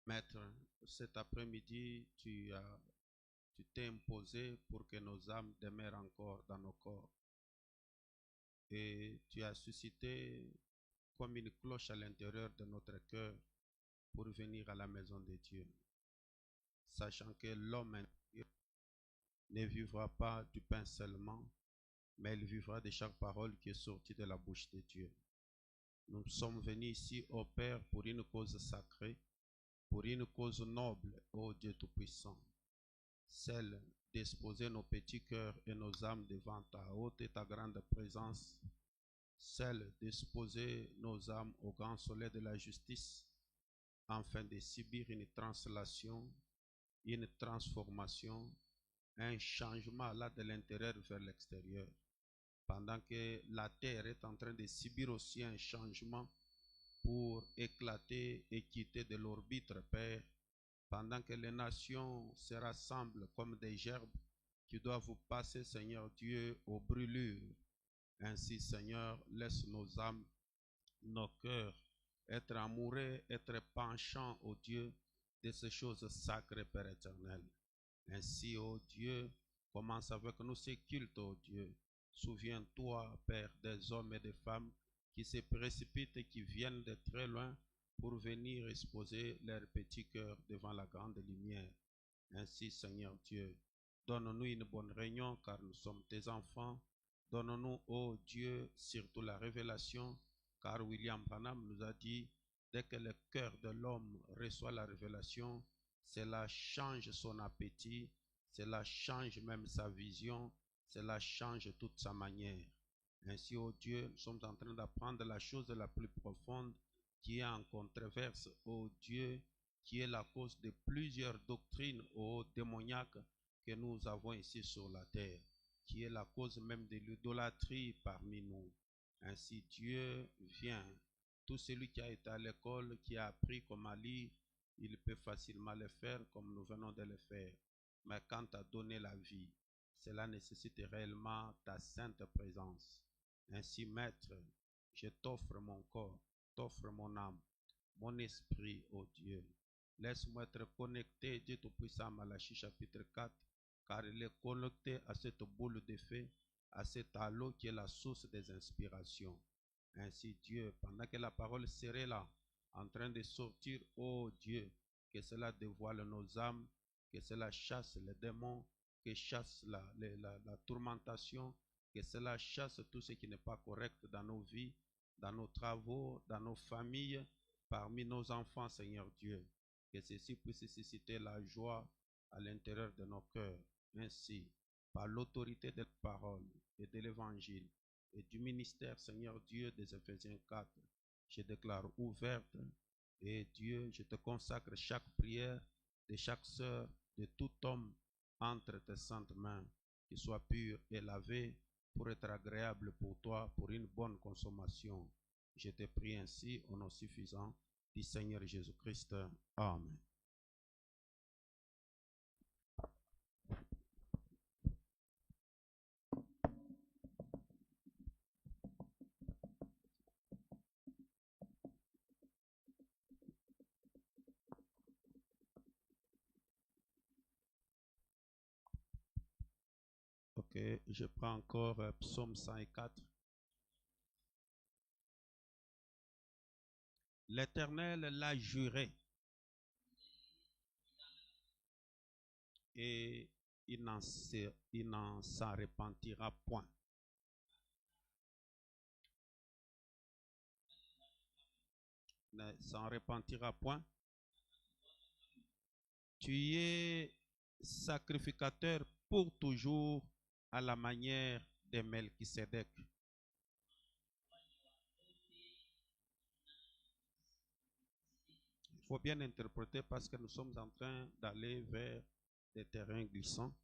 Maître, cet après-midi, tu t'es imposé pour que nos âmes demeurent encore dans nos corps. Et tu as suscité comme une cloche à l'intérieur de notre cœur pour venir à la maison de Dieu. Sachant que l'homme ne vivra pas du pain seulement, mais il vivra de chaque parole qui est sortie de la bouche de Dieu. Nous sommes venus ici au Père pour une cause sacrée, pour une cause noble, ô Dieu Tout-Puissant, celle d'exposer nos petits cœurs et nos âmes devant ta haute et ta grande présence, celle d'exposer nos âmes au grand soleil de la justice, afin de subir une translation, une transformation, un changement là de l'intérieur vers l'extérieur. Pendant que la terre est en train de subir aussi un changement pour éclater et quitter de l'orbite, Père, pendant que les nations se rassemblent comme des gerbes qui doivent passer, Seigneur Dieu, aux brûlures. Ainsi, Seigneur, laisse nos âmes, nos cœurs être amoureux, être penchants, ô Dieu, de ces choses sacrées, Père éternel. Ainsi, ô Dieu, commence avec nous ces cultes, ô Dieu. Souviens-toi, Père, des hommes et des femmes qui se précipitent et qui viennent de très loin pour venir exposer leur petit cœur devant la grande lumière. Ainsi, Seigneur Dieu, donne-nous une bonne réunion car nous sommes tes enfants. Donne-nous, ô Dieu, surtout la révélation, car William Branham nous a dit, dès que le cœur de l'homme reçoit la révélation, cela change son appétit, cela change même sa vision, cela change toute sa manière. Ainsi, ô Dieu, nous sommes en train d'apprendre la chose la plus profonde qui est en controverse, ô Dieu, qui est la cause de plusieurs doctrines, ô démoniaques, que nous avons ici sur la terre, qui est la cause même de l'idolâtrie parmi nous. Ainsi, Dieu vient. Tout celui qui a été à l'école, qui a appris comment lire, il peut facilement le faire comme nous venons de le faire. Mais quand tu as donné la vie, cela nécessite réellement ta sainte présence. Ainsi, Maître, je t'offre mon corps, t'offre mon âme, mon esprit, ô Dieu. Laisse-moi être connecté, Dieu Tout-Puissant, Malachie chapitre 4, car il est connecté à cette boule de feu, à cet halo qui est la source des inspirations. Ainsi, Dieu, pendant que la parole serait là, en train de sortir, ô Dieu, que cela dévoile nos âmes, que cela chasse les démons, que chasse la tourmentation, que cela chasse tout ce qui n'est pas correct dans nos vies, dans nos travaux, dans nos familles, parmi nos enfants, Seigneur Dieu. Que ceci puisse susciter la joie à l'intérieur de nos cœurs. Ainsi, par l'autorité de la parole et de l'évangile et du ministère, Seigneur Dieu, des Éphésiens 4, je déclare ouverte. Et Dieu, je te consacre chaque prière de chaque sœur, de tout homme entre tes saintes mains, qui soit pur et lavé pour être agréable pour toi, pour une bonne consommation. Je te prie ainsi au nom suffisant du Seigneur Jésus-Christ. Amen. Ok, je prends encore Psaume 104. L'Éternel l'a juré et il n'en s'en repentira point. Ne s'en repentira point. Tu es sacrificateur pour toujours à la manière de Melchisédek. Il faut bien interpréter parce que nous sommes en train d'aller vers des terrains glissants.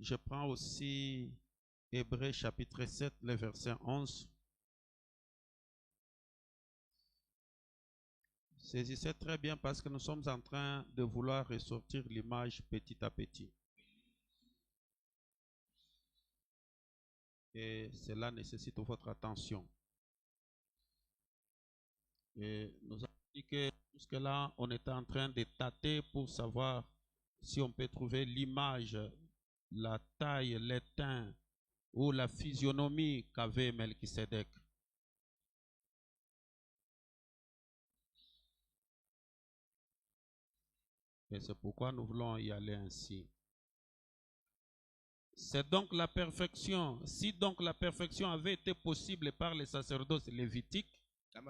Je prends aussi Hébreux chapitre 7, le verset 11. Saisissez très bien parce que nous sommes en train de vouloir ressortir l'image petit à petit. Et cela nécessite votre attention. Et nous avons dit que jusque-là, on était en train de tâter pour savoir si on peut trouver l'image, la taille, l'étain ou la physionomie qu'avait Melchisedec. Et c'est pourquoi nous voulons y aller ainsi. C'est donc la perfection. Si donc la perfection avait été possible par les sacerdoces lévitiques, car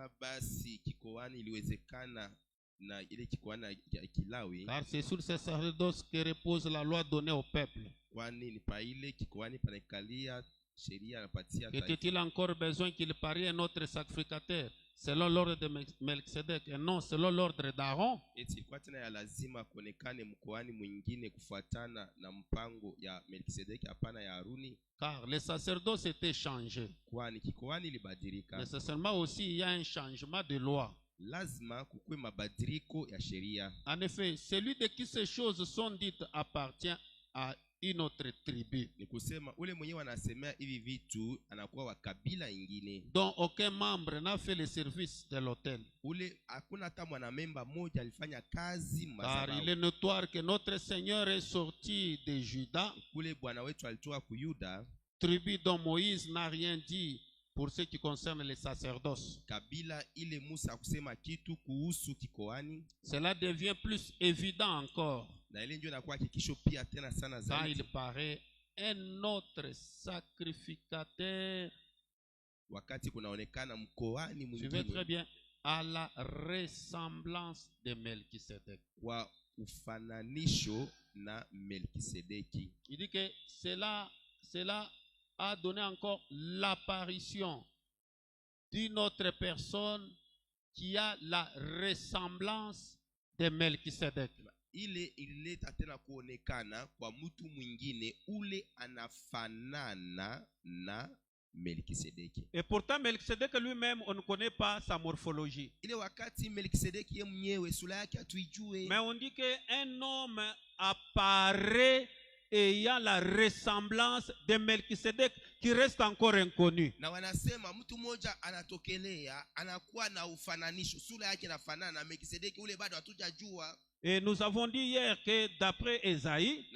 c'est sur ces sacerdoces que repose la loi donnée au peuple. Était-il encore besoin qu'il parie un autre sacrificateur selon l'ordre de Melchisedec et non selon l'ordre d'Aaron? Car les sacerdoces étaient changés. Nécessairement aussi, il y a un changement de loi. En effet, celui de qui ces choses sont dites appartient à une autre tribu, dont aucun membre n'a fait le service de l'autel. Car il est notoire que notre Seigneur est sorti de Juda, tribu dont Moïse n'a rien dit pour ce qui concerne les sacerdoces. Cela devient plus évident encore quand il paraît un autre sacrificateur, suivez très bien, à la ressemblance de Melchisedec. Il dit que cela a donné encore l'apparition d'une autre personne qui a la ressemblance de Melchisedec. Ile tatena kuonekana kwa mtu mwingine ule anafanana na Melchisedeki. Et pourtant Melchisedec lui-même, on ne connaît pas sa morphologie. Ile wakati Melchisedeki yeye mwenyewe sura yake hatuijue. Mais on dit qu'un homme apparaît ayant la ressemblance de Melchisedec qui reste encore inconnu. Na wanasema mtu mmoja anatokelea anakuwa na ufananisho, sura yake inafanana na Melchisedeki ule bado hatujajua. Et nous avons dit hier que d'après Esaïe,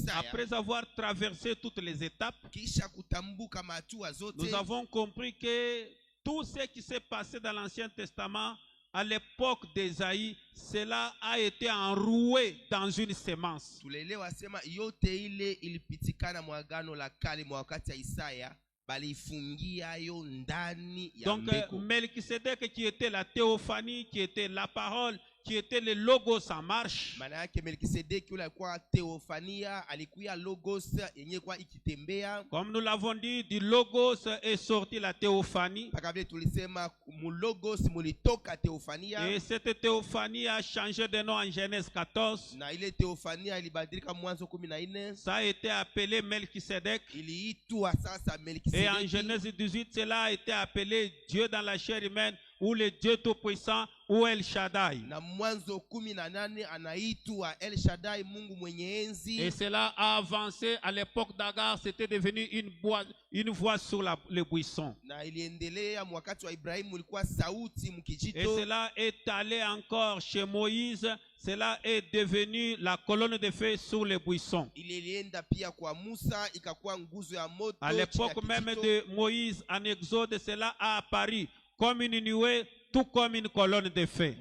après avoir traversé toutes les étapes, nous avons compris que tout ce qui s'est passé dans l'Ancien Testament, à l'époque d'Esaïe, cela a été enroué dans une sémence. Donc Melchisedec qui était la théophanie, qui était la parole, qui était le logos en marche. Comme nous l'avons dit, du logos est sortie la théophanie. Et cette théophanie a changé de nom en Genèse 14. Ça a été appelé Melchisedec. Et en Genèse 18, cela a été appelé Dieu dans la chair humaine, ou le Dieu Tout-Puissant, ou El Shaddai. Et cela a avancé à l'époque d'Agar, c'était devenu une voix sur le buisson. Et cela est allé encore chez Moïse, cela est devenu la colonne de feu sur le buisson. À l'époque même de Moïse, en Exode, cela a apparu comme une nuée, tout comme une colonne de feu.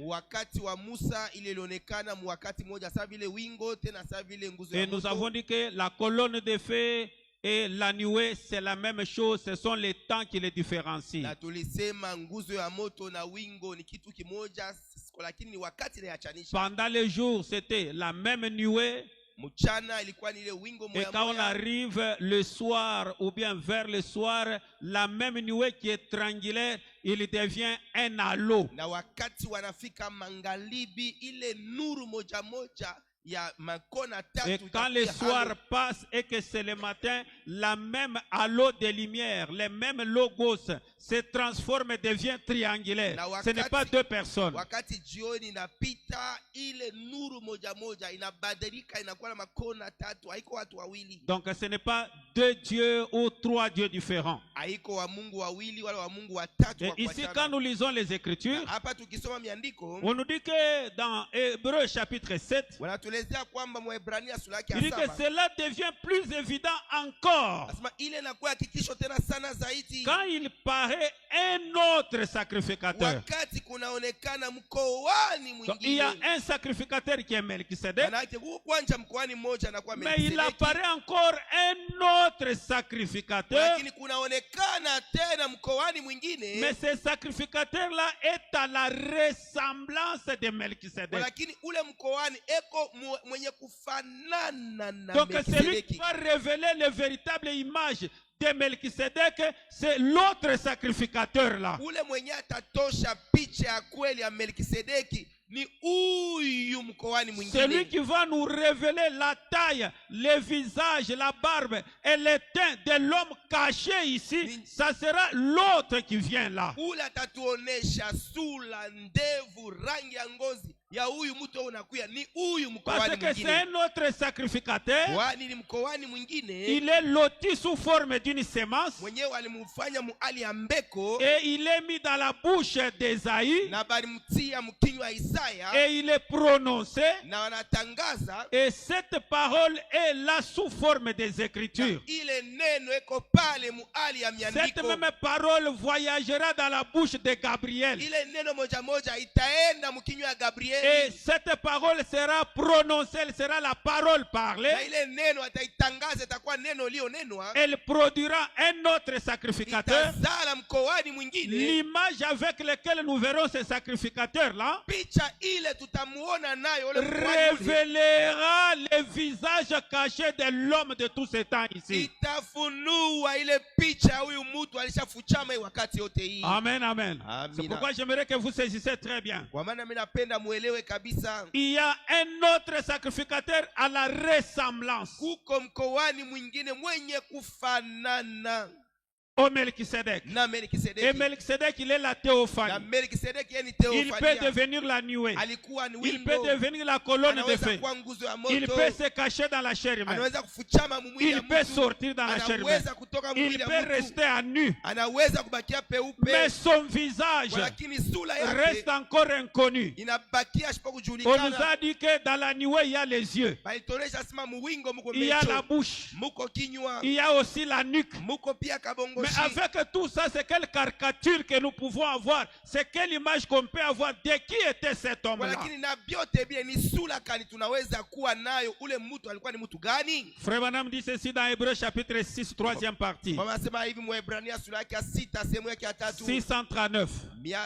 Et nous avons dit que la colonne de feu et la nuée, c'est la même chose, ce sont les temps qui les différencient. Pendant les jours, c'était la même nuée. Et quand on arrive le soir ou bien vers le soir, la même nuée qui est triangulaire, il devient un halo. ya makona Et tatu quand le itakuya soir halo. passe et que c'est le matin, la même halo de lumière, les mêmes logos se transforme et devient triangulaire. Na Ce n'est pas deux personnes. wakati jioni inapita, ile nuru moja moja inabadilika, inakuwa na makona tatu. Haiko watu wawili, Donc ce n'est pas deux dieux ou trois dieux différents. haiko wa Mungu wawili wala wa Mungu watatu Et wa ici, kuachana. quand nous lisons les Écritures, Hapa tukisoma miandiko on nous dit que dans Hébreux chapitre 7, wanatuelezea kwamba Mwaebrania sura yake il dit ya que 7 cela devient plus évident encore nasema ile inakuwa hakikisho tena sana zaidi quand il paraît un autre sacrificateur. wakati kunaonekana mkoani Donc, il y a mwingine. un sacrificateur qui est Melchisedec, Manake huku kwanja mkoani mmoja anakuwa mais il Melkisedeki, apparaît encore un autre sacrificateur. lakini kunaonekana tena mkoani mwingine, Mais ce sacrificateur-là est à la ressemblance de Melchisedec. lakini ule mkoani eko mwenye kufanana na Donc celui qui Melkisedeki. va révéler la véritable image de Melchisedec, c'est l'autre sacrificateur là. Ule mwenye atatosha picha ya kweli ya Melkisedeki ni huyu mkoani Celui mwingine. qui va nous révéler la taille, le visage, la barbe et le teint de l'homme caché ici, ça sera l'autre qui vient là. Ule atatuonesha sura, ndevu, rangi ya ngozi ya huyu mtu unakuya ni huyu Parce mkoani que c'est mwingine. un autre sacrificateur. Kwani ni mkoani mwingine Il est loti sous forme d'une sémence mwenyewe alimufanya muali ya mbeko et il est mis dans la bouche d'Ésaïe na balimtia mkinywa Isaya et il est prononcé. na wanatangaza Et cette parole est là sous forme des Écritures. ile neno eko pale muali ya Cette miandiko. même parole voyagera dans la bouche de Gabriel. Ile neno moja moja itaenda mkinywa ya Et Gabrieli, cette parole sera prononcée, elle sera la parole parlée. na ile neno ataitangaza itakuwa neno lionenwa, Elle produira un autre sacrificateur. itazala mkoani mwingine. L'image avec laquelle nous verrons ce sacrificateur-là Picha ile tutamuona nayo ule mkoani ule, révélera le visage caché de l'homme de tous ces temps ici. itafunua ile picha ya huyu mtu alishafuchama hii wakati yote hii. Amen, amen. Amina. C'est pourquoi j'aimerais que vous saisissiez très bien. Kwa maana mimi napenda muelewe kabisa, Il y a un autre sacrificateur à la ressemblance kuko mkoani mwingine mwenye kufanana au Melchisedec. na Et Melkisedeki. Melchisedec, il est la Na théophanie. Melkisedeki yeye ni Il peut Theofania, devenir la nuée. alikuwa ni Il peut wingo, devenir la colonne de anaweza feu. kuwa nguzo ya Il moto, peut se cacher dans la chair humaine. anaweza kufuchama mwili ya Il peut mtu, sortir dans la chair humaine. anaweza kutoka Il mwili ya peut mtu, rester à nu. anaweza kubakia Mais peupe, son visage lakini sura reste yake encore inconnu. inabakia sipo On nous kujulikana. a dit que dans la nuée, il y a les yeux. Balitonesha sima muwingo muko Il y a la mecho, bouche. muko kinywa, Il y a aussi la nuque. muko pia Mais kabongoshi. avec tout ça, c'est quelle caricature que nous pouvons avoir? C'est quelle image qu'on peut avoir de qui était cet homme-là? Lakini na vyote vile ni sura kani tunaweza kuwa nayo. Ule mtu alikuwa ni mtu gani? Frère Branham dit ceci dans Hébreux chapitre 6, troisième partie. Mama anasema hivi Mwaebrania sura yake ya 6 sehemu yake ya 3 639.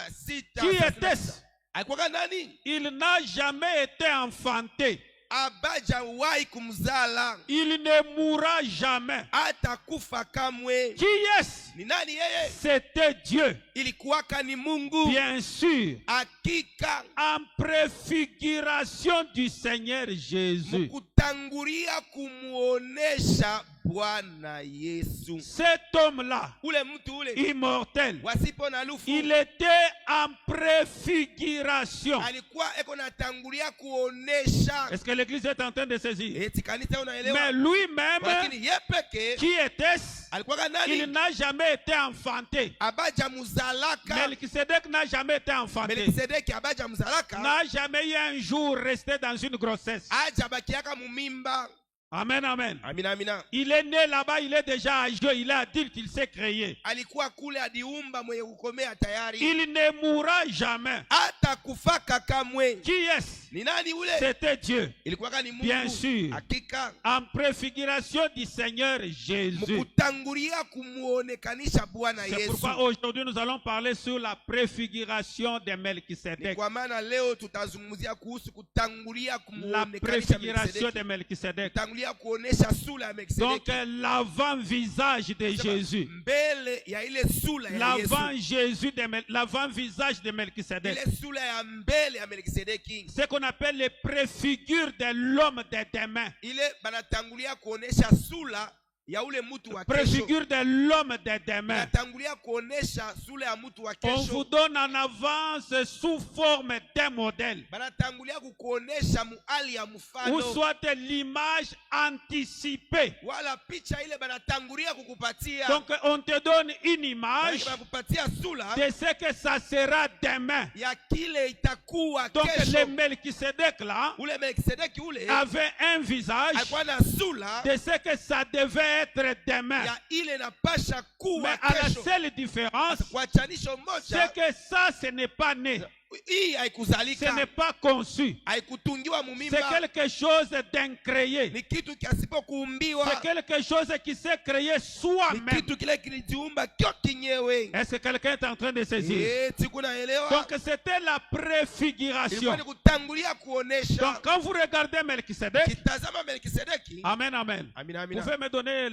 600. Qui était-ce? Alikuwa nani? Il n'a jamais été enfanté. Abajawahi kumzala, Il ne mourra jamais. hata kufa kamwe. Qui est-ce? Ni nani yeye? C'était Dieu. Ilikuwaka ni Mungu. Bien sûr. Hakika En préfiguration du Seigneur Jésus. mkutangulia kumuonesha Bwana Yesu. Cet homme-là, Ule mtu ule immortel, wasipo na lufu il était en préfiguration. alikuwa eko natangulia kuonesha. Est-ce que l'église est en train de saisir? Eti kanisa unaelewa? Mais lui-même, Lakini ye peke qui était-ce? alikuwa Il nani? n'a jamais été enfanté. Abaja muzalaka. Melchisedec n'a jamais été enfanté. Melkisedeki abaja muzalaka. N'a jamais eu un jour resté dans une grossesse. Aja bakiaka mumimba. Amen, amen. Amina, amina. Il est né là-bas, il est déjà âgé, il est adulte, il s'est créé. Alikuwa kule adiumba mwenye kukomea tayari. Il ne mourra jamais. Hata kufaka kamwe. Qui est-ce? Ni nani ule? C'était Dieu. Ilikuwa ni Mungu. Bien sûr. Hakika. En préfiguration du Seigneur Jésus. Mkutangulia kumuonekanisha Bwana C'est Yesu. pourquoi aujourd'hui nous allons parler sur la préfiguration de Ni Melchisedec. kwa maana leo tutazungumzia kuhusu kutangulia La kumuonekanisha préfiguration Melkisedeki. de Melchisedec. Kutangulia kuonesha sura ya Donc Melkisedeki. l'avant-visage de Sema, Jésus. mbele ya ile sura ya Yesu. L'avant-visage de Melchisedec. Ile sura sura ya mbele ya Melkisedeki. Ce qu'on appelle les préfigures de l'homme de demain. Ile banatangulia kuonesha sura ya ule mtu wa kesho. Préfigure de l'homme de demain. Banatangulia kuonesha sura ya mtu wa kesho. On vous donne en avance sous forme d'un modèle. Banatangulia kukuonesha muali ya mfano. Ou soit l'image anticipée. Wala picha ile banatangulia kukupatia. Donc on te donne une image banakupatia sura de ce que ça sera demain. ya kile itakuwa Donc kesho. le Melchisedec là Ule Melkisedeki ule avait un visage alikuwa na sura de ce que ça devait être demain. ya ile inapasha kuwa Mais à la kesho. seule différence, Kwa chanisho c'est moja que ça, ce n'est pas né. hii Ce haikuzalika, n'est pas conçu. haikutungiwa C'est mumimba, quelque chose d'incréé. ni kitu kiasipo kuumbiwa, C'est quelque chose qui s'est créé ni soi-même. kitu kile kilijiumba kio kinyewe. Est-ce que quelqu'un est en train de saisir? Sikunaelewa. Donc c'était la préfiguration. Ilikuwa ni kutangulia kuonesha. Donc quand vous regardez Melchisedec, Kitazama Melkisedeki. amen, amen. Amina, Vous amina. pouvez me donner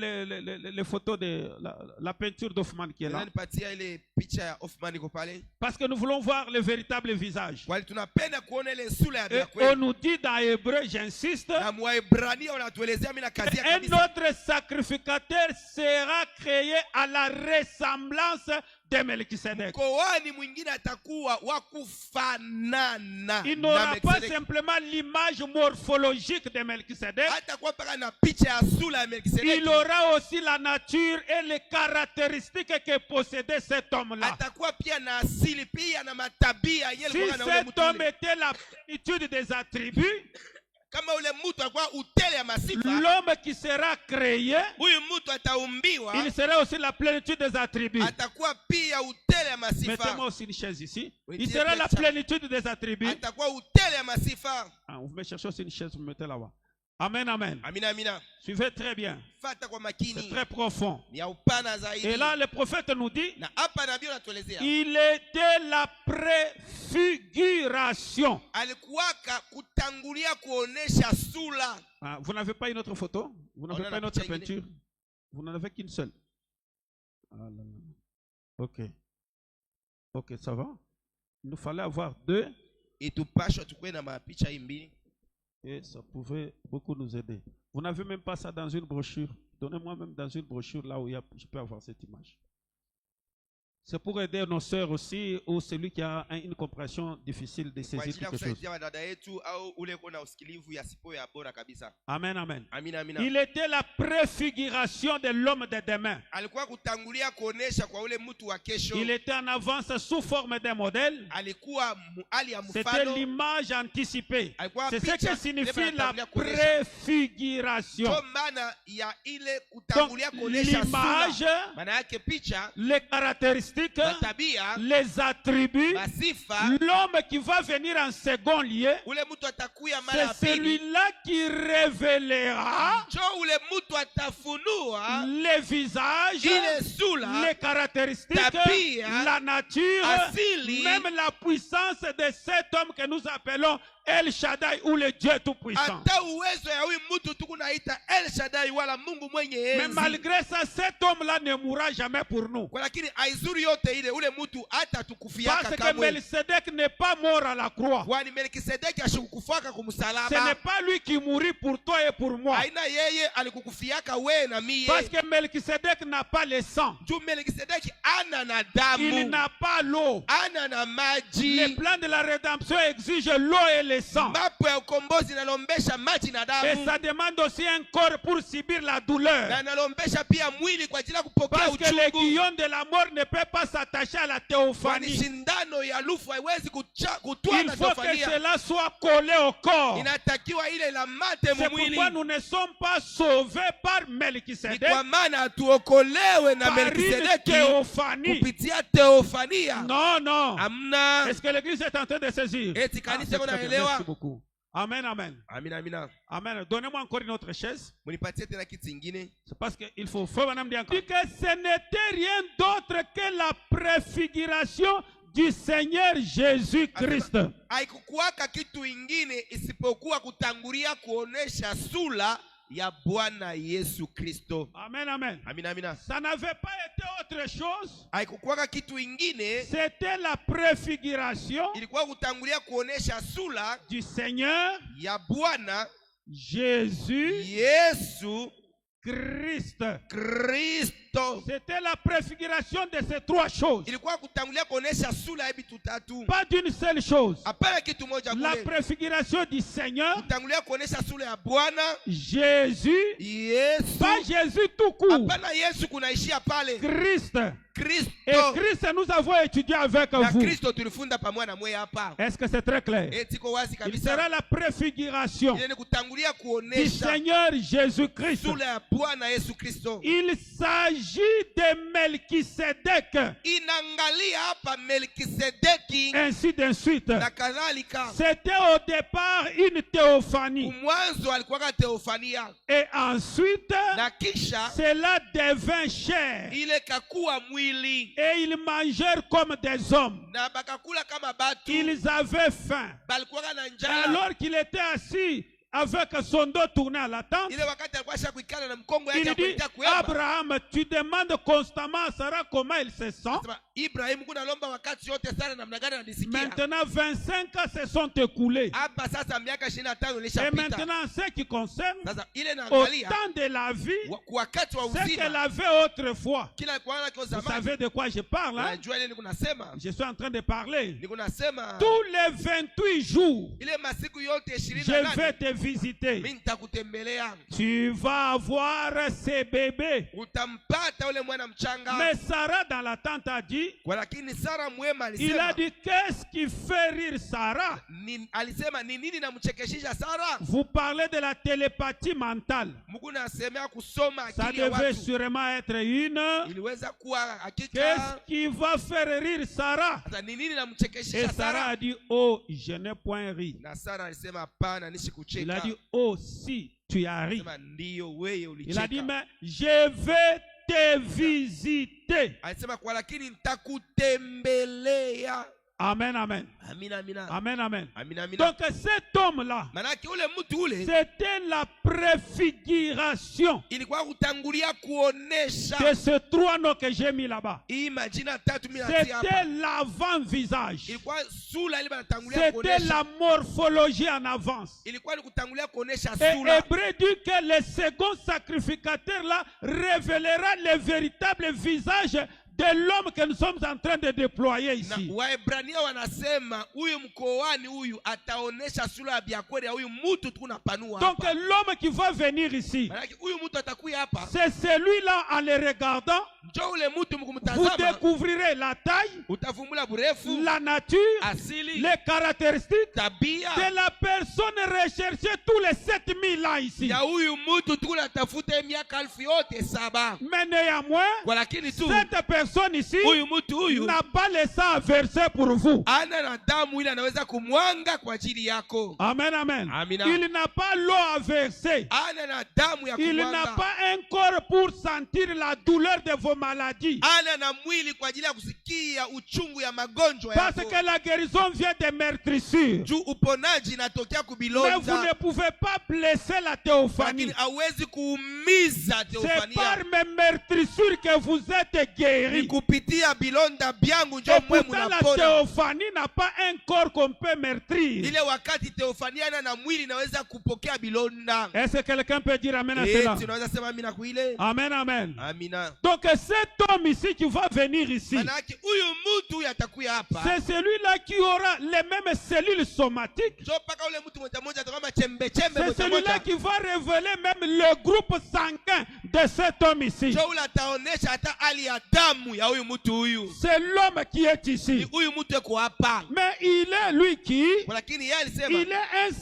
les photos de la peinture d'Hoffmann qui est là? Nipatia ile picha ya Hoffman iko pale. Parce que nous voulons voir le véritable visage. Kwani tunapenda kuona ile sura ya Et on kweli. nous dit dans Hébreu, j'insiste, Na Mwaebrania wanatuelezea mimi na kazi ya un kanisa. autre sacrificateur sera créé à la ressemblance de Melchisedec. Mkoani mwingine atakuwa wa kufanana Il na n'aura pas Melkisedeki. simplement l'image morphologique de Melchisedec, Hatakuwa paka na picha ya sura ya Melkisedeki. il aura aussi la nature et les caractéristiques que possédait cet homme-là. Atakuwa pia na asili pia na matabia yenyewe Si alikuwa na ule cet mtu homme ule. était la plénitude des attributs, Kama ule mtu alikuwa utele ya masifa, l'homme qui sera créé, huyu mtu ataumbiwa, il sera aussi la plénitude des attributs. atakuwa pia utele ya Mettez-moi masifa. aussi une chaise ici. Oui, Il tiens, sera la tiens. plénitude des attributs. Atakuwa utele ya masifa. Ah, vous me cherchez aussi une chaise, vous me mettez là-bas. Amen, amen. Amina, amina. Suivez très bien. Fata kwa C'est makini. très profond. Ni ya upana zaidi. Et là, le prophète nous dit, Na hapa nabii anatuelezea. il était la préfiguration. Alikuwaka kutangulia kuonesha sura. Ah, vous n'avez pas une autre photo? Vous n'avez On pas a une autre la picture peinture? Vous n'en avez qu'une seule. Ah là là. Ok. Ok, ça va. Il nous fallait avoir deux Itupashwa tukue na mapicha hii mbili. et ça pouvait beaucoup nous aider. Vous n'avez même pas ça dans une brochure. Donnez-moi même dans une brochure là où je peux avoir cette image. C'est pour aider nos sœurs aussi ou celui qui a une compréhension difficile de Kwa saisir ajili ya quelque chose. kusaidia wadada yetu au ule kuna usikilivu ya sipo ya bora kabisa. Amen, amen. Amina, amina. Il était la préfiguration de l'homme de demain. Alikuwa kutangulia kuonesha kwa ule mtu wa kesho. Il était en avance sous forme d'un modèle. Alikuwa hali ya C'était mfano. l'image anticipée. Alikuwa C'est ce picha, que signifie ile la anatangulia kuonesha. préfiguration. Kwa maana ya ile Donc, kutangulia kuonesha l'image, sura. Maana yake picha, les caractéristiques, matabia, les attributs, masifa. l'homme qui va venir en second lieu, Ule mtu atakuya mara ya c'est pili. celui-là qui révélera Jo ule mtu atafunua les visages, ile sura, les caractéristiques, tabia, la nature, asili, même la puissance de cet homme que nous appelons El Shaddai ou le Dieu Tout-Puissant. hata uwezo ya huyu mtu tukunaita El Shaddai wala Mungu mwenye Mais enzi. malgré ça, cet homme-là ne mourra jamais pour nous. Kwa lakini aizuri yote ile ule mtu hata tukufiaka Parce que kamwe. Melchizedek n'est pas mort à la croix. Kwani Melkisedeki ashikukufaka Ce kumsalaba. n'est pas lui qui mourit pour toi et pour moi. Haina yeye alikukufiaka we na mie. Parce que Melchizedek n'a pas le sang. Juu Melkisedeki ana na Il damu. n'a pas l'eau. Ana na maji. Le plan de la rédemption exige l'eau et le sang. Mapo ya ukombozi nalombesha maji na Et damu. ça demande aussi un corps pour subir la douleur. Na nalombesha pia mwili kwa ajili ya kupokea Parce que le uchungu. guillon de la mort ne peut pas s'attacher à la Kwani théophanie. shindano ya lufu haiwezi Il kutwana faut que teofania. cela soit collé au corps. Inatakiwa ile la mate C'est mwili. pourquoi nous ne sommes pas sauvés par Ni Melchizedek, kwa maana tuokolewe na par une Melkisedeki théophanie. kupitia teofania. Non, non. Amna. Est-ce que l'église est en train de saisir? Eti Ah, kanisa c'est très bien. unaelewa? Merci beaucoup. Amen, amen. Amina, amina. Amen. Donnez-moi encore une autre chaise. Munipatie tena kiti ingine. C'est parce qu'il faut madame dire que ce n'était rien d'autre que la préfiguration du Seigneur Jésus-Christ. Haikukuwaka kitu ingine isipokuwa kutangulia kuonesha sura ya Bwana Yesu Kristo. Amen, amen. Amina, amina. Ça n'avait pas été autre chose. Haikukuwa kitu ingine, C'était la préfiguration ilikuwa kutangulia kuonesha sura du Seigneur ya Bwana Jésus Yesu Christ. Kristo. C'était la préfiguration de ces trois choses. Ilikuwa kutangulia kuonesha sura ya vitu tatu. Pas d'une seule chose. Hapana kitu moja La kule. préfiguration du Seigneur Kutangulia kuonesha sura ya Bwana Jésus. Yesu. Pas Jésus tout court. Hapana Yesu kunaishia pale. Christ. Et Kristo. Christ, nous avons étudié avec Na vous. Kristo tulifunda pamoja na mwe hapa. Est-ce que c'est très clair? Tiko wazi Il kabisa. sera la préfiguration Ile ni kutangulia du kuonesha Seigneur Jésus-Christ. sura ya Bwana Yesu Kristo. Il s'agit de Melchisedec, Inaangalia hapa Melkisedeki ainsi de suite. na kadhalika. C'était au départ une théophanie. Mwanzo alikuwa teofania Et ensuite, na kisha cela devint chair. ile kakuwa mwili Et ils mangèrent comme des hommes. na bakakula kama batu. Ils avaient faim. Balikuwa na njala. Alors qu'il était assis avec son dos tourné à la tente, Ile wakati alikuwa shakukana na mkongo yake il dit, akuita kuemba. Abraham, tu demandes constamment à Sarah comment il se sent. Sema Ibrahim kuna lomba wakati yote sana namna gani anisikia. Maintenant, 25 ans se sont écoulés. Hapa sasa miaka 25 Et ilishapita. maintenant, ce qui concerne, Sasa ile au naangalia temps de la vie, wakati wa ce qu'elle uzima avait autrefois. kila alikuwa na kwa Vous zamani. savez de quoi je parle, hein? Unajua ile niko nasema? Je suis en train de parler. Niko nasema Tous les 28 jours, ile masiku yote je 28 vais te visiter. mimi nitakutembelea. Tu vas avoir ces bébés. Utampata ule mwana mchanga. Mais Sarah dans la tente a dit, Kwa lakini Sara mwema il a alisema dit, qu'est-ce qui fait rire Sarah? alisema ni nini namchekeshisha Sara? Vous parlez de la télépathie mentale. Mungu nasemea kusoma Ça akili ya devait watu. sûrement être une. Iliweza kuwa hakika. Qu'est-ce qui va faire rire Sarah? Sasa ni nini Et namchekeshisha Sarah Sara? a dit, oh, je n'ai point ri. Na Sara alisema hapana nishi Il a kucheka. dit, oh, si, tu as ri. Alisema ndio wewe Il a dit, ulicheka. mais je vais te visiter. Alisema kwa lakini nitakutembelea. Amen, amen. Amina, amina. Amen, amen. Amina, amina. Donc cet homme-là, Manake ule mtu ule c'était la préfiguration ilikuwa kutangulia kuonesha de ces trois noms que j'ai mis là-bas. hii majina tatu mimi natia hapa. C'était l'avant-visage. Ilikuwa sura ile banatangulia C'était kuonesha. la morphologie en avance. Ilikuwa ni kutangulia kuonesha Et sura. Hébreu dit que le second sacrificateur là révélera le véritable visage de l'homme que nous sommes en train de déployer Na ici. Waebrania wanasema huyu mkoani huyu ataonesha sura ya biakweli ya huyu mtu tunapanua Donc hapa. l'homme qui va venir ici, Manake huyu mtu atakuya hapa. c'est celui-là en le regardant, Njoo ule mtu vous mkumtazama découvrirez la taille, utavumbula burefu, la nature, asili, les caractéristiques tabia de la personne recherchée tous les 7000 ans ici. ya huyu mtu tunatafuta miaka 1000 yote saba. Mais néanmoins, Kwa lakini tu cette personne ici huyu mtu huyu n'a pas le sang versé pour vous. ana na damu ile anaweza kumwanga kwa ajili yako. Amen, amen. Amina. Il n'a pas l'eau à verser. Ana na damu ya Il n'a kumwanga. pas un corps pour sentir la douleur de vos maladies. Ana na mwili kwa ajili ya kusikia uchungu ya magonjwa Parce yako. que la guérison vient des meurtrissures. Juu uponaji inatokea Mais vous kubilonda. ne pouvez pas blesser la théophanie. Lakini hawezi kuumiza C'est teofania. par mes meurtrissures que vous êtes Ni guéris. kupitia bilonda byangu njo Et mwe pourtant, la munapona. théophanie n'a pas un corps qu'on peut meurtrir. Ile wakati teofania ana na mwili inaweza kupokea bilonda. Est-ce que quelqu'un peut dire amen à cela? Tunaweza sema amina kuile. Amen, amen. Amina. Donc cet homme ici qui va venir ici, Manake huyu mtu huyu atakuya hapa. c'est celui-là qui aura les mêmes cellules somatiques. Njo mpaka ule mtu moja atakama chembe chembe C'est celui-là moja. qui va révéler même le groupe sanguin de cet homme ici. Njo ule ataonesha hata hali ya damu ya huyu mtu huyu. C'est l'homme qui est Ni ici. huyu mtu yuko hapa. Mais il est lui qui, Lakini yeye alisema il est un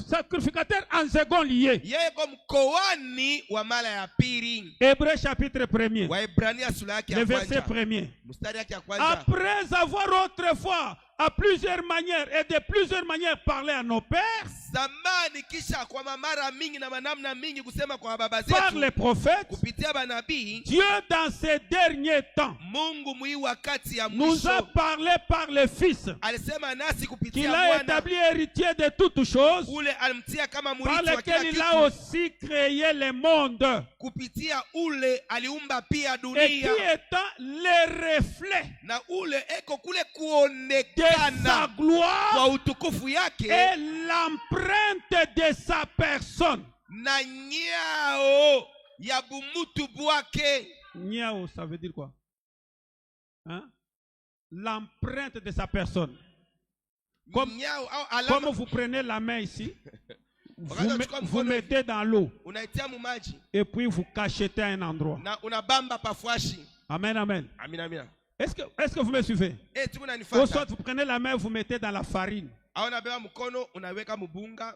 sacrificateur en second lieu. yeye kwa mkoani wa mara ya pili. Hébreu chapitre 1er, Waebrania sura yake le ya verset kwanza. 1er. Mstari yake ya kwanza. Après avoir autrefois, à plusieurs manières et de plusieurs manières parlé à nos pères, zamani kisha kwa mara mingi na manamna mingi kusema kwa baba par zetu les prophètes, kupitia banabii, Dieu dans ces derniers temps Mungu mwi wakati ya nous a mwisho parlé par le Fils, alisema nasi qu'il kupitia a mwana établi héritier de toutes choses, ule alimtia kama par murithi wa kila lequel il a kitu, aussi créé le monde, kupitia ule aliumba pia et qui dunia, étant le reflet na ule eko kule de sa kuonekana gloire kwa utukufu yake et l'empreinte de sa personne. na nyao ya bumutu bwake. Niao, ça veut dire quoi? Hein? L'empreinte de sa personne. Comme, Nyao au comme alama vous prenez la main ici, Regarde, tu vous comprends, mettez dans l'eau unaitia mumaji et puis vous cachetez à un endroit. na unabamba pafuashi. Amen, amen. Amina amina. Est-ce que vous me suivez? Tuko Ou unanifuata. soit vous prenez la main, vous mettez dans la farine. Au unabeba mkono unaweka mbunga.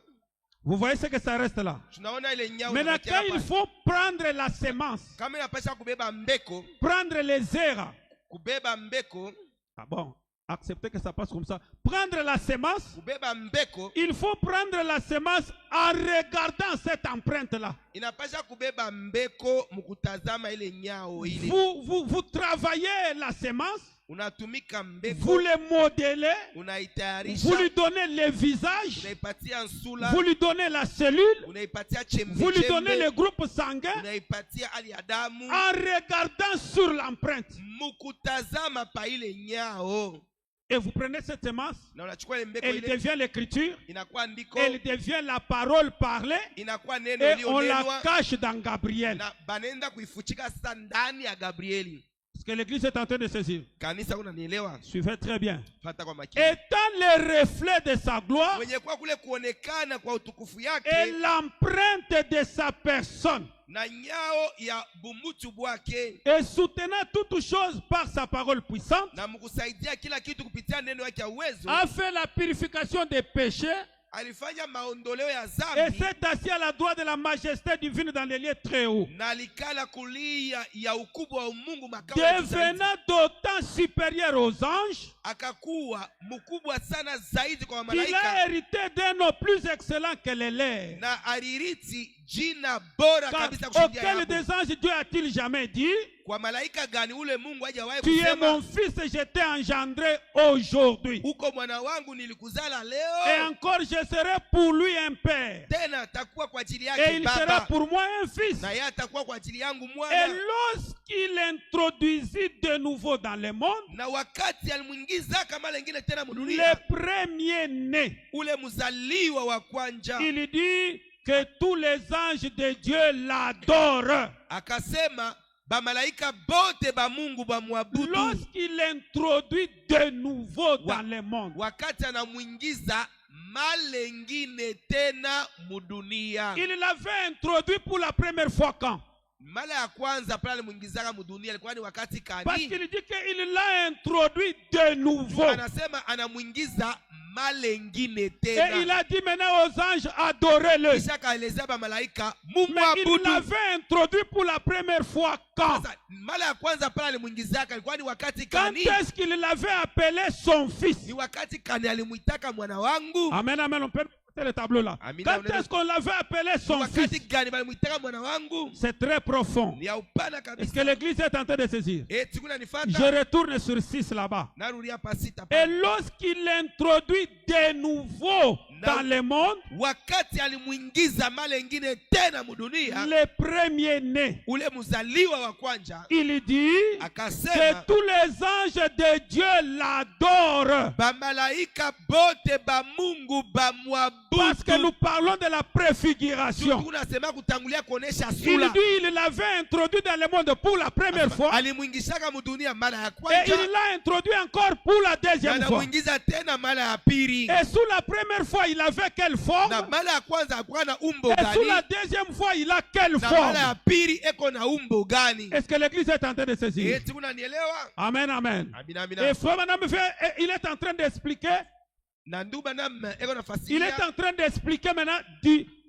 Vous voyez ce que ça reste là? Tunaona ile nyao. Maintenant, quand il faut prendre la semence, Kama inapasha kubeba mbeko, prendre les airs, kubeba mbeko, ah bon, acceptez que ça passe comme ça. Prendre la semence, kubeba mbeko, il faut prendre la semence en regardant cette empreinte-là. inapasha kubeba mbeko mkutazama ile nyao ile. Vous travaillez la semence, Unatumika mbeko, vous le modelez, unaitayarisha, vous lui donnez le visage, unaipatia nsula, vous lui donnez la cellule, unaipatia chembe vous lui donnez chembe, le groupe sanguin unaipatia hali ya damu, en regardant sur l'empreinte. mkutazama pa ile nyao. Et vous prenez cette semence, Na unachukua ile mbeko elle ile, devient l'écriture, inakuwa ndiko, elle devient la parole parlée, inakuwa neno et on la iliyonenwa, cache dans Gabriel. na banenda kuifuchika sasa ndani ya Gabrieli. Ce que l'église est en train de saisir. Kanisa unanielewa? Suivez très bien. Fata kwa makini. Étant le reflet de sa gloire Mwenye kwa kule kuonekana kwa utukufu et yake l'empreinte de sa personne, na nyao ya bumutu bwake, et soutenant toutes choses par sa parole puissante, na mkusaidia kila kitu kupitia neno yake ya uwezo, a fait la purification des péchés alifanya maondoleo ya et dhambi, s'est assis à la droite de la majesté divine dans les lieux très hauts, na alikala kulia ya ukubwa wa Mungu makao ya juu zaidi. devenant d'autant supérieur aux anges Akakuwa mkubwa sana zaidi kwa qu'il a malaika, hérité d'un nom plus excellent que les leurs. na alirithi jina bora Car kabisa kushindia auquel yako. des anges Dieu a-t-il jamais dit, Kwa malaika gani ule Mungu hajawahi tu es kusema, mon fils et je t'ai engendré aujourd'hui. uko mwana wangu nilikuzala Et leo, encore je serai pour lui un père. tena atakuwa kwa ajili Et yake il sera baba, pour moi un fils. na yeye atakuwa kwa ajili yangu Et mwana. lorsqu'il introduisit de nouveau dans le monde, Na wakati alimwingiza kama lengine tena le mdunia, premier-né, ule mzaliwa wa kwanja, il dit que tous les anges de Dieu l'adorent. akasema bamalaika bote ba Mungu bamwabudu. Lorsqu'il introduit de nouveau dans le monde, Wakati anamwingiza malengine tena mudunia, il l'avait introduit pour la première fois quand? mara ya kwanza pale alimwingizaka mudunia ilikuwa ni wakati Parce kani? qu'il dit qu'il l'a introduit de nouveau. Anasema anamwingiza malengine Et il tena, a dit maintenant aux anges, adorez-le. kisha kaelezea bamalaika Mais il mumwabudu. l'avait introduit pour la première fois quand? Sasa mara ya kwanza pale alimwingizaka ilikuwa ni wakati Quand kani? est-ce qu'il l'avait appelé son fils? Ni wakati kani alimwitaka mwana wangu? Amen, amen. On peut mettre le tableau là. Amina, Quand est-ce qu'on l'avait appelé Ni son wakati fils? gani balimwitaka mwana wangu? C'est très profond. Ni ya upana Est-ce kabisa. que l'église est en train de saisir? Sikuna Je nifata retourne sur 6 là-bas. narudia pasita Et pale. lorsqu'il introduit de nouveau dans le monde, Wakati alimwingiza malengine tena mudunia, le premier-né, ule mzaliwa wa kwanja il dit que akasema tous les anges de Dieu l'adorent. bamalaika bote ba Mungu Parce que nous bamwabudu. parlons de la préfiguration. Tunasema kutangulia kuonesha Il sura. dit il l'avait introduit dans le monde pour la première fois. Alimwingishaka mudunia mara ya Et kwanja, il l'a introduit encore pour la na deuxième fois. anamwingiza tena mara ya pili. Et sous la première fois, il avait quelle forme? Na mara ya kwanza hakuwa na umbo Et sous la gani? deuxième fois, il a quelle Na mara ya forme? pili eko na umbo gani? Est-ce que l'église est en train de saisir? Eti unanielewa? Amen, amen. Amina amina. Et frère, madame, il est en train d'expliquer. Na nduba na eko Il nafasilia, est en train d'expliquer maintenant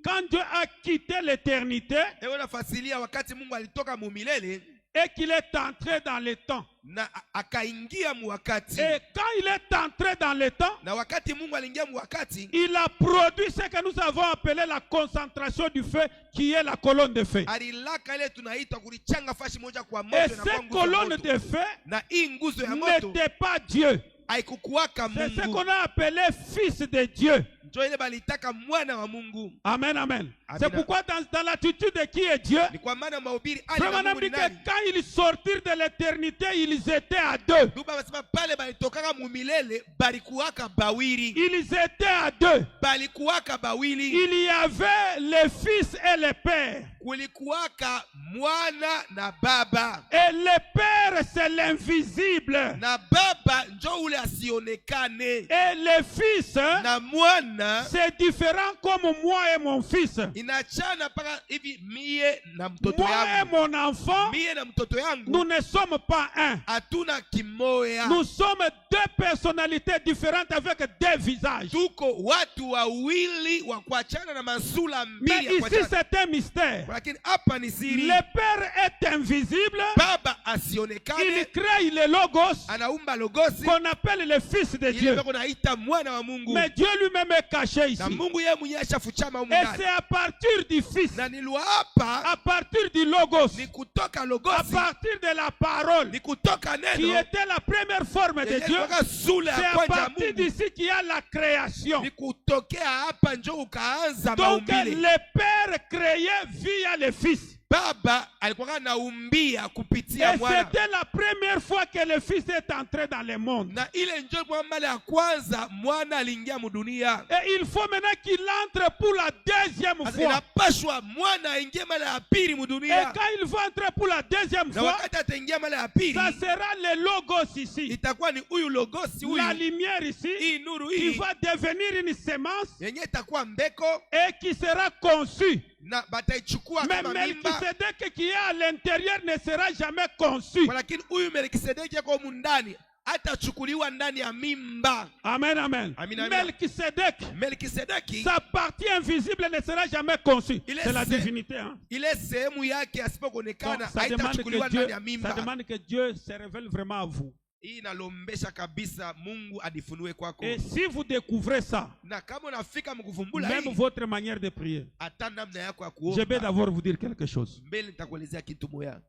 quand Dieu a quitté l'éternité, eko nafasilia wakati Mungu alitoka mumilele, et qu'il est entré dans le temps. na akaingia muwakati. Et quand il est entré dans le temps, Na wakati Mungu aliingia muwakati, il a produit ce que nous avons appelé la concentration du feu, qui est la colonne de feu. alilaka ile tunaita kulichanga fashi moja kwa Et moto na kwa cette nguzo ya colonne moto. de feu Na hii nguzo ya moto n'était pas Dieu. haikukuwaka C'est ce Mungu. qu'on a appelé fils de Dieu. Njo ile balitaka mwana wa Mungu. Amen, amen. Amen. C'est pourquoi dans l'attitude de qui est Dieu, Ni kwa maana mahubiri ali na Frère Mungu dit ni que nani? quand ils sortirent de l'éternité, ils étaient à deux. Duba basema pale balitokaka mumilele balikuwaka bawili. Ils étaient à deux. Balikuwaka bawili. Il y avait le fils et le père. Kulikuwaka mwana na baba. Et le père, c'est l'invisible. Na baba njo ule asionekane. Et le fils, Na mwana c'est différent comme moi et mon fils. inachana paka hivi mie na mtoto Moi et yangu. mon enfant, Mie na mtoto nous yangu ne sommes pas un. hatuna kimoya. Nous sommes deux personnalités différentes avec deux visages. Tuko watu wawili wa kuachana na masula Mais mbili ya ici, kuachana. c'est un mystère. Lakini hapa ni siri. Le père est invisible. Baba Il asionekane, crée le logos anaumba logosi, qu'on appelle le fils de ile Dieu. bako naita mwana wa Mungu. Mais Dieu lui-même est caché ici. Na Mungu yeye mwenyewe ashafuchama humu Et ndani. c'est à partir du fils, Na niliwaapa à partir du logos, ni kutoka à logosi, partir de la parole, ni kutoka qui neno, était la première forme de yenye Dieu. kutoka sura C'est ya à kwanza ya partir Mungu. d'ici qu'il y a la création. Ni kutokea hapa njo ukaanza Donc maumbile. le père créait via le fils. Baba alikuwa anaumbia Et kupitia mwana. c'était la première fois que le fils est entré dans le monde. Na ile njo kwa mara ya kwanza mwana aliingia mudunia. Et il faut maintenant qu'il entre pour la deuxième Sasa fois. inapashwa mwana aingie mara ya pili Et mudunia. quand il va entrer pour la deuxième Na fois, wakati ataingia mara ya pili, ça sera le logos ici. itakuwa ni huyu logosi La huyu, lumière ici, hii nuru qui hii va devenir une sémence yenye itakuwa mbeko et qui sera conçue. na bataichukua Mais kama mimba. Melchisedec qui est à l'intérieur ne sera jamais conçu. Lakini huyu Melkisedeki yako humu ndani atachukuliwa ndani ya mimba. Amen, amen. Amen, amen. Melchisedec, Melkisedeki sa partie invisible ne sera jamais conçue. Il est C'est la ce- divinité. Hein? ile sehemu yake Donc, asipokuonekana ça demande haitachukuliwa que ndani Dieu, ya ça mimba. demande que Dieu se révèle vraiment à vous. Hii inalombesha kabisa Mungu adifunue kwako. Et si vous découvrez ça, Na kama unafika mkuvumbula même hii, votre manière de prier, hata namna yako ya je vais kuomba, d'abord vous dire quelque chose. mbele nitakuelezea kitu moya.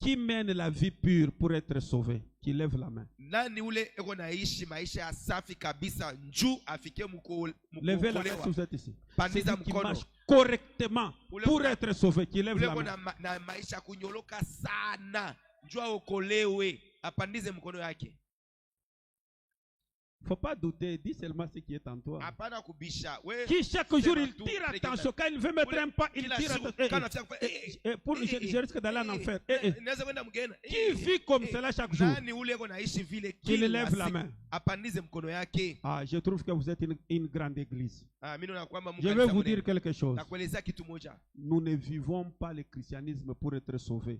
Qui mène la vie pure pour être sauvé? Qui lève la main. Nani ule eko naishi maisha ya safi kabisa njuu afikie Levez la main si mkuokolewa? vous êtes ici. Pandiza Celui qui mkono. marche correctement Ule pour kuna- être sauvé, qui lève Ule la eko main. na maisha ya kunyoloka sana njuu aokolewe, apandize mkono yake. Faut pas douter, dis seulement ce qui est en toi. Hapana kubisha. We Qui chaque sema jour il tu, tire rekebisha. attention, quand il veut mettre un pas, il Kila tire siku, attention. kana unafika kufa- Je risque d'aller en enfer. Naweza kwenda mgeni. Qui vit comme cela chaque jour? Nani ule eko naishi vile Qu'il kila lève la siku? main. Apandize mkono yake. Ah, je trouve que vous êtes une grande église. Mimi naona kwamba Mungu Je vais kanisa vous mnene. dire quelque chose. Nakuelezea kitu moja. Nous ne vivons pas le christianisme pour être sauvés.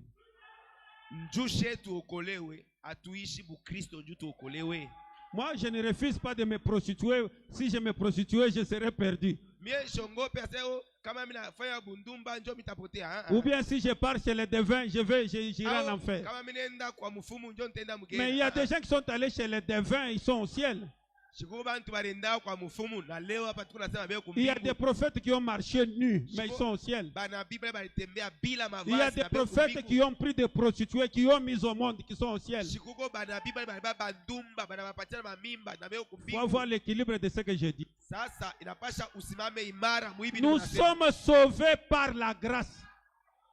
Njuu shetu okolewe, hatuishi bukristo njuu tuokolewe. Moi, je ne refuse pas de me prostituer. Si je me prostituais, je serais perdu. Mie shongope aseo kama mimi nafanya bundumba njoo mitapotea. Ou bien si je pars chez les devins, j'irai en Au, enfer. kama mimi nenda kwa mfumu njoo nitaenda mgeni. Mais il y a des gens qui sont allés chez les devins, ils sont au ciel. Shikuko bantu barenda kwa mfumu na leo hapa tuko nasema beo Il y a kumbingu. des prophètes qui ont marché nus, mais ils sont au ciel. Bana Biblia balitembea bila mavazi. Il y a des na beo prophètes kumbingu. qui ont pris des prostituées, qui ont mis au monde, qui sont au ciel. Shikuko bana Biblia baliba bandumba bana bapatia mimba na beo Il faut kumbingu. avoir l'équilibre de ce que j'ai dit. Sasa inapasha usimame imara muibi. Nous sommes sauvés par la grâce.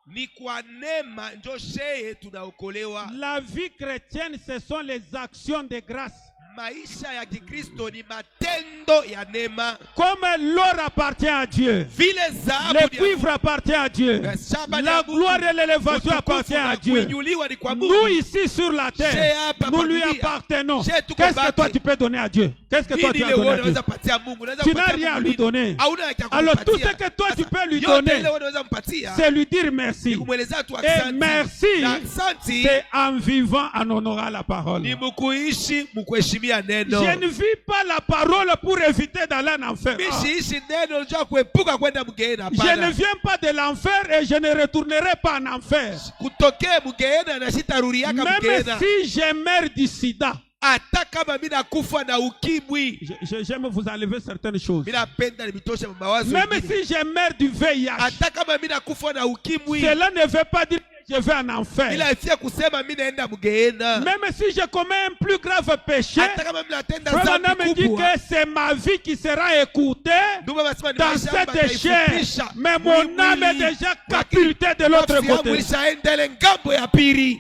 Ni kwa neema njo sheye tunaokolewa. La vie chrétienne, ce sont les actions de grâce. Maisha ya Kikristo ni matendo ya neema. Comme l'or appartient à Dieu, Vile le dhahabu cuivre appartient à Dieu, shamba la ni ya gloire Mungu, et l'élévation utukufu appartiennent à na Dieu. kuinuliwa ni kwa Nous Mungu. ici sur la Chez terre, hapa nous pa lui dunia. appartenons. Chez tuko Qu'est-ce que baki. toi tu peux donner à Dieu? Qu'est-ce que toi tu Nini as leo donné à Dieu? unaweza patia Mungu? Unaweza Tu n'as patia rien à Mungu lui nini? donner. Hauna cha Alors tout kumpatia. ce que toi tu Sasa, peux lui yote donner, ile unaweza mpatia c'est lui dire merci. ni kumwelezea tu Et asante. merci, Na asante c'est en vivant, en honorant la parole. ni mkuishi mkuheshimia kutumia neno. Je ne vis pas la parole pour éviter d'aller en enfer. Mimi Ah. siishi neno njoo kuepuka kwenda mgeena. Je ne viens pas de l'enfer et je ne retournerai pas en enfer. Kutokea mgeena na sitaruriaka Même mgeena. si je meurs du sida. Hata kama mimi nakufa na ukimwi. J'aime vous enlever certaines choses. Mimi napenda nibitoshe mawazo. Même si je meurs du VIH. Hata kama mimi nakufa na ukimwi. Cela ne veut pas dire que je vais en enfer. Ila ifia kusema mimi naenda mgeena. Même si je commets un plus grave péché. Hata kama mimi natenda Frère dhambi me dit kubwa. que c'est ma vie qui sera écoutée dans cette chair. Mais mon âme est déjà capitulée de l'autre côté.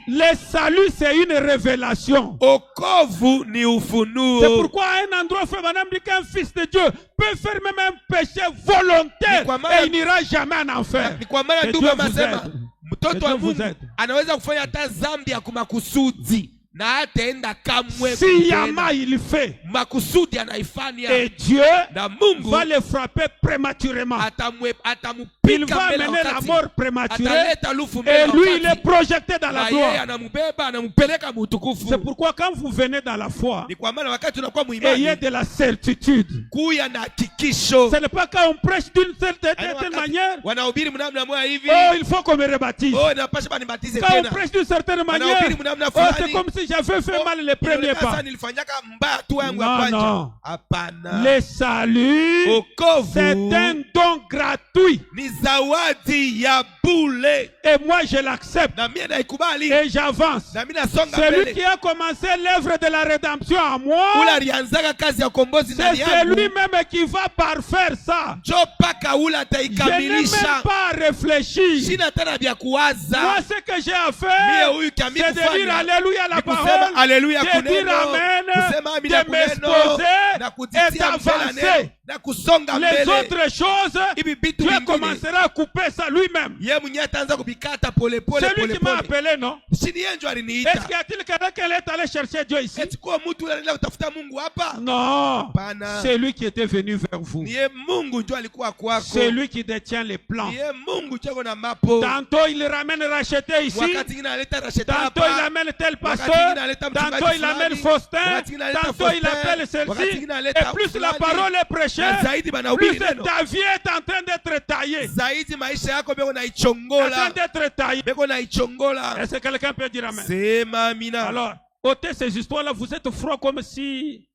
Le salut, c'est une révélation. Okovu ni C'est ufunuo. pourquoi à un endroit, frère Branham dit qu'un fils de Dieu peut faire même un péché volontaire et il n'ira jamais en enfer. Ni kwa maana Que ndugu Dieu vous anasema aide. mtoto wa Que Dieu vous Mungu aide. anaweza kufanya hata dhambi ya kumakusudi na hataenda kamwe Si mgeena. Yama il fait, Makusudi anaifanya et Dieu na Mungu va le frapper prématurément. Il atamupika va mbele amener la wakati. mort prématurée Ataleta lufu et mbele lui il est wakati. projeté dans la Na yeye gloire. anamubeba anampeleka mutukufu. C'est pourquoi quand vous venez dans la foi, Ni kwa maana wakati unakuwa ayez muimani de la certitude. kuya na hakikisho. Ce n'est pas quand on prêche d'une certaine Yaani wakati manière, wanahubiri mnamna moja hivi. oh il faut qu'on me rebaptise. Oh inapasha banibatize Quand on tena. prêche d'une certaine manière, Wanahubiri mnamna oh c'est fulani. comme si j'avais fait mal le premier Inaonekana pas. nilifanyaka mbaya tu yangu ya Non, kwanza. non. Hapana. Le salut, Okovu c'est un don gratuit. ni zawadi ya bule. Et moi je l'accepte. Na mimi naikubali. Et j'avance. Na mimi nasonga Celui mbele. qui a commencé l'œuvre de la rédemption en Ule moi, alianzaka kazi ya ukombozi c'est ndani yangu. celui-même qui va parfaire ça. Njoo mpaka ule Je n'ai ataikamilisha. même pas réfléchi. Sina tena vya kuwaza. Moi, ce que j'ai à Mie faire, huyu kami c'est de dire kufanya. Alléluia à la Ni kusema parole, Alléluia de kuneno. dire Amen, Kusema amina de kuneno. m'exposer Na et kujitia mbele ya d'avancer. neno. Na kusonga Les mbele. autres choses, Hivi vitu Dieu vingine. commencera à couper ça lui-même. Yeye mwenyewe ataanza kubikata pole pole Celui pole qui m'a pole. appelé, non? Si ni yeye ndio Est-ce aliniita. qu'il y a-t-il quelqu'un qui est allé chercher Dieu ici? Eti kwa mtu anaenda kutafuta Mungu hapa? Non. Hapana. C'est lui qui était venu vers vous. Ni yeye Mungu ndio alikuwa kwako. C'est lui qui détient les plans. Ni yeye Mungu ndio na mapo. Tantôt il ramène racheté ici. Wakati mwingine analeta rasheta Tantôt hapa. il amène tel Wakati pasteur. mwingine analeta mchungaji Tantôt il fulani. amène Faustin. Wakati mwingine analeta Tantôt il Faustin. appelle Wakati celle-ci. mwingine analeta Et plus la fulani. parole est prêchée, Na zaidi banahubiri plus neno. ta vie est en train d'être taillée. Zaidi maisha yako beko En train naichongola. d'être taillée. Beko naichongola. Est-ce que quelqu'un peut dire Amen? Sema amina. Alors, ôtez ces histoires-là, vous êtes froid comme si...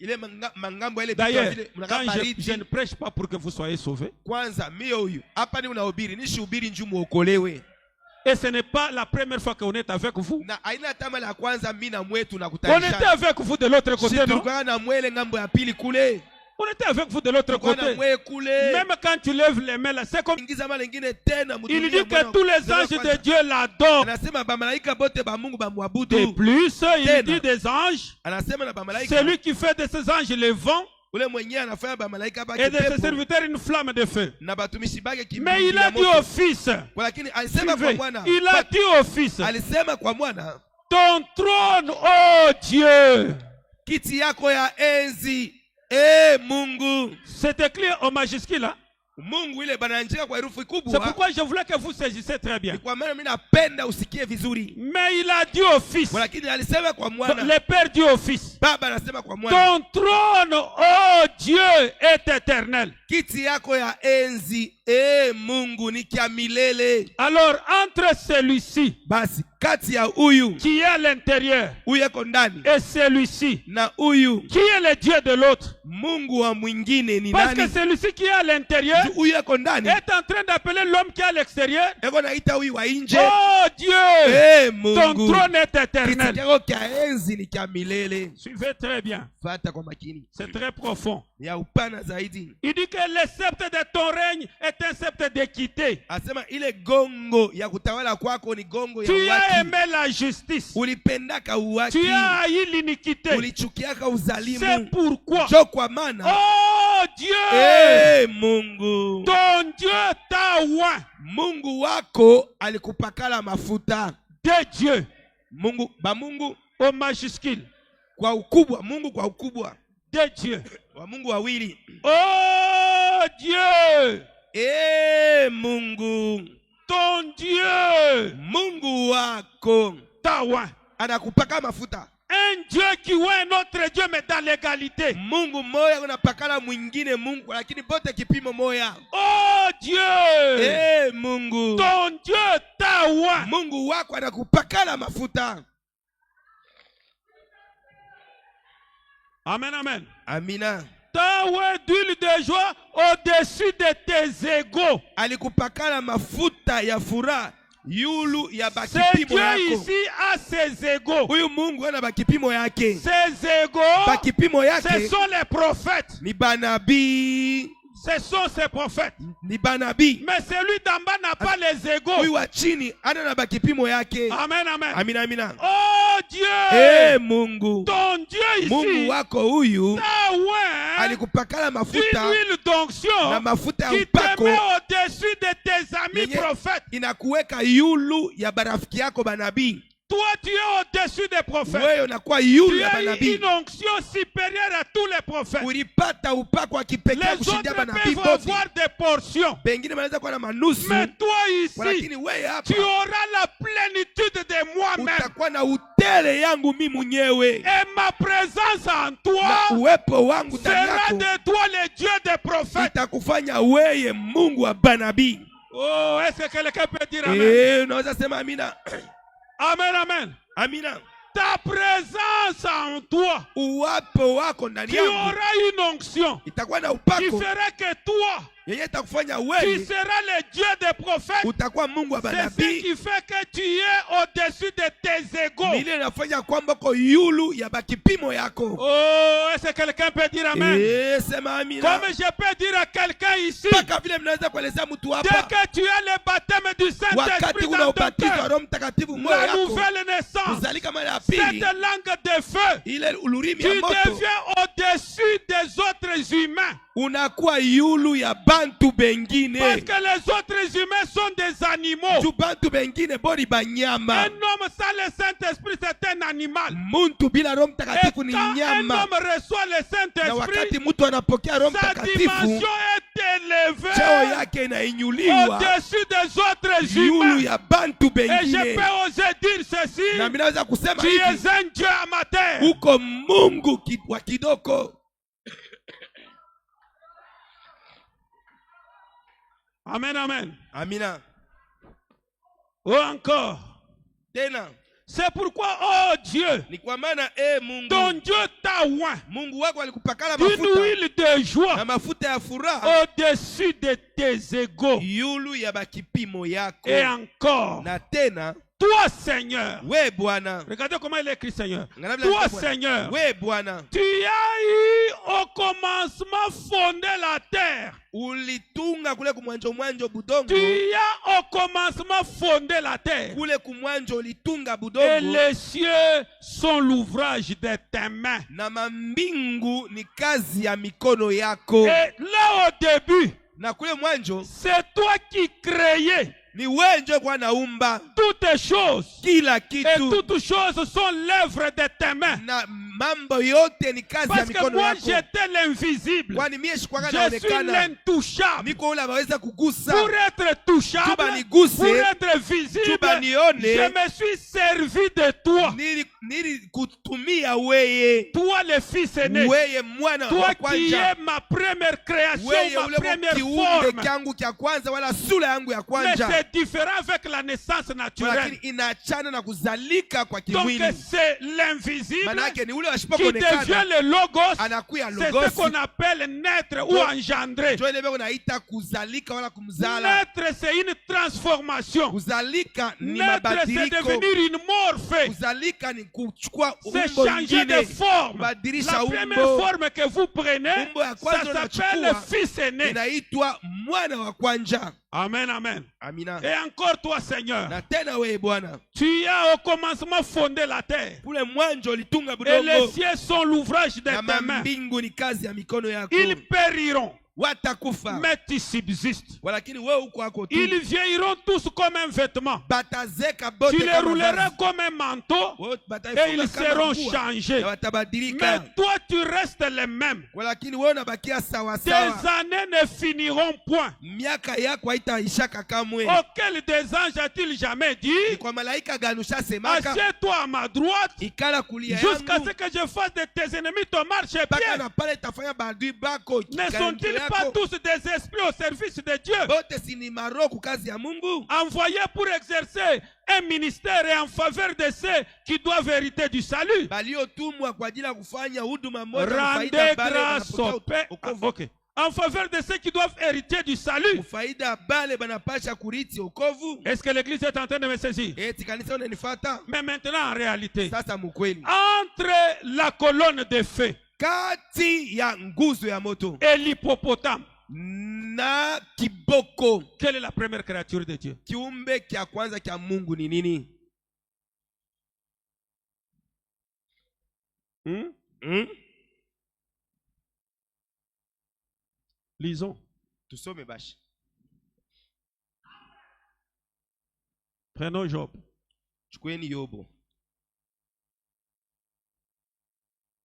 Ile mangambo ile D'ailleurs, vile quand mnakaa je baridi. ne prêche pas pour que vous soyez sauvés, Kwanza mie huyu hapa ni unahubiri, nishihubiri njoo muokolewe. et ce n'est pas la première fois qu'on est avec vous. Na aina tama la kwanza mimi na mwetu On nakutanisha. était avec vous de l'autre côté, non? Tulikuwa na mwele ngambo ya pili kule. On était avec vous de l'autre Tulikuwa na côté. mwe kule. Même quand tu lèves les mains là, c'est comme... Ingiza mara nyingine tena Il mdunia dit que Bwana. tous les anges de Dieu l'adorent. Anasema ba malaika bote ba Mungu ba De muabudu. plus, il Tena. dit des anges. Anasema na ba malaika. Celui qui fait de ces anges le vent Ule mwenyewe anafanya ba malaika baki et de ses pepo. serviteurs une flamme de feu. Na batumishi bake Mais il a dit au Fils, Lakini alisema kwa suivez, mwana. il a dit au Fils, Alisema kwa mwana. ton trône, oh Dieu. Kiti yako ya enzi. Mungu. C'est écrit au majuscule. Hein? Mungu ile banaandika kwa herufi C'est kubwa. pourquoi je voulais que vous saisissiez très bien. Kwa maana mimi napenda usikie vizuri. Mais il a dit au Fils, Lakini alisema kwa mwana. le Père dit au Fils, Baba anasema kwa mwana. ton trône, oh Dieu, est éternel. Kiti yako ya enzi, Mungu ni kia milele. Alors, entre celui-ci, Basi kati ya huyu qui est à l'intérieur, huyu yako ndani et celui-ci, na huyu qui est le Dieu de l'autre. Mungu wa mwingine ni Parce que nani? celui-ci qui est à l'intérieur Huyu yako ndani est en train d'appeler l'homme qui est à l'extérieur. yako naita huyu wa nje. Oh Dieu, ton Mungu trône est kiti éternel. yako kia enzi ni kia milele. Suivez très bien. Fata kwa makini. C'est très profond. Ya upana zaidi. Il dit que le sceptre de ton règne est un sceptre d'équité. Asema ile gongo ya kutawala kwako ni gongo ya Tu as uwaki. aimé la justice. Ulipendaka uwaki. Tu as haï l'iniquité. Ulichukiaka uzalimu. C'est pourquoi, Njoo kwa maana. oh Dieu, Mungu. ton Dieu t'a oint Mungu wako alikupakala mafuta. de Dieu Mungu ba Mungu au majuscule. kwa ukubwa, Mungu kwa ukubwa De Dieu. wa Mungu wawili. Oh Dieu, Mungu, ton Dieu Mungu wako t'a oint. anakupaka mafuta. un Dieu qui est un autre Dieu, mais dans l'égalité. Mungu moya unapakala mwingine Mungu, lakini bote kipimo moya. Oh Dieu, Mungu, ton Dieu tawa, Mungu wako anakupakala mafuta. Amen, amen. Amina. Tawa d'huile de joie au-dessus de tes égaux. Alikupakala mafuta ya furaha yulu ya Ce bakipimo Dieu yako. ici a ses égaux. Huyu Mungu ana bakipimo yake. Ses égaux, Bakipimo ce yake sont les prophètes. ni banabii, Ce sont ces prophètes. ni banabii. Mais celui d'en bas n'a pas les Huyu égaux. wa chini ana na bakipimo yake. Amen, amen. Amina, amina. Oh Dieu, Mungu, ton Dieu Mungu ici, wako huyu tawa, alikupakala d'une mafuta huile na d'onction mafuta ya qui te upako met au-dessus de tes amis yenye prophètes. inakuweka yulu ya barafiki yako banabii. Toi, tu es au-dessus des prophètes. Wewe unakuwa Tu yulu ya as banabii. une onction supérieure à tous les prophètes. Ulipata upako wa kipekee Les kushindia autres banabii peuvent bote. avoir des portions. Pengine wanaweza kuwa na manusu, Mais toi ici, lakini wewe hapa tu auras la plénitude de moi-même. utakuwa na utele yangu mimi mwenyewe, Et ma présence en na toi uwepo wangu ndani sera yako de toi le Dieu des prophètes. itakufanya weye Mungu wa banabii. Oh, est-ce que quelqu'un peut dire amen? Unaweza sema amina. Amen, amen. Amina. Ta présence en toi, Uwapo wako ndani tu yangu auras une onction itakuwa na qui upako fera que toi, yenye itakufanya tu wewe seras le Dieu des prophètes. utakuwa Mungu wa C'est ce banabii. qui fait que tu es au-dessus de tes égaux. Ile inafanya kwamba ko yulu ya bakipimo yako. Oh, est-ce que quelqu'un peut dire amen? Sema amina. Comme je peux dire à quelqu'un ici, Mpaka vile mnaweza kuelezea mtu dès hapa, que tu as le baptême du wakati Saint-Esprit kuna dans ton ubatizo wa cœur, Roho Mtakatifu moyo la yako, nouvelle naissance, kuzalika mara ya cette pili, langue de feu, ile ulurimi tu ya moto, deviens au-dessus des autres humains. unakuwa yulu ya bantu bengine. Parce que les autres humains sont des animaux. Ju bantu bengine bori banyama. Un homme sans le Saint-Esprit, c'est un animal. Muntu bila Roho Et Mtakatifu ni quand un nyama. homme reçoit le Na Saint-Esprit, wakati mtu anapokea Roho sa Mtakatifu, dimension est cheo élevée yake inainyuliwa au-dessus des autres yulu humains. ya bantu Et je bengine. peux oser dire ceci, Na mimi naweza kusema tu hivi, es un Dieu amateur. uko Mungu wa kidoko. Amen, amen. Amina. Ou encore. Tena C'est pourquoi, oh Dieu, ni kwa maana Mungu, ton Dieu t'a oint Mungu wako alikupakala d'une mafuta huile de joie na mafuta ya furaha au-dessus de tes égaux. yulu ya bakipimo yako. Et encore, Na tena toi Seigneur, we Bwana, regardez comment il est écrit Seigneur. Angalia vile Toi anaitwa Bwana. Seigneur, We Bwana, tu as eu au commencement fondé la terre. ulitunga kule kumwanjo budongo, Tu as au commencement fondé la terre. kule kumwanjo ulitunga Et budongo, les cieux sont l'ouvrage de tes mains. na mambingu ni kazi ya mikono yako. Et là au début, Na kule mwanjo c'est toi qui créais ni wewe ndio kwa naumba toutes choses. kila Et kitu, toutes choses sont l'œuvre de tes mains. na mambo yote ni kazi ya Parce que mikono moi yako. j'étais l'invisible. Kwani mie shikwaka Je suis naonekana l'intouchable. niko ule aweza kugusa Pour être touchable, Tuba niguse, pour être visible, tuba nione, je me suis servi de toi. nili kutumia weye, Toi le fils aîné. weye mwana Toi wa qui kwanza, es ma première création, weye ma ule première kiumbe forme. kyangu kya kwanza wala sura yangu ya Mais kwanza, c'est différent avec la naissance naturelle. lakini inaachana na kuzalika kwa Donc kimwili. c'est l'invisible Manake ni ule qui washipokuonekana devient le logos. anakuya C'est ce logosi, qu'on appelle naître ou engendrer. ndio ile unaita kuzalika wala kumzala. Naître, c'est une transformation. Kuzalika ni Naître, c'est mabadiliko, devenir une morphe. kuzalika ni kuchukua C'est umbo changer de lingine, forme. kubadilisha La première umbo. forme que vous prenez, Umbo ya ça kwanza s'appelle unachukua fils aîné. inaitwa mwana wa kwanja. Amen, amen. Amina. Et encore toi, Seigneur, Na tena wewe Bwana, tu as au commencement fondé la terre. kule mwanzo ulitunga Et les budongo, cieux sont l'ouvrage de na tes mains. mambingu ni kazi ya mikono yako. Ils périront. watakufa mais tu subsistes. walakini wewe uko wako tu Ils vieilliront tous comme un vêtement. batazeka bote Tu les kama rouleras vazi. comme un manteau Wote et bataifunga ils kama seront nguo, changés. na watabadilika. Mais toi, tu restes le même. Walakini wewe unabakia sawa Tes sawa. années ne finiront point. Miaka yako haitaishaka kamwe. Auquel des anges a-t-il jamais Ni dit, kwa malaika gani ushasemaka assieds-toi à ma droite ikala kulia jusqu'à yangu ce que je fasse de tes ennemis ton marche mpaka pied. na pale tafanya badui bako. Ne kiganjo sont-ils yako. pas tous des esprits au service de Dieu, Bote si ni maroku kazi ya Mungu envoyés pour exercer un ministère et en faveur de ceux qui doivent hériter du salut? baliotumwa kwa ajili ya kufanya huduma moja Rendez faida bale grâce au wanapokea Père. wokovu. Ok. En faveur de ceux qui doivent hériter du salut. Faida bale banapasha kuriti wokovu. Est-ce que l'église est en train de me saisir? Eti kanisa unanifuata Mais maintenant, en réalité, sasa mkweli entre la colonne de feu kati ya nguzo ya moto et l'hippopotame, na kiboko, quelle est la première créature de Dieu? kiumbe kya kwanza kya Mungu ni nini? Lisons. Tusome bashi. Prenons Job. Chukueni Yobo.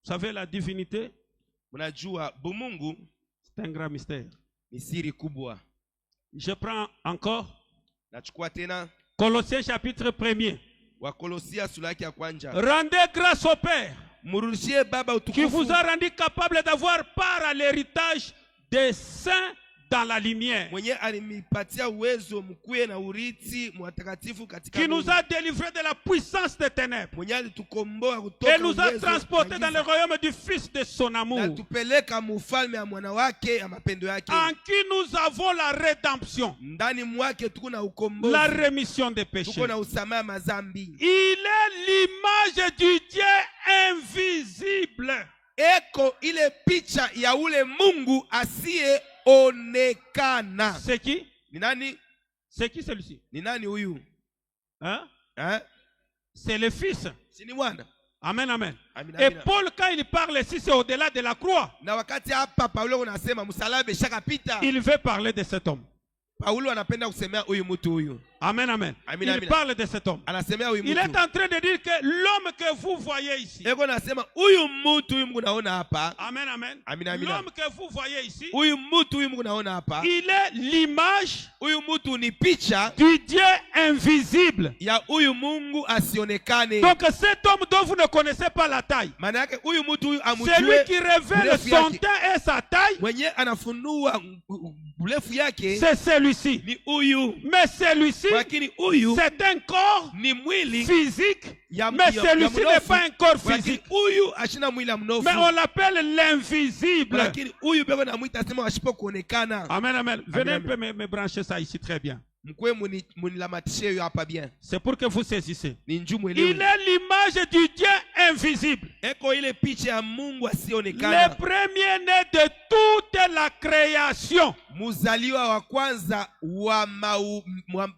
Vous savez, la divinité, Mnajua bumungu c'est un grand mystère. ni siri kubwa. Je prends encore Nachukua tena Colossiens chapitre 1er. Wakolosia sura yake ya kwanza. Rendez grâce au Père Murudishie Baba qui vous utukufu a rendu capable d'avoir part à l'héritage des saints dans la lumière, mwenye alimipatia uwezo mkuye na urithi mwatakatifu katika qui nous Mungu. a délivrés de la puissance des ténèbres Mwenye alitukomboa kutoka et nous a uwezo transportés wa dans le giza. royaume du Fils de son Na amour, tupeleka mufalme ya mwana wake ya mapendo yake. en qui nous avons la rédemption, Ndani mwake tuko na ukombozi, la rémission des péchés. tuko na usamaha mazambi. Il est l'image du Dieu invisible. Eko ile picha ya ule Mungu asiyeonekana. C'est qui? Ni nani? C'est qui celui-ci? Ni nani huyu? Hein? Eh? C'est le Fils. Si ni mwana? Amen, amen. Amina, Et amina. Paul, quand il parle ici, c'est au-delà de la croix. Na wakati hapa Paulo unasema msalaba ishakapita. Il veut parler de cet homme. Paulo anapenda kusemea huyu mtu huyu. Amen, amen. Amina, Il amina. parle de cet homme. Anasemea huyu Il est mtu. en train de dire que l'homme que vous voyez ici, Eko nasema huyu mtu huyu Mungu naona hapa. amen, amen. Amina, amina. L'homme que vous voyez ici, Huyu mtu huyu Mungu naona hapa. il est l'image Huyu mtu ni picha du Dieu invisible. ya huyu Mungu asionekane. Donc cet homme dont vous ne connaissez pas la taille, Maana yake huyu mtu huyu c'est lui amjue qui révèle urefu son yake. teint et sa taille, Mwenye anafunua urefu yake c'est celui-ci. ni huyu. Mais celui-ci, Lakini huyu c'est un corps ni mwili physique, ya mais celui-ci n'est mnofu. pas un corps Lakini physique. huyu ashina mwili ya mnofu. Mais on l'appelle l'invisible. Lakini huyu bego namwita sema washipo kuonekana. Amen, amen. Venez un Amen. peu me brancher ça ici très bien. Mkwe munilamatishie hiyo hapa bien. C'est pour que vous saisissez. Ni njumu Il elewe. est l'image du Dieu invisible, Eko ile picha ya Mungu le asionekana. premier-né de toute la création. Muzaliwa wa kwanza wa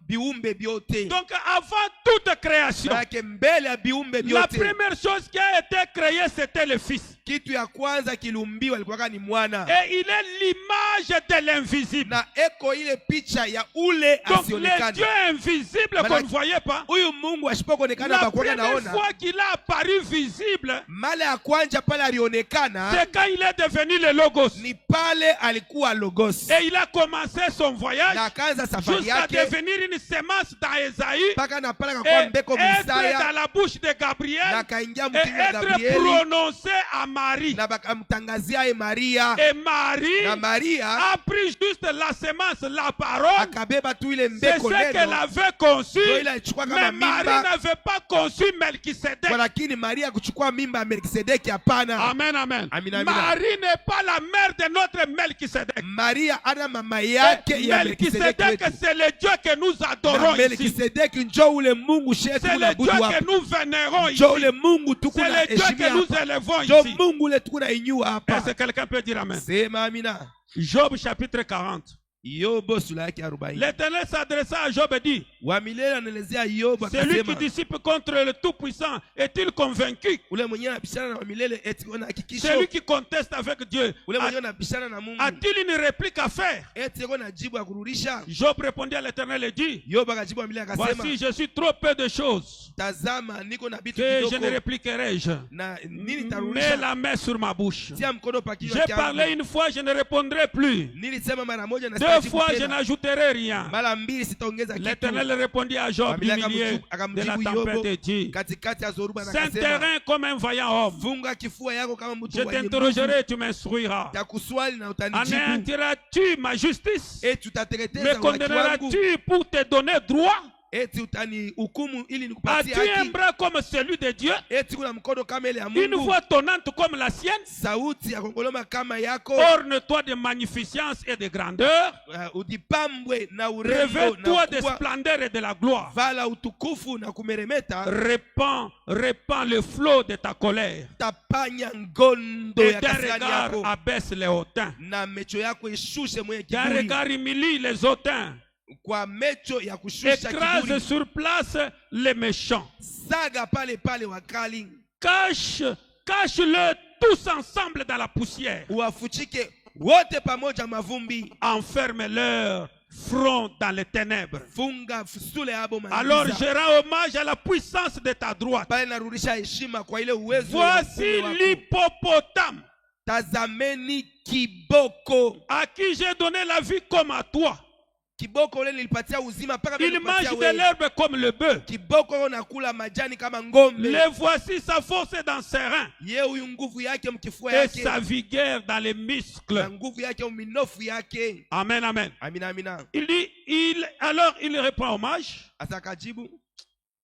viumbe vyote. Donc avant toute création, Maana mbele ya viumbe la vyote première chose qui a été créée, c'était le Fils. kitu ya kwanza kilumbiwa ilikuwa ni mwana. Et il est l'image de l'invisible. Na eko ile picha ya ule Donc le asionekana. Dieu invisible qu'on ne voyait pas, Huyu Mungu asipokuonekana la kwa kuona première naona. fois qu'il a apparu visible, Mara ya kwanza pale alionekana c'est quand il est devenu le Logos. ni pale alikuwa Logos. Et il a commencé son voyage Na akaanza safari jusqu'à yake devenir une semence dans Esaïe mpaka na pale et akakuwa mbeko être Misaya dans la bouche de na Gabriel akaingia et mtini wa être Gabrieli prononcé à Marie. na bakamtangazia Maria. Et Marie Na Maria a pris juste la semence, la parole. akabeba tu ile C'est mbeko ce qu'elle neno. avait conçu. Ndio ile alichukua kama Mais Marie mimba. n'avait pas conçu Melchisedec. Lakini Maria kuchukua mimba ya Melkisedeki hapana. Amen, amen. Amina, amina. Marie n'est pas la mère de notre Melchisedec. Maria ana mama yake ya Melkisedeki Melchisedec, wetu. c'est le Dieu que nous Na adorons ici. Melkisedeki njoo ule Mungu shetu C'est le tunaabudu Dieu hapa. que nous vénérons ici. Njoo ule Mungu tuko C'est na le Dieu que heshimia nous hapa. élevons Njoo ici. Mungu ule tuko na inyua hapa. Est-ce que quelqu'un peut dire amen? Sema amina. Job chapitre 40. Yobo sura yake 40. L'Éternel s'adressa à Job et dit, Wa milele anaelezea Yobo celui qui akasema, dissipe contre le Tout-Puissant est-il convaincu? ule mwenyewe anabishana na wa milele eti ona hakikisho. Celui qui conteste avec Dieu, Ule mwenyewe anabishana na Mungu a-t-il une réplique à faire? eti yeko na jibu ya kurudisha. Job répondit à l'Éternel et dit, Yobo akajibu wa milele akasema, voici, je suis trop peu de choses tazama niko na bitu que je ne kidogo répliquerai-je. na nini Mets tarudisha. la main sur ma bouche. Tia mkono pa kinywa J'ai parlé changu. une fois, je ne répondrai plus. Nilisema mara moja na Deux sitajibu fois, je tena. n'ajouterai rien. Mara mbili sitaongeza kitu. L'Éternel répondit à Job du milieu de la tempête et dit, katikati ya zoruba na c'est un akasema, terrain comme un vaillant homme. funga kifua yako kama mtu Je mwenye nguvu. t'interrogerai, tu m'instruiras. Takuswali na utanijibu. Anéantiras-tu ma justice? Eti Me utateketeza watu wangu. condamneras-tu pour te donner droit? Eti utanihukumu ili nikupatie As-tu un haki. bras comme celui de Dieu? Eti kuna mkono kama ile ya Une Mungu. voix tonnante comme la sienne? Sauti ya kongoloma kama yako. Orne-toi de magnificence et de grandeur. Udipambwe na urembo na Revêt-toi de ukubwa. splendeur et de la gloire. Vala utukufu na kumeremeta. Répands le flot de ta colère. Tapanya ngondo Et ya d'un kasirani regard yako. abaisse les hautains. Na mecho yako ishushe mwenye D'un kiburi. regard humilie les hautains. Kwa mecho ya kushusha Écrase kiburi. sur place les méchants. Saga pale pale wakali. Cache-le tous ensemble dans la poussière. Uwafuchike wote pamoja mavumbi. Enferme leur front dans les ténèbres. Funga fusule abo mangiza. Alors je rends hommage à la puissance de ta droite. Pale narudisha heshima kwa ile uwezo. Voici l'hippopotame Tazameni kiboko. à qui j'ai donné la vie comme à toi. Kiboko ule nilipatia uzima paka Il mange de l'herbe comme le bœuf. Kiboko unakula majani kama ngombe. Le voici, sa force est dans ses reins Ye huyu nguvu yake mkifua et yake. sa vigueur dans les muscles. Na nguvu yake minofu yake. Amen, amen. Amina amina. Il dit, alors il répond hommage. Asakajibu.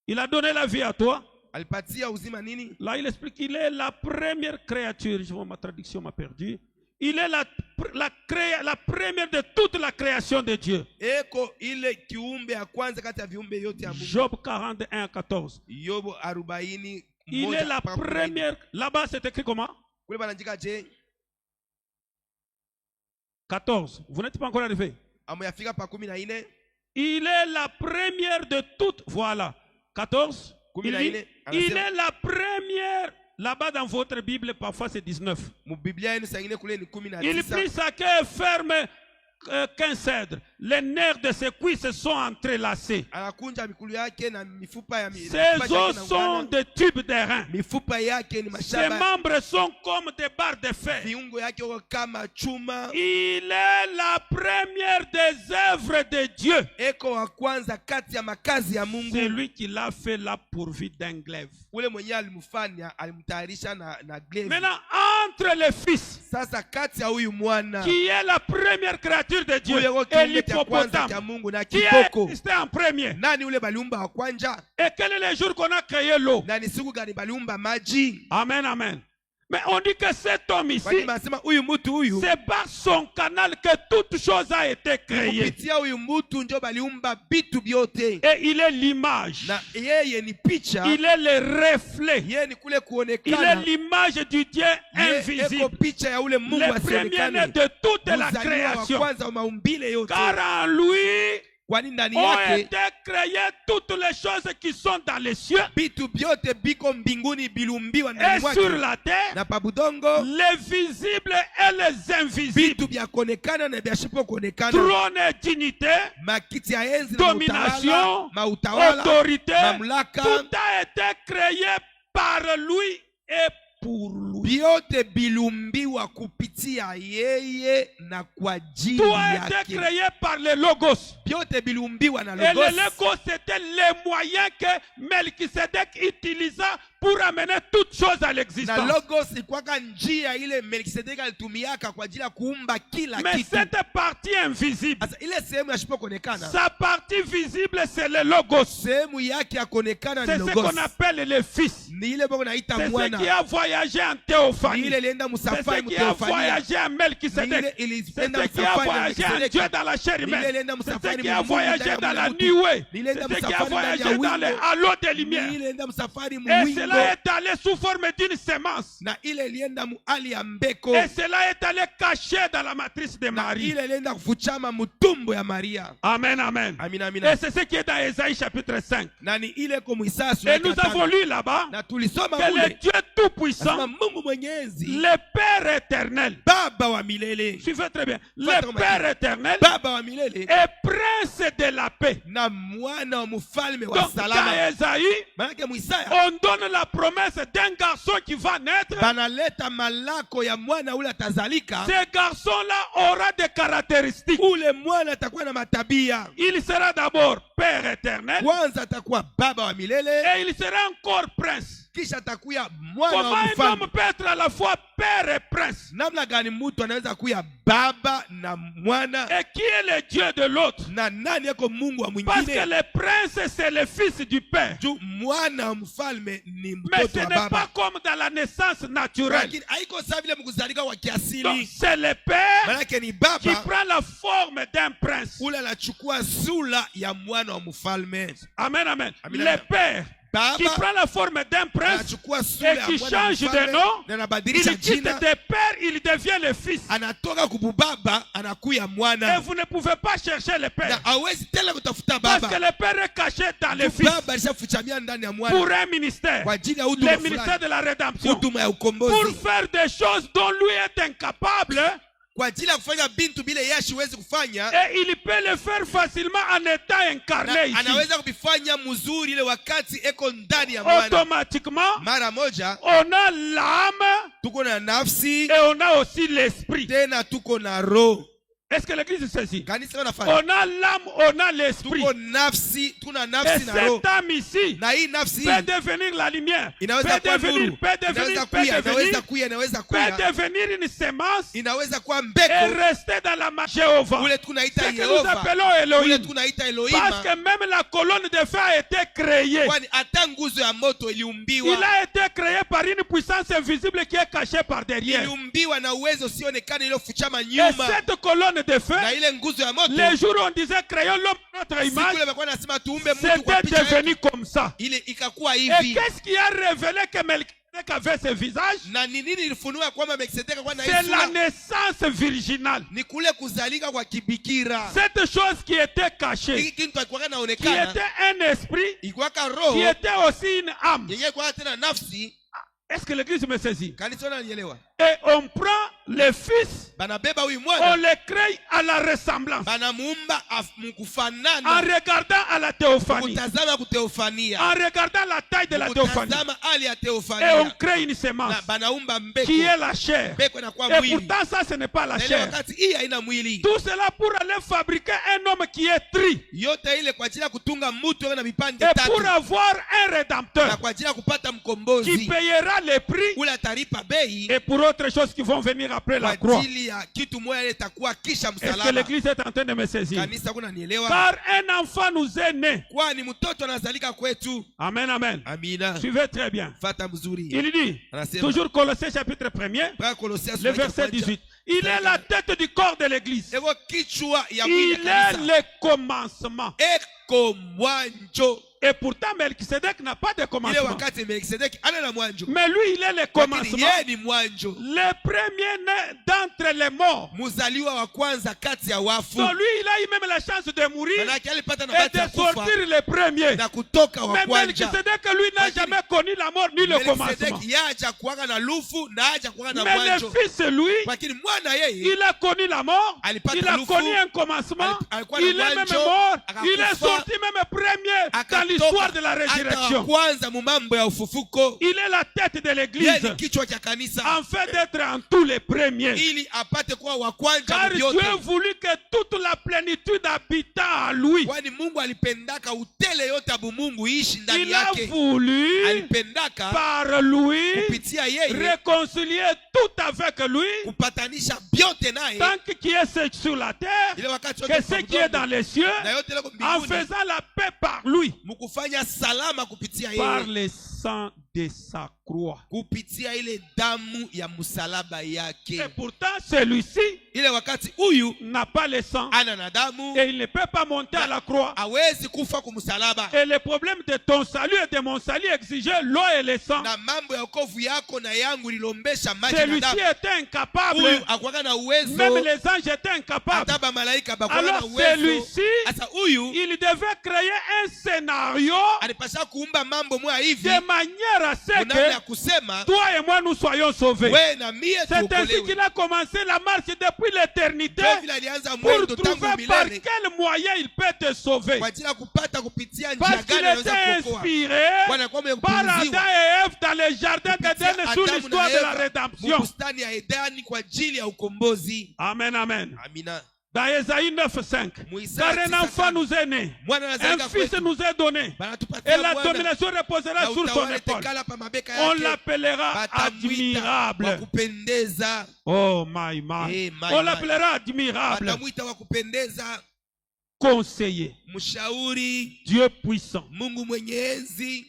Il a donné la vie à toi. Alipatia uzima nini? Là, il explique qu'il est la première créature. Je vois, ma traduction m'a perdu. Il est la première de toute la création de Dieu. Eko ile kiumbe ya kwanza kati ya viumbe yote ya Mungu. Job 41, 14. Yobo 40. Il est la première. Là-bas, c'est écrit comment? Kule banandika je? 14. Vous n'êtes pas encore arrivé. Amuyafika pa 14. Il est la première de toutes. Voilà. 14. Il dit, il est la première. Là-bas dans votre Bible, parfois c'est 19. Il prit sa queue ferme qu'un cèdre. Les nerfs de ses cuisses sont entrelacés. Ses os sont des tubes d'airain. Ses membres sont comme des barres de fer. Il est la première des œuvres de Dieu. C'est lui qui l'a fait là pourvu d'un glaive. Maintenant, entre les fils, qui est la première créature de Dieu, et l'hippopotame, qui est en premier. Et quel est le jour qu'on a créé l'eau? Amen, amen. Mais on dit que cet homme ici, c'est par son canal que toute chose a été créée. Et il est l'image. Il est le reflet. Il est l'image du Dieu invisible. Le premier-né de toute la création. Car en lui ont été créées toutes les choses qui sont dans les cieux et sur la terre, les visibles et les invisibles, trône et dignité, domination, autorité, tout a été créé par lui et pour lui. Tout a été créé par le Logos. Et le Logos, c'était les moyens que Melchisedec utilisa pour amener toutes choses à l'existence. Mais cette partie invisible, sa partie visible, c'est le Logos. C'est ce qu'on appelle le Fils. C'est ce qui a voyagé en théophanie. C'est ce qui a voyagé en Melchisedec. C'est ce qui a voyagé en Dieu dans la chair humaine. C'est ce c'est qui a voyagé dans la nuée, c'est ce qui a voyagé dans les halos de lumière. Et cela est allé sous forme d'une sémence. Et cela est allé caché dans la matrice de Marie. Amen, amen. Et c'est ce qui est dans Ésaïe chapitre 5. Et nous avons lu là-bas que le Dieu Tout-Puissant, le Père éternel, suivez très bien, le Père éternel est prince de la paix. Donc dans Ésaïe, on donne la promesse d'un garçon qui va naître. Ce garçon-là aura des caractéristiques. Il sera d'abord Père éternel et il sera encore prince. Comment un homme peut être à la fois père et prince? Et qui est le Dieu de l'autre? Parce que le prince c'est le fils du père. Mais ce n'est pas comme dans la naissance naturelle. Donc c'est le père qui prend la forme d'un prince. Amen, amen. Le père qui prend la forme d'un prince et qui change de nom, il quitte des pères, il devient le fils. Et vous ne pouvez pas chercher le père, parce que le père est caché dans le fils pour un ministère, le ministère de la rédemption, pour faire des choses dont lui est incapable. Et il peut le faire facilement en étant incarné ici. Automatiquement, on a l'âme et on a aussi l'esprit. Est-ce que l'église sait ici? On a l'âme, on a l'esprit. Et cette âme ici peut devenir la lumière, peut devenir une sémence et rester dans la main de Jéhovah. C'est que nous appelons Elohim. Parce que même la colonne de feu a été créée. Il a été créé par une puissance invisible qui est cachée par derrière. Et cette colonne de feu, les jours où on disait créons l'homme notre image, c'était devenu comme ça. Et qu'est-ce qui a révélé que Melchizedek avait ce visage? C'est la naissance virginale. Cette chose qui était cachée, qui était un esprit, qui était aussi une âme. Est-ce que l'église me saisit? Et on prend le fils, on le crée à la ressemblance, en regardant à la théophanie, en regardant la taille de la théophanie, et on crée une sémence qui est la chair. Et pourtant ça ce n'est pas la chair. Tout cela pour aller fabriquer un homme qui est tri, et pour avoir un rédempteur qui payera les prix, et pour autre chose qui vont venir après la croix. Est-ce que l'église est en train de me saisir? Car un enfant nous est né. Amen, amen. Suivez très bien. Il dit, toujours Colossiens chapitre 1er, le verset 18. Il est la tête du corps de l'église. Il est le commencement. Et pourtant, Melchizedek n'a pas de commencement. Mais lui, il est le commencement. Le premier-né d'entre les morts. Donc lui, il a eu même la chance de mourir et de sortir le premier. Mais Melchizedek, lui, n'a jamais connu la mort ni le commencement. Mais le fils, lui, il a connu la mort, il a connu un commencement, il est même mort, il est sorti même premier dans l'histoire de la résurrection. Il est la tête de l'église, afin d'être en tous les premiers. Car Dieu voulu que toute la plénitude habitât en lui. Il a voulu par lui réconcilier tout avec lui, tant qui est sur la terre que ce qui est dans les cieux, en faisant la paix par lui, par le sang de sa croix. kupitia ile damu ya msalaba yake. Et pourtant, celui-ci Ile wakati huyu n'a pas le sang ana na damu et il ne peut pas monter à la croix. hawezi kufa kumsalaba. Et le problème de ton salut et de mon salut exigeait l'eau et le sang. Na mambo ya wokovu yako na yangu lilombesha maji na Celui-ci damu. était incapable. Huyu hakuwa na uwezo. Même les anges étaient incapables. Hata malaika bakuwa na Alors uwezo. celui-ci, Sasa huyu il devait créer un scénario alipasha kuumba mambo mwa hivi de manière à ce namna ya que kusema toi et moi nous soyons sauvés. wewe na mie C'est ainsi tuokolewe. qu'il a commencé la marche depuis l'éternité Ndio vile alianza pour mwendo tangu trouver par milele quel moyen il peut te sauver. kwa ajili ya kupata kupitia njia Parce qu'il gani anaweza était kuokoa. inspiré Bwana kwa par Adam mpunziwa et Ève dans le jardin kupitia d'Éden sous Adamu l'histoire na de la Eva rédemption. bustani ya Edeni kwa ajili ya ukombozi. Amen, amen. Amina. Dans Ésaïe 9:5, car un enfant nous est né, Mwana un anazalika fils kwetu. nous est donné, et Banatupatia la mwana domination reposera na sur son utawala épaule. itakala pa mabeka On yake. l'appellera Batamwita wa admirable. kupendeza. Oh my my. Eh, my, On my. l'appellera admirable. Batamwita wa kupendeza, Conseiller, mshauri, Dieu puissant, Mungu mwenye enzi,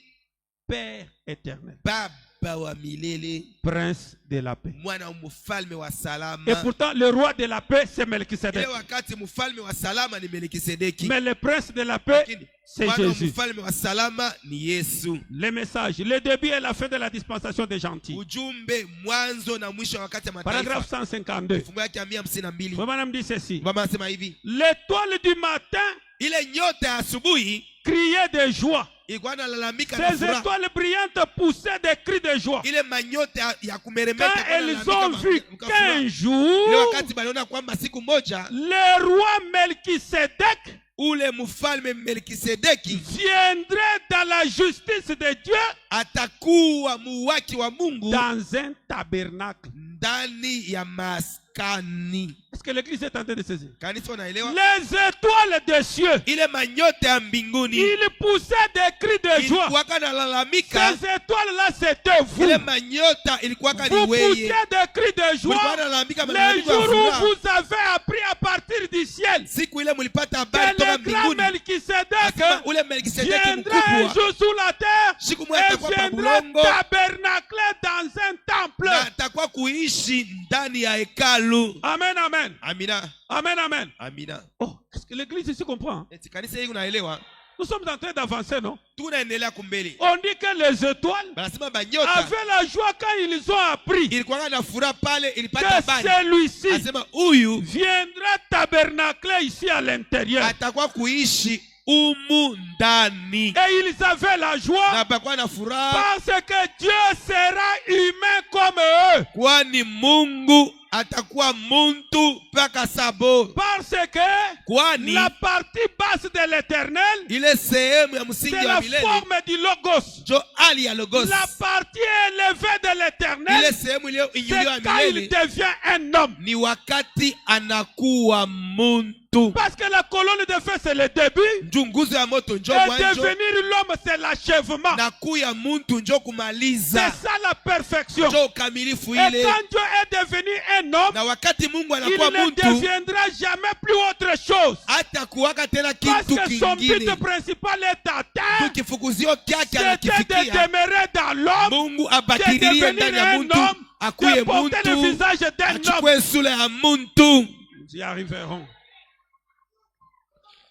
Père éternel, Baba wa milele, Prince de la paix. mwana mfalme wa Et salama. pourtant, le roi de la paix, c'est Ile Melchisedec. wakati mfalme wa salama ni Melkisedeki. Mais le prince de la paix, Lakini c'est mwana Jésus. mfalme wa salama ni Yesu. Le message, le début et la fin de la dispensation des gentils. Ujumbe mwanzo na mwisho wakati ya Paragraphe mataifa. 152. Fungu yake ya 152. Vraiment, dit ceci. Mama anasema hivi, L'étoile du matin ile nyota ya asubuhi criait de joie. ilikuwa inalalamika na Ces furaha. étoiles brillantes poussaient des cris de joie. Ile manyota ya kumeremeta Quand ilikuwa elles inalalamika ont vu kwa furaha. qu'un Ile jour, wakati baliona kwamba siku moja le roi Melchisedec ule mfalme Melkisedeki viendrait dans la justice de Dieu atakuwa muwaki wa Mungu dans un tabernacle. ndani ya maskani. Est-ce que l'église est en train de saisir? Kanisa unaelewa? Les étoiles des cieux, Ile manyota ya mbinguni ils poussaient des cris de joie. ilikuwa nalalamika. Ces étoiles-là, c'était vous. Ile manyota ilikuwa ni Vous weye. poussiez des cris de Mulikuwa joie. nalalamika Les malalamiko ya jours où furaha. vous avez appris à partir du ciel Siku ile mulipata que habari toka le grand mbinguni. Melchisedec Asema ule Melkisedeki viendra un mkubwa jour sous la terre siku moja et atakuwa pa viendra bulongo tabernacler dans un temple. na atakuwa kuishi ndani ya hekalu. Amen, amen. Amina. Amen, amen. Amina. Oh, est-ce que l'église ici comprend? Eti kanisa hili unaelewa? Nous sommes en train d'avancer, non? Tunaendelea kumbele. On dit que les étoiles Banasema banyota avaient la joie quand ils ont appris ilikuwa na furaha pale ilipata que habari. celui-ci Anasema huyu viendra tabernacler ici à l'intérieur. atakuwa kuishi umu ndani. Et ils avaient la joie Na pakuwa na furaha parce que Dieu sera humain comme eux. kwani Mungu atakuwa muntu mpaka sabo. Parce que Kwani la partie basse de l'éternel, ile sehemu ya msingi c'est wa la milele forme du logos. jo hali ya logos. La partie élevée de Ile l'éternel, sehemu iliyo c'est inyuliwa quand il milele devient un homme. ni wakati anakuwa muntu. Parce que la colonne de feu, c'est le début. Njunguzo ya moto njo Et mwanzo devenir l'homme, c'est l'achèvement. na kuya muntu njo C'est kumaliza ça la perfection. njo ukamilifu Et ile. quand Dieu est devenu un homme, Na wakati Mungu il anakuwa ne muntu deviendra jamais plus autre chose. hata kuwaka tena Parce kitu que son kingine. but principal est à terre. Kifukuzio kyake C'était de anakifikia demeurer dans l'homme, Mungu de abakiririe ndani devenir ya un muntu, homme, akuye de porter le muntu, visage d'un homme. achukue sura ya muntu. Nous y arriverons.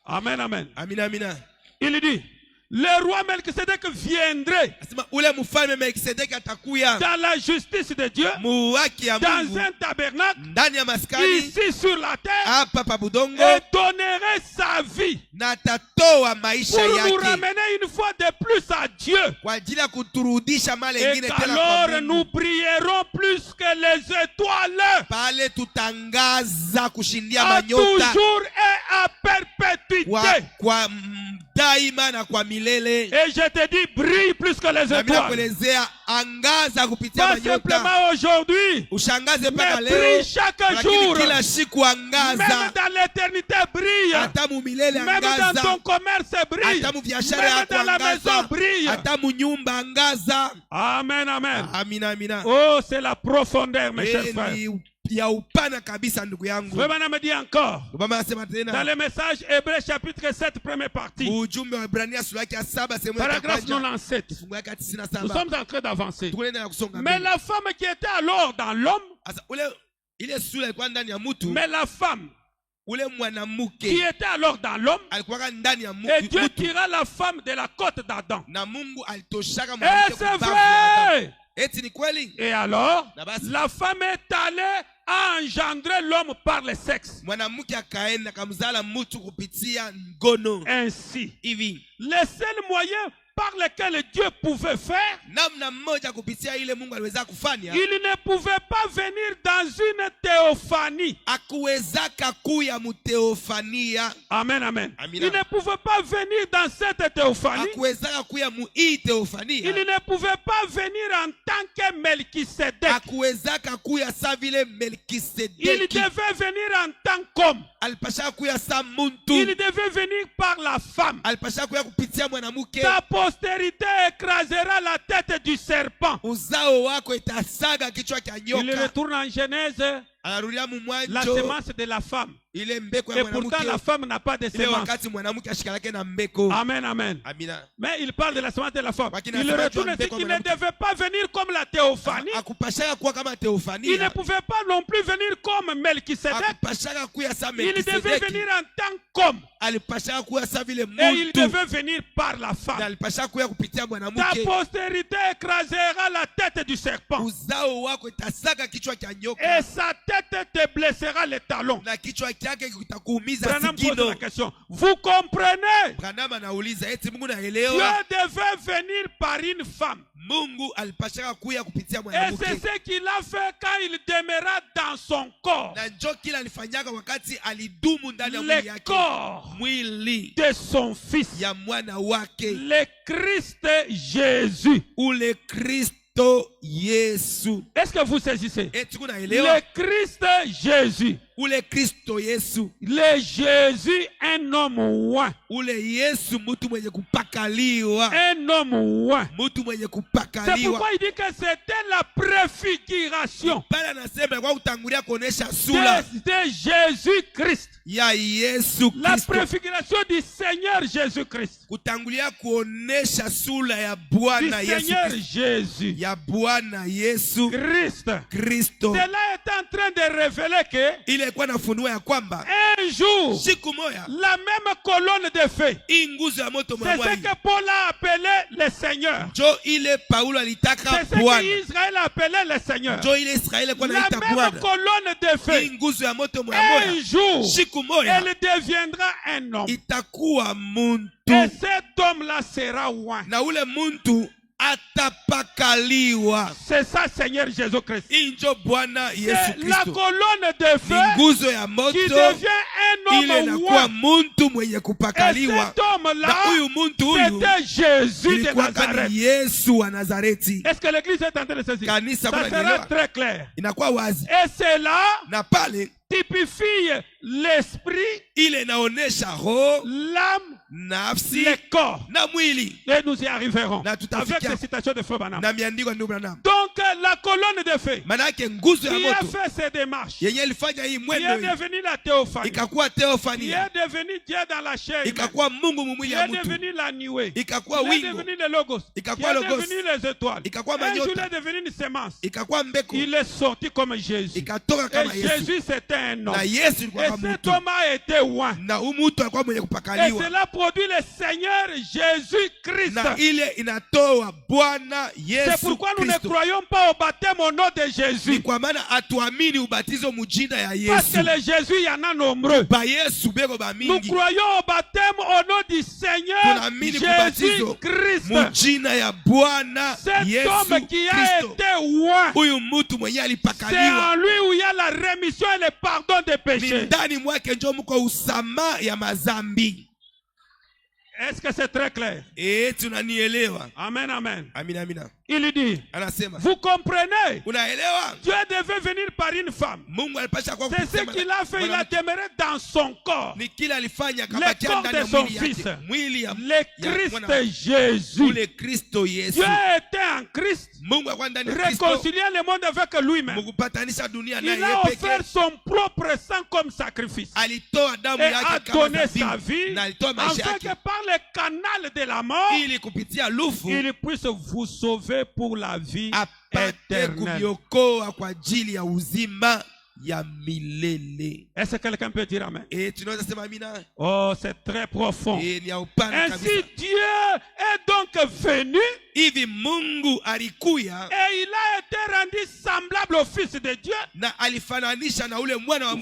Amen, amen. Amina, amina. Il dit, le roi Melchisedec viendrait Asema ule mfalme Melkisedeki atakuya dans la justice de Dieu, muwaki ya dans Mungu un tabernacle, ndani ya maskani ici sur la terre, hapa pa budongo et donnerait sa vie na atatoa maisha pour nous yake ramener une fois de plus à Dieu. kwa ajili ya kuturudisha mara Et ingine tena kwa qu'alors nous Mungu. brillerons plus que les étoiles, Pale tutangaza kushindia à manyota toujours et à perpétuité. kwa daima na kwa milele. Et je te dis, brille plus que les Na mimi étoiles. nakuelezea angaza kupitia Pas manyota. simplement aujourd'hui, Ushangaze mpaka mais leo, brille chaque lakini jour. kila siku Même angaza. dans l'éternité, brille. Hata mu milele Même dans angaza. ton commerce, brille. Hata mu biashara Même yako dans la maison, angaza. brille. Hata mu nyumba angaza. Amen, amen. Amina, amina. Oh, c'est la profondeur, mes chers Hii frères. ni ya upana kabisa ndugu yangu. Vraiment me dit encore. Baba anasema tena. Dans le message Hébreux chapitre 7 première partie. Ujumbe wa Ibrania sura yake ya 7 sehemu ya paragraphe 97. Fungu yake ya 97. Nous sommes en train d'avancer. Tunaenda na kusonga Mais la femme qui était alors dans l'homme. Asa ule ile sura ilikuwa ndani ya mtu. Mais la femme ule mwanamke qui était alors dans l'homme. Alikuwa ndani ya mtu. Et Dieu tira la femme de la côte d'Adam. Na Mungu alitoshaka mwanamke kwa bavu ya Adam. Eti ni kweli? Et alors, la femme est allée à engendrer l'homme par le sexe. Mwanamke akaenda kamzala mtu kupitia ngono. Ainsi, hivi le seul moyen par lequel Dieu pouvait faire, namna mmoja kupitia ile Mungu aliweza kufanya, il ne pouvait pas venir dans une théophanie. Akuwezaka kuya muteofania. Amen, amen. Amina. Il ne pouvait pas venir dans cette théophanie. Akuwezaka kuya mu teofania. Il ne pouvait pas venir en tant que Melchisedec. Akuwezaka kuya sa vile Melchisedeki. Il devait venir en tant qu'homme. Alipasha kuya sa muntu. Il devait venir par la femme. Alipasha kuya kupitia mwanamke. Ta postérité écrasera la tête du serpent. Uzao wako itasaga kichwa cha nyoka. Il retourne en Genèse. La semence de la femme. Et pourtant la femme n'a pas de semence. Amen, amen. Mais il parle de la semence de la femme. Il retourne et dit qu'il ne devait pas venir comme la théophanie. Il ne pouvait pas non plus venir comme Melchisedec. Il devait venir en tant qu'homme. Et il devait venir par la femme. Ta postérité écrasera la tête du serpent. Et sa tête te blessera les talons. Branham pose la question. Vous comprenez? Dieu devait venir par une femme. Et c'est ce qu'il a fait quand il demeura dans son corps. Le corps de son fils. Le Christ Jésus. Ou le Christ Jésus. Est-ce que vous saisissez? Le Christ Jésus. Ou le Christ Jésus. Le Jésus, un homme oint. Ou le Yesu mutu mwenye kupakaliwa. Un homme oint. Mutu mwenye kupakaliwa. C'est pourquoi il dit que c'était la préfiguration de Jésus-Christ. Ya Yesu Kristo. La préfiguration du Seigneur Jésus-Christ. Kutangulia kuonesha sura ya Bwana Yesu. Seigneur Jésus. Ya Bwana Yesu Kristo. Cela est en train de révéler que ile kwa nafunua ya kwamba un jour siku moja la même colonne de feu. Nguzo ya moto c'est ce que Paul a appelé le Seigneur. Jo ile Paulo alitaka c'est ce que Israël a appelé le Seigneur. Jo ile Israël kwa naita Bwana. La même colonne de feu. Nguzo ya moto un jour siku moja elle deviendra un homme. Itakuwa muntu. Et cet homme là sera oint. Na ule muntu atapakaliwa. C'est ça Seigneur Jésus-Christ. Injo Bwana Yesu Kristo. La colonne de feu nguzo ya moto qui devient un homme ile inakuwa muntu mwenye kupakaliwa. Et cet homme là c'était Jésus de Nazareth. Yesu wa Nazareti. Est-ce que l'église est en train de saisir? Kanisa ça sera très clair. Inakuwa wazi. Et c'est là na pale typifie l'esprit, ile inaonesha roho, l'âme, nafsi, le corps. Na mwili. Et nous y arriverons avec les citations de Frère Branham. Na miandiko ndugu Branham. Donc la colonne de feu manake nguzo ya moto qui a fait ces démarches, yenye ilifanya hii mwendo qui est devenu la théophanie, ikakuwa theophanie, qui est devenu Dieu dans la chair, ikakuwa Mungu mumwili ya mtu, qui est devenu la nuée, ikakuwa wingu, qui est devenu le logos, ikakuwa qui est devenu les étoiles, ikakuwa un jour il manyota, est devenu une semence, ikakuwa mbeko, il est sorti comme Jésus. ikatoka kama Et Yesu. Jésus c'était un homme. Na Yesu alikuwa kama mtu. Et cet homme a été oint. Na umutu alikuwa mwenye kupakaliwa. Et cela produit le Seigneur Jésus-Christ. Na ile inatoa Bwana Yesu. C'est pourquoi nous ne croyons pas au baptême au nom de Jésus. Ni kwa maana hatuamini ubatizo mujina ya Yesu. Parce que les Jésus y en a nombreux. Ba Yesu bego ba mingi. Nous croyons au baptême au nom du Seigneur Jésus-Christ. Mujina ya Bwana Yesu. Cet homme qui a été oint. Huyu mtu mwenye alipakaliwa. C'est en lui où il y a la rémission et le pardon des péchés. Ndani mwake ndio mko usama ya mazambi. Est-ce que c'est très clair? Tunanielewa. Amen, amen. Amina, amina. Il dit, anasema, vous comprenez? Unaelewa? Dieu devait venir par une femme. Mungu alipasha kwa c'est ce qu'il a fait, il a demeuré dans son corps. Ni kila alifanya le corps de son fils. Le Christ Jésus. Le Kristo Yesu. Dieu était en Christ, réconciliant le monde avec lui-même. Il a offert son propre sang comme sacrifice et a donné sa vie afin que par le canal de la mort, il puisse vous sauver pour la vie éternelle. Est-ce que quelqu'un peut dire amen? Oh, c'est très profond. Ainsi Dieu est donc venu et il a été rendu semblable au Fils de Dieu.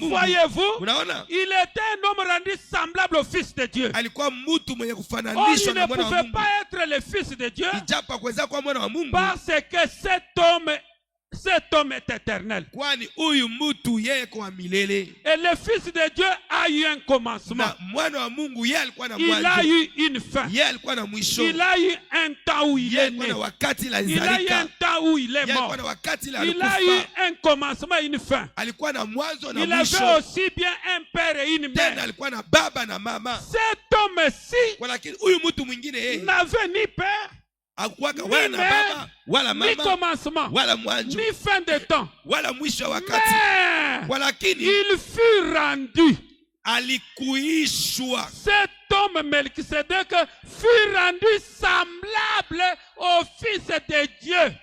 Voyez-vous, il était un homme rendu semblable au Fils de Dieu. Oh, il ne pouvait pas être le Fils de Dieu parce que cet homme est éternel. Et le Fils de Dieu a eu un commencement. Il a eu une fin. Il a eu un temps où il est né. Il a eu un temps où il est mort. Il a eu un commencement et une fin. Il avait aussi bien un père et une mère. Cet homme-ci n'avait ni père, ni mère, ni commencement, ni fin de temps. Mais il fut rendu. Cet homme Melchisedec fut rendu semblable au Fils de Dieu.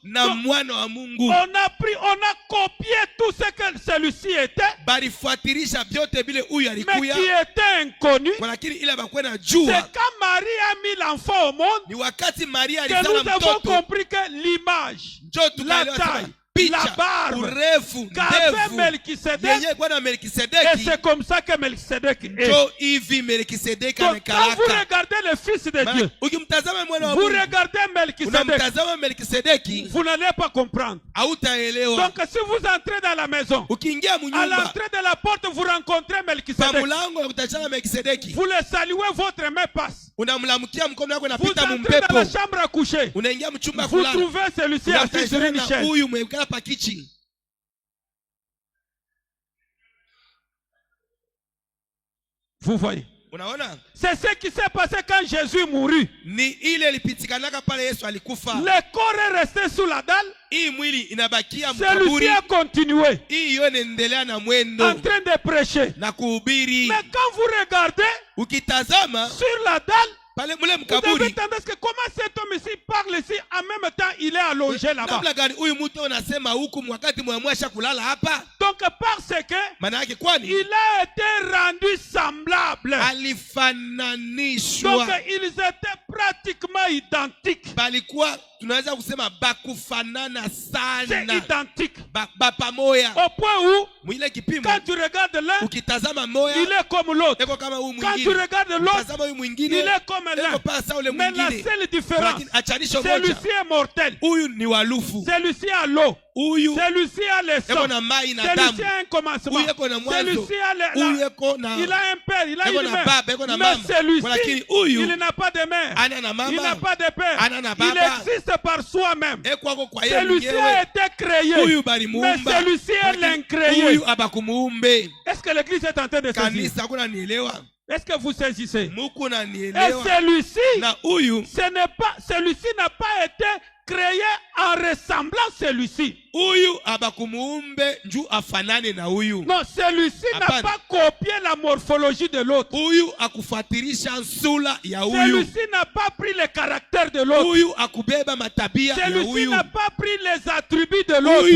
Donc, on a copié tout ce que celui-ci était, mais qui était inconnu. C'est quand Marie a mis l'enfant au monde que nous avons compris que l'image, la taille, la barbe qu'avait Melchisedec, et c'est comme ça que Melchisedec est. Donc, quand vous regardez le Fils de Dieu, vous regardez Melchisedec, vous n'allez pas comprendre. Donc si vous entrez dans la maison, à l'entrée de la porte vous rencontrez Melchisedec, vous le saluez, votre main passe. Vous entrez dans la chambre à coucher, vous trouvez celui-ci assis sur une chaise. Vous voyez, c'est ce qui s'est passé quand Jésus mourut. Le corps est resté sous la dalle. Celui-ci a continué en train de prêcher. Mais quand vous regardez sur la dalle, vous devez entendre que comment cet homme ici parle ici, en même temps il est allongé là-bas. Donc parce que il a été rendu semblable. Donc ils étaient pratiquement identiques. C'est identique. Au point où quand tu regardes l'un, il est comme l'autre. Quand tu regardes l'autre, il est comme l'un. Mais la seule différence, celui-ci est mortel, celui-ci a l'eau, celui-ci a le sang, celui-ci a un commencement, celui-ci a il a un père, il a une mère. Mais celui-ci, il n'a pas de mère, il n'a pas de père, il existe par soi-même. Celui-ci a été créé, mais celui-ci est l'incréé. Est-ce que l'église est en train de saisir? Est-ce que vous saisissez? Et celui-ci n'a pas été créé en ressemblant à celui-ci. Non, celui-ci n'a pas copié la morphologie de l'autre. Celui-ci n'a pas pris le caractère de l'autre. Celui-ci n'a pas pris les attributs de l'autre.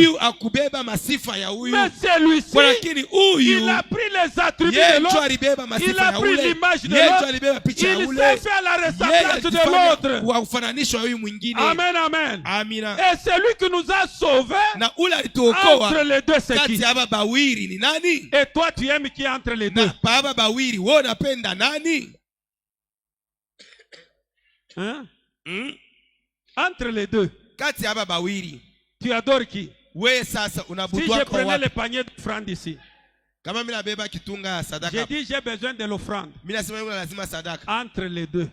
Mais celui-ci, il a pris les attributs de l'autre. Il a pris l'image de l'autre. Il s'est fait à la ressemblance de l'autre. Amen, amen. Et celui qui nous a sauvés entre les deux, c'est qui? Et toi tu aimes qui est entre les deux? Hein? Entre les deux, tu adores qui? Si je prenais le panier d'offrande ici, j'ai dit j'ai besoin de l'offrande. Entre les deux,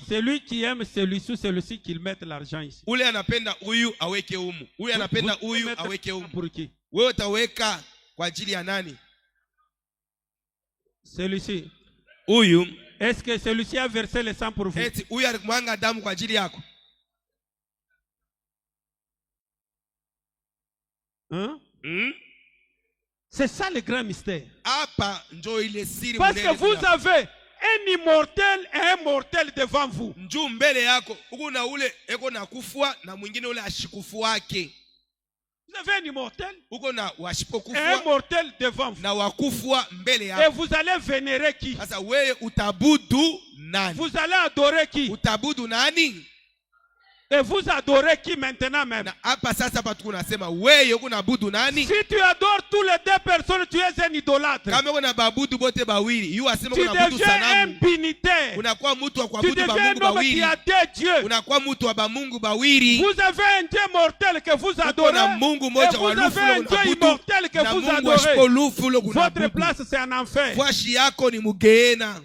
celui qui aime celui-ci, celui-ci qu'il mette l'argent ici. Pour qui? Celui-ci. Est-ce que celui-ci a versé le sang pour vous? eti huyu alimwanga damu kwa ajili yako? Hein? C'est ça le grand mystère. Hapa ndio ile siri. Parce que vous avez un immortel et un mortel devant vous. Njoo mbele yako uko na ule eko na kufua na mwingine ule ashikufu wake. Vous avez un immortel uko na washipokufua et un mortel devant vous. na wakufua mbele Et yako. vous allez vénérer qui? Sasa wewe utabudu nani? Vous allez adorer qui? Utabudu nani? Et vous adorez qui maintenant même? Na hapa sasa hapa tunasema wewe uko na budu nani? Si tu adores tous les deux personnes, tu es un idolâtre. Kama uko na babudu bote bawili, yu asema Tu uko na budu deviens un sanamu. binitaire. Unakuwa mtu wa Tu kuabudu ba deviens un Mungu homme qui bawili. a deux dieux. Unakuwa mtu wa ba Mungu bawili. Vous avez un Dieu mortel que vous Uko adorez. na Mungu Et moja vous wa lufu avez un ule Dieu unabudu. immortel que Na vous Mungu adorez. ashiko lufu ule Votre unabudu. place c'est en enfer. Fwashi yako ni mugena.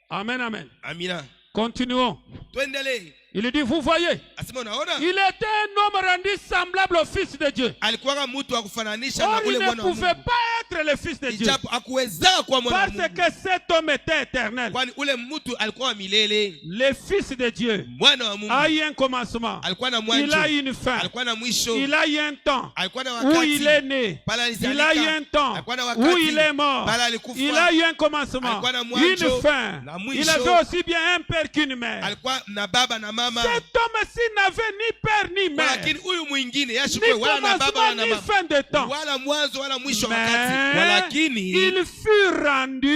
Amen, amen. Amina. Continuons. Tuendelee. Il dit, vous voyez, Asema unaona? il était un homme rendu semblable au Fils de Dieu. Alikuwa mtu wa kufananisha Or, na il ule ne mwana wa pouvait Mungu. pas être le Fils de Dieu. Ijapo hakuweza kuwa mwana wa Parce Mungu. que cet homme était éternel. Kwani ule mtu alikuwa wa milele. Le Fils de Dieu Mwana wa Mungu a eu un commencement. alikuwa na Il mwanzo. a eu une fin. Alikuwa na mwisho. Il a eu un temps Alikuwa na où il wakati. est né. Pala Il a eu alizalika. un temps Alikuwa na où wakati. il est mort. Pala alikufa. Il a eu un commencement, Alikuwa na mwanzo une fin. na mwisho. Il avait aussi bien un père qu'une mère. Alikuwa na baba na mama. Cet homme-ci n'avait ni père ni mère, Lakini huyu mwingine ni yashukwe wala na baba wala commencement na ni mama. fin de temps. Wala mwanzo wala mwisho wa wakati. Mais Walakini il fut rendu,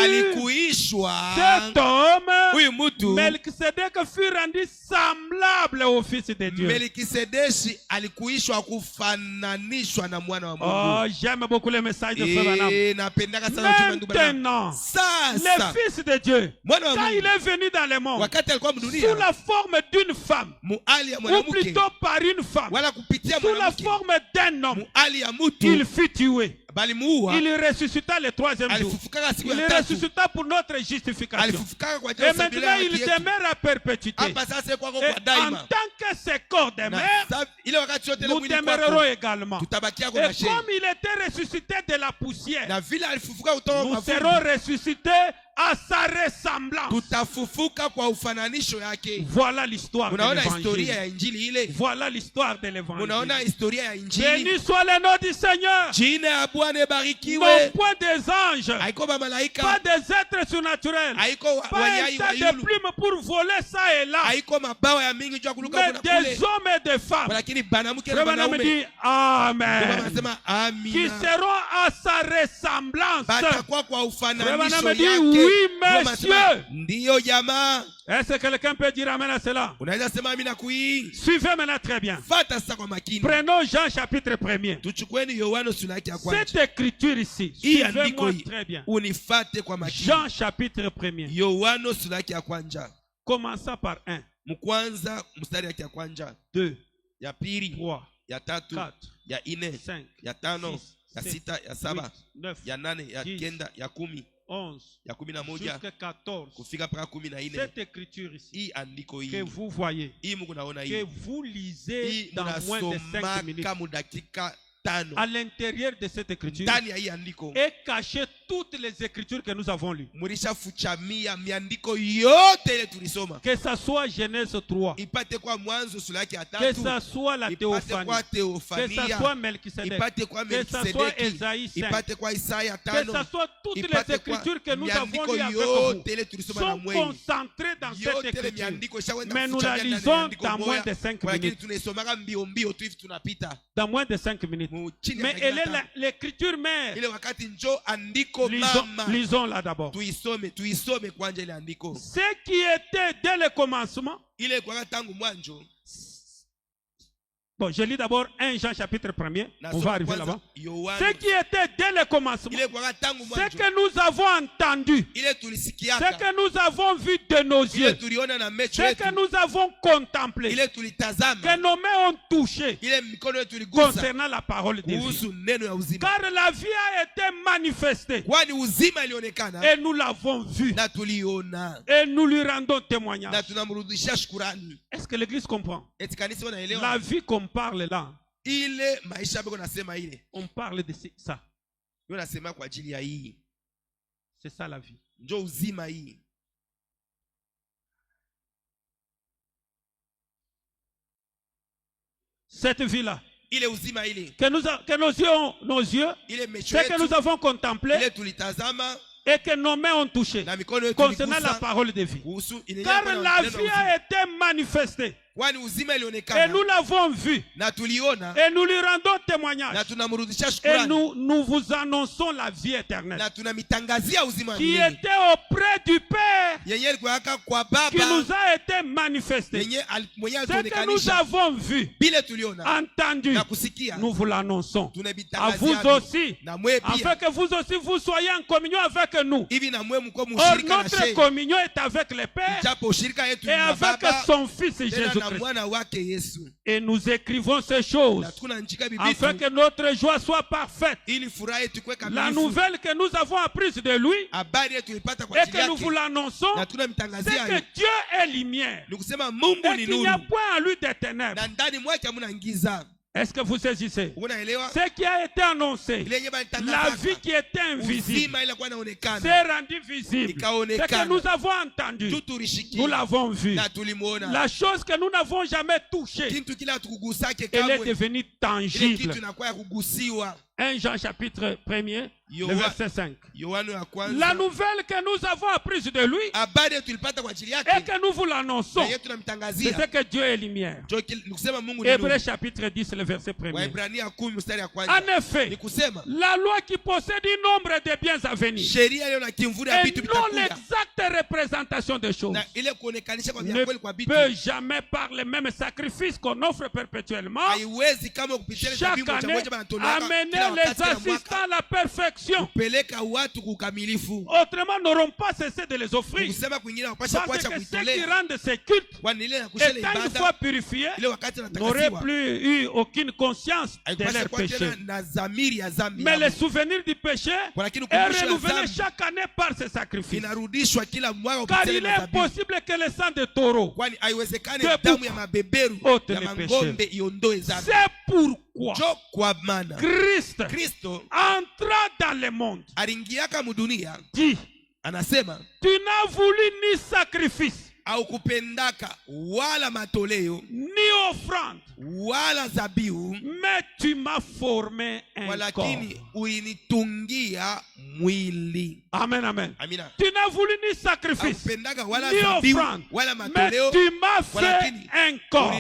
alikuishwa cet homme, huyu mtu Melchisedec fut rendu semblable au Fils de Dieu. Melkisedeshi alikuishwa kufananishwa na mwana wa Mungu. Oh, j'aime beaucoup le message de Frère Branham. Napendaka sana ujumbe ndugu Branham. Maintenant, le Sasa Fils de Dieu, mwana wa quand il Mungu est venu dans le monde, wakati alikuwa sous mdunia la forme d'une femme, muali ya ou mwanamke plutôt par une femme, wala kupitia sous la mwanamke forme d'un homme, muali ya mtu il fut tué. bali muua Il ressuscita le troisième jour. alifufukaka siku Il ya tatu ressuscita pour notre justification. alifufukaka kwa ajili Et ya sabila maintenant, ya il haki yetu. demeure à perpétuité. Hapa sasa kwako Et kwa en daima tant que ce corps na demeure, sa- ile wakati yote ile nous mwili demeurerons kwako également. tutabakia kwa Et shei comme il était ressuscité de la poussière, na vile alifufuka kutoka nous mavumbi serons ressuscités à sa ressemblance. tutafufuka kwa ufananisho yake. Voilà l'histoire de Unaona historia l'évangile. ya injili ile, Voilà l'histoire de unaona l'évangile. historia ya injili. Béni soit le nom du Seigneur. Jina ya Bwana Non ibarikiwe. point des anges, Haiko ba pas malaika, des êtres surnaturels, haiko pas un wanyai tas de wayulu, plumes pour voler ça et là, haiko mabawa ya mingi juu ya kuluka mais kuna kule, des hommes et des femmes. lakini banamuke na Frère Branham banaume dit ndio Baba Amen. anasema Qui amina, seront à sa ressemblance. batakuwa kwa Frère ufananisho Branham dit yake. oui, Ndio anasema, monsieur. ndiyo jamaa. Est-ce que quelqu'un peut dire Amen à cela? Unaweza sema amina kui. Suivez maintenant très bien. Fata sasa kwa makini. Prenons Jean chapitre 1er. Tuchukueni Yohana sura yake ya kwanza. Cette écriture ici, Hii andiko suivez-moi hii très bien. unifate kwa makini. Jean chapitre 1er. Yohana sura yake ya kwanza. Commençons par 1, Mkwanza mstari yake ya kwanza, 2, ya pili, 3, ya tatu, 4, ya ine, 5, ya tano, 6, ya 7, sita, ya saba, 8, 9, ya nane, ya 10, kenda, ya kumi, 11, ya 11 jusqu'à 14. kufika mpaka 14. Cette écriture ici, Hii andiko que hii vous voyez, hii Mungu naona que hii vous lisez hii dans moins de 5 minutes, mnasomaka mu dakika 5 à l'intérieur de cette écriture, ndani ya hii andiko est caché toutes les écritures que nous avons lues. mulishafuchamia miandiko yote ile tulisoma, Que ça soit Genèse 3, ipate kwa Mwanzo sura yake ya que tatu, ça soit la ipate théophanie, kwa que ça Theofania, soit Melchisedec, ipate kwa que ça soit Melkisedeki, Esaïe 5, ipate kwa Isaya que 5, ça soit toutes ipate les kwa écritures que nous avons miandiko lues avec vous, yote ile tulisoma na sont mwenye concentrées dans cette yote ile écriture. miandiko ishawenda Mais nous kufuchamia la ndani ya lisons andiko dans moins moja, de 5 lakini minutes. tunaisomaka mbio mbio tu hivi tunapita Dans moins de 5 minutes. chini ya Mais dakika elle est tano. l'écriture mère. Ile wakati njo andiko mama, Lisons-la d'abord. tuisome kwanja ile andiko Ce qui était dès le commencement. ile kwa tangu mwanzo. Bon, je lis d'abord 1 Jean chapitre 1er. On va arriver là-bas. Ce qui était dès le commencement. ile kwa tangu Ce mwanzo, que nous avons entendu. ile Ce tulisikiaka, que nous avons vu de nos ile yeux. tuliona na macho Ce que yetu, nous avons contemplé. ile Que tulitazama, nos mains ont touché. ile mikono yetu tuligusa Concernant la parole de Dieu. kuhusu neno ya uzima, Car la vie a été manifestée. kwani uzima ilionekana Et nous l'avons vue. na tuliona Et nous lui rendons na témoignage. tunamrudishia shukurani. Est-ce que l'église comprend? Eti kanisa La wanaelewa vie qu'on parle là, ile maisha beko nasema ile on parle de ça. yo nasema kwa ajili ya hii C'est ça la vie. Njo uzima hii. Cette vie-là, Ile uzima ile. que nos yeux, c'est que nous avons contemplé Ile tulitazama et que nos mains ont touché concernant la parole de vie. Car la vie a été manifestée. Et nous l'avons vu. Et nous lui rendons témoignage. Et nous vous annonçons la vie éternelle qui était auprès du Père, qui nous a été manifestée. Ce que nous avons vu, entendu, nous vous l'annonçons à vous aussi, afin que vous aussi vous soyez en communion avec nous. Or, notre communion est avec le Père et avec son Fils Jésus-Christ. Et nous écrivons ces choses afin que notre joie soit parfaite. La nouvelle que nous avons apprise de lui et que nous vous l'annonçons, c'est que Dieu est lumière et qu'il n'y a point en lui des ténèbres. Est-ce que vous saisissez? Ce qui a été annoncé, la vie qui était invisible, s'est rendue visible. Ce que nous avons entendu, nous l'avons vu. La chose que nous n'avons jamais touchée, elle est devenue tangible. 1 Jean chapitre 1er, le verset 5. La nouvelle que nous avons apprise de lui et que nous vous l'annonçons, c'est ce que Dieu est lumière. Hébreux chapitre 10, le verset 1er. En effet, la loi qui possède un nombre de biens à venir et non l'exacte représentation des choses ne peut jamais par le même sacrifice qu'on offre perpétuellement chaque année amener les assistants à la perfection. Autrement, n'auront pas cessé de les offrir. Parce que ceux qui rendent ces cultes, étant une fois purifiés, n'auraient plus eu aucune conscience de leur péché. Mais le souvenir du péché est renouvelé chaque année par ces sacrifices. Car il est impossible que le sang de taureau ôte les péchés. C'est pourquoi Christ entra dans le monde. Dit, tu n'as voulu ni sacrifice, ni offrande, mais tu m'as formé un corps. Amen, amen. Tu n'as voulu ni sacrifice, ni offrande, mais tu m'as fait un corps.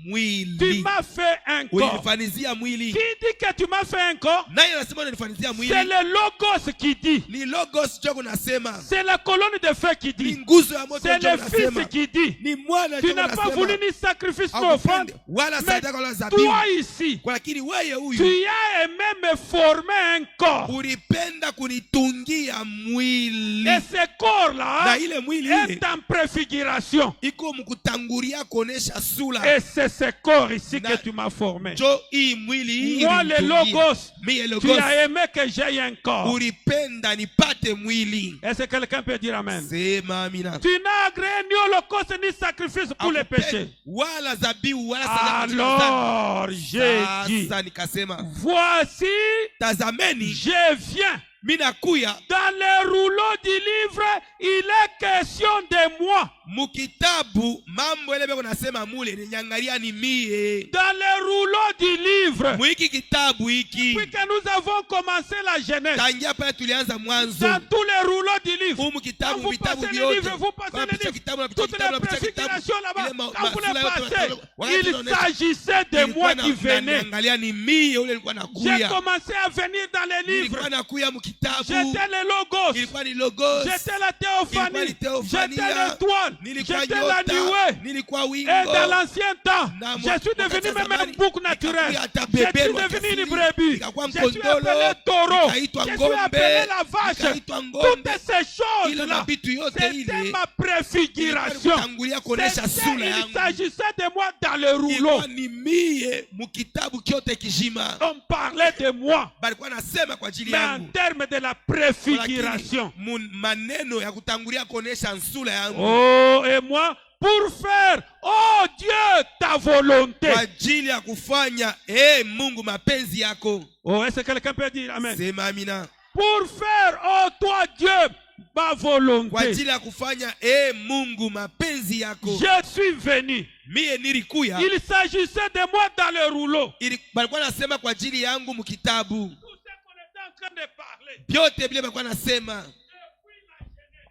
Tu m'as fait un corps. Qui dit que tu m'as fait un corps? C'est le Logos qui dit. C'est la colonne de feu qui dit. C'est le Fils qui dit. Tu n'as pas voulu ni sacrifice ni offrande. Mais toi ici, tu as aimé me former un corps. Et ce corps-là est en préfiguration. Et c'est ce corps ici que tu m'as formé. Moi, le Logos, tu as aimé que j'aie un corps. Est-ce que quelqu'un peut dire amen? Tu n'as agréé ni holocauste ni sacrifice pour les péchés. Alors, j'ai dit, voici, je viens. Dans le rouleau du livre, il est question de moi. Dans le rouleau du livre, puis que nous avons commencé la Genèse, dans tous les rouleaux du livre, quand vous passez le livre, vous passez le livre, toutes les préfigurations là-bas, quand vous les passez, il s'agissait de moi qui venais. J'ai commencé à venir dans les livres. J'étais le Logos, j'étais la théophanie, j'étais l'étoile, j'étais la nuée. Et dans l'ancien temps, je suis devenu même un bouc naturel. Je suis devenu une brebis. Je suis appelé taureau. Je suis appelé la vache. Toutes ces choses-là, c'était ma préfiguration. Il s'agissait de moi dans le rouleau. On parlait de moi. Mais en termes de la préfiguration. Oh, et moi, pour faire, oh Dieu, ta volonté. Oh, est-ce que quelqu'un peut dire amen? pour faire, oh toi Dieu, ma volonté. Kwa ajili ya kufanya Mungu mapenzi yako. Je suis venu. Mie nilikuya. Il s'agissait de moi dans le rouleau. Balikuwa nasema kwa ajili yangu mkitabu. Tout ce qu'on était en train de parler. Vyote vile balikuwa nasema.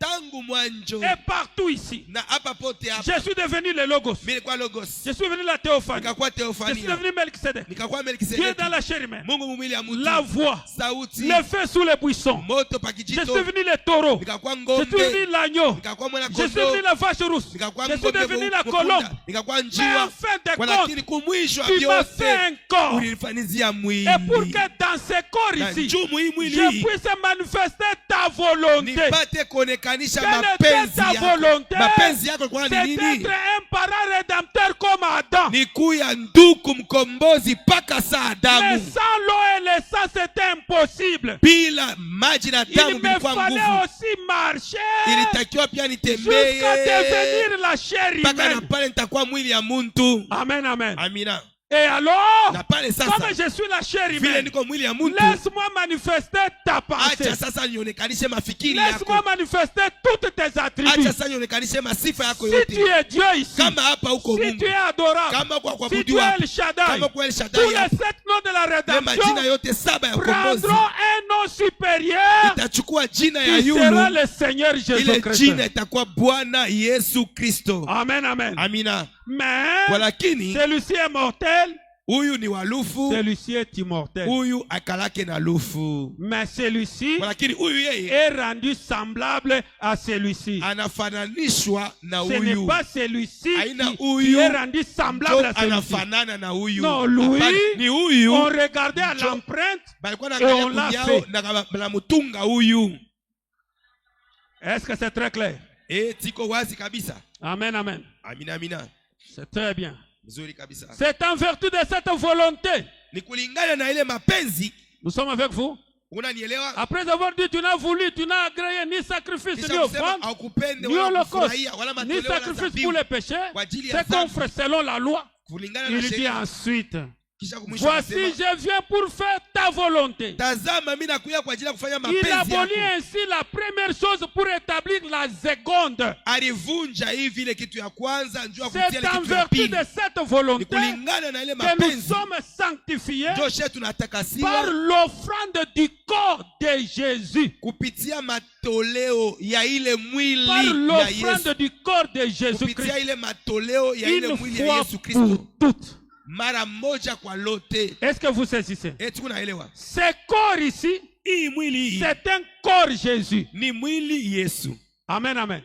Tangu mwanjo. Et partout ici. Na hapa pote hapa. Je suis devenu le logos. Mimi nilikuwa logos. Je suis devenu la théophanie. Nikakuwa théophanie. Je suis devenu Melchisedec. Nikakuwa Melchisedec. Dieu dans la chair humaine. Mungu mwili ya mtu. La voix. Sauti. Le feu sous les buissons. Moto pakijito. Je suis devenu le taureau. Nikakuwa Je ngombe. suis devenu l'agneau. Nikakuwa mwana Je kondoo. suis devenu la vache rousse. Nikakuwa Je suis devenu la mkunda. colombe. Nikakuwa Mais njiwa. en fin de Lakini compte, kumwisho tu m'as fait un corps. Ulinifanyizia mwili. Et pour que dans ce corps Na ici, njumu hii mwili. je puisse manifester ta volonté. Nipate kuonekanisha Quelle était mapenzi ta yako. volonté? Mapenzi yako kwa C'est nini? d'être un parent rédempteur comme Adam. Ni kuya nduku mkombozi paka saa Mais Adamu. sans l'eau et le sang, c'était impossible. Bila maji na damu Il me vilikuwa fallait nguvu. aussi marcher Ilitakiwa pia jusqu'à nitembee devenir la chair mpaka na humaine. pale nitakuwa mwili ya muntu. Amen, amen. Amina. Et alors, Na pale sasa comme je suis la chair vile humaine, niko mwili ya muntu, laisse-moi manifester ta pensée. acha sasa nionekanishe mafikiri yako. Laisse-moi manifester toutes tes Acha attributs. sasa nionekanishe masifa yako Si tu yote. es Dieu ici, Kama hapa uko si tu Mungu, es adorable, kama kwa si tu kuabudiwa es hapa, El Shaddai, kama kwa El tous Shaddai les hapa, 7 noms de la le rédemption majina yote saba ya ukombozi prendront un nom supérieur itachukua jina ya qui sera yulu. le Seigneur Ile Jésus-Christ. jina itakuwa Bwana Yesu Kristo. Amen, amen. Amina. Mais Walakini celui-ci est mortel, huyu ni walufu, celui-ci est immortel. huyu akalake na lufu. Mais celui-ci Walakini huyu yeye est rendu semblable à celui-ci. anafananishwa na Ce n'est huyu. pas celui-ci Aina qui huyu est rendu semblable ndio à celui-ci. anafanana na huyu. Non, lui, Hapana, ni huyu. on regardait à l'empreinte. Balikuwa Et on naangalia l'a kunyao fait. na banamutunga huyu. Est-ce que c'est très clair? Tiko wazi kabisa. Amen, amen. Amina, amina. C'est très bien. Mzuri kabisa. C'est en vertu de cette volonté. Ni kulingana na ile mapenzi. Nous sommes avec vous. Unanielewa? Après avoir dit, tu n'as voulu, tu n'as agréé ni sacrifice, ni Kisha kusema offrande, haukupende ni wala holocauste, kufurahia wala ni matoleo wala sacrifice dhabihu. pour les péchés. Kwa ajili ya C'est qu'on dhambi. ferait selon la loi. Kulingana na Il dit sheria. ensuite, Kisha kumwisho voici, akasema, je viens pour faire ta volonté. tazama mimi nakuja kwa ajili ya kufanya Il mapenzi abolit yako. ainsi la première chose pour établir la seconde. Alivunja hivi ile kitu ya kwanza njoo kutia C'est ile en kitu ya vertu pili. de cette Ni volonté kulingana na ile que nous mapenzi sommes sanctifiés ndio shetu par tunatakasiwa l'offrande du corps de Jésus. kupitia matoleo ya ile mwili Par ya l'offrande Yesu. du corps de Kupitia Jésus-Christ. ile matoleo ya ile Une mwili ya fois Yesu pour Kristo. toutes. Mara moja kwa lote. Est-ce que vous saisissez? Eti kunaelewa? Ce corps ici, Hii mwili hii c'est un corps Jésus. ni mwili Yesu. Amen, amen.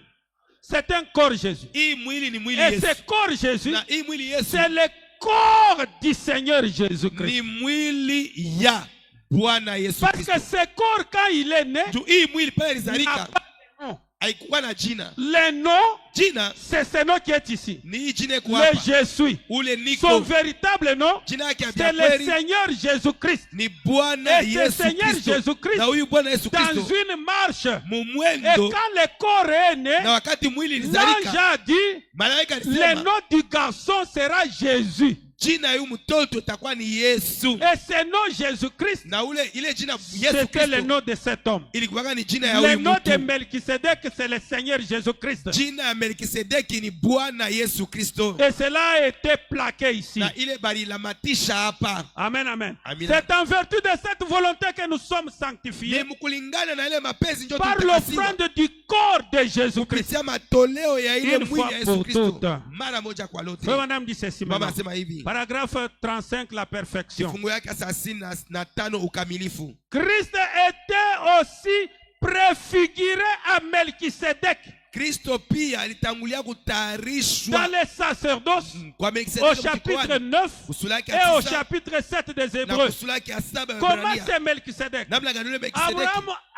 C'est un corps Jésus. Hii mwili ni mwili Et Yesu. ce corps Jésus, Na hii mwili Yesu c'est le corps du Seigneur Jésus-Christ. ni mwili ya Bwana Yesu Parce que Kristo. ce corps, quand il est né, Juu hii mwili pale n'a ilizalika pas de nom. haikuwa na jina. Le nom, Jina c'est ce nom qui est ici. ni hii jina iko Le hapa. je suis. Ule Son niko véritable nom, jina yake ya c'est le kweli Seigneur Jésus-Christ. ni Bwana Et ce Yesu Seigneur Kristo. Jésus-Christ, Na huyu Bwana Yesu dans Kristo une marche, et mumwendo quand le corps est né, na wakati mwili l'ange ilizalika a dit, malaika le alisema nom du garçon sera Jésus. jina ya huyu mtoto itakuwa ni Yesu. Et ce nom Jésus-Christ, Na ile jina Yesu c'était le Kristo nom de cet homme. ilikuwa ni jina ya Le huyu nom de mtu. Melchisedec, c'est le Seigneur Jésus-Christ. Jina ya Melkisedeki ni Bwana Yesu Kristo. Et cela a été plaqué ici. Na ile balilamatisha hapa. Amen, amen. Amen. C'est en vertu de cette volonté que nous sommes sanctifiés Ni mkulingana na ile mapenzi ndio par tutakasiwa. l'offrande du corps de Jésus-Christ. Kupitia matoleo ya ile Une mwili fois ya Yesu pour Kristo. toutes. Mara moja kwa lote. Frère Madame dit ceci Mama maintenant. anasema hivi. Paragraphe 35, la perfection. Kifungu yake 35 ukamilifu. Christ était aussi préfiguré à Melchisedec Kristo pia alitangulia dans kutayarishwa les sacerdoces kwa au Melkisedeki chapitre mkoani. 9 Kusula yake et au ya 9 chapitre 7 des na Hébreux. kusula yake ya 7 ya Comment Waebrania. c'est Melchisedec? Namna gani yule Melkisedeki?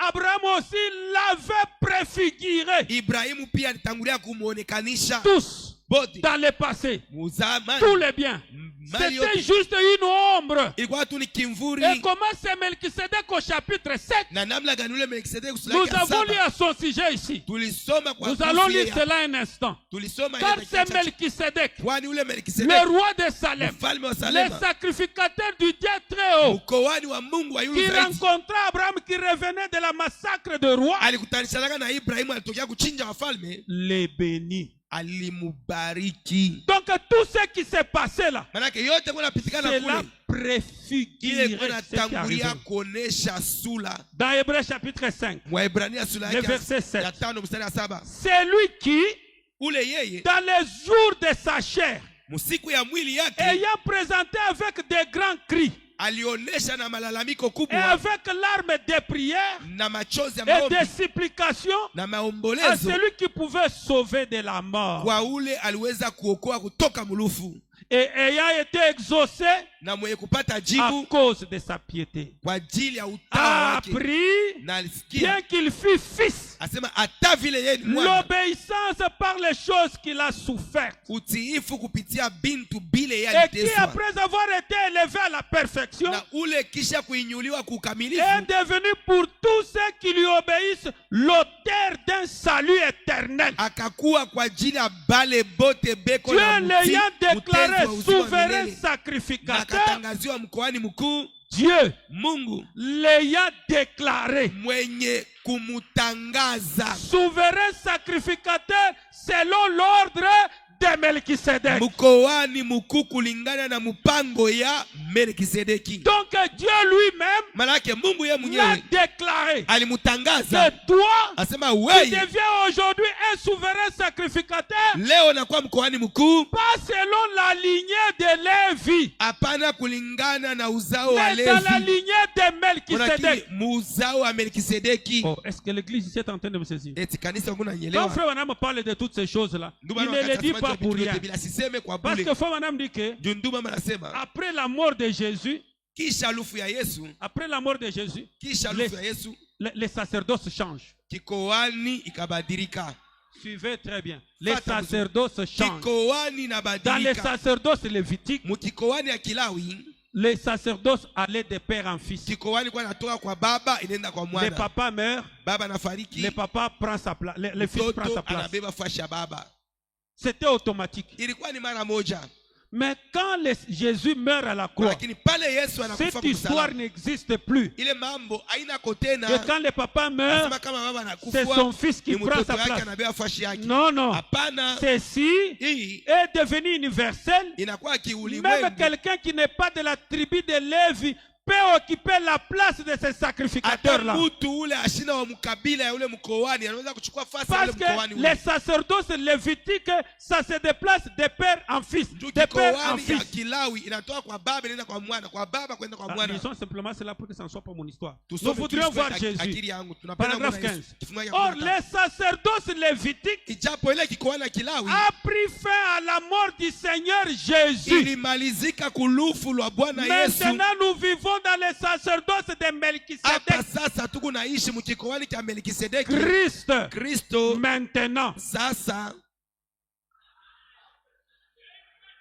Abraham aussi l'avait préfiguré. Ibrahimu pia alitangulia kumuonekanisha. Tous dans le passé. Tous les biens. C'était juste une ombre. Et comment c'est Melchisedec au chapitre 7? Nous avons lu à son sujet ici. Nous allons lire cela un instant. Car c'est Melchisedec, le roi de Salem, le sacrificateur du Dieu très haut, qui rencontra Abraham qui revenait de la massacre de rois, les bénit. Donc tout ce qui s'est passé là, c'est la préfiguration dans Hébreux chapitre 5, le verset 7. C'est lui qui, dans les jours de sa chair, ayant présenté avec des grands cris et avec larmes de prière et de supplication à celui qui pouvait sauver de la mort, et ayant été exaucé à cause de sa piété, a appris, bien qu'il fût fils, l'obéissance par les choses qu'il a souffertes, et qui après avoir été élevé à la perfection est devenu pour tous ceux qui lui obéissent l'auteur d'un salut éternel. Dieu l'ayant déclaré souverain sacrificateur, Dieu l'ayant déclaré souverain sacrificateur selon l'ordre de Melchisedec. Donc Dieu lui-même l'a déclaré que toi qui deviens aujourd'hui un souverain sacrificateur, pas selon la lignée de Lévi, mais dans la lignée de Melchisedec. Oh, est-ce que l'église ici est en train de me saisir? Quand frère Wanam parle de toutes ces choses-là, il ne les dit pas pour rien. Parce que frère Wanam dit que après la mort de Jésus, les sacerdoces changent. Suivez très bien. Les sacerdoces changent. Dans les sacerdoces lévitiques, les sacerdoces allaient de père en fils. Le papa meurt, le papa prend sa place, le fils prend sa place. C'était automatique. Mais quand Jésus meurt à la croix, cette histoire n'existe plus. Et quand le papa meurt, c'est son fils qui prend sa place. Non, non. Ceci est devenu universel. Même quelqu'un qui n'est pas de la tribu de Lévi peut occuper la place de ces sacrificateurs-là. Parce que les sacerdoces lévitiques, ça se déplace de père en fils. De père en fils. Disons simplement cela pour que ça ne soit pas mon histoire. Nous voudrions voir Jésus. Paragraphe 15. Or, les sacerdoces lévitiques a pris fin à la mort du Seigneur Jésus. Maintenant, nous vivons dans les sacerdoces de Melchisedec. Christ maintenant,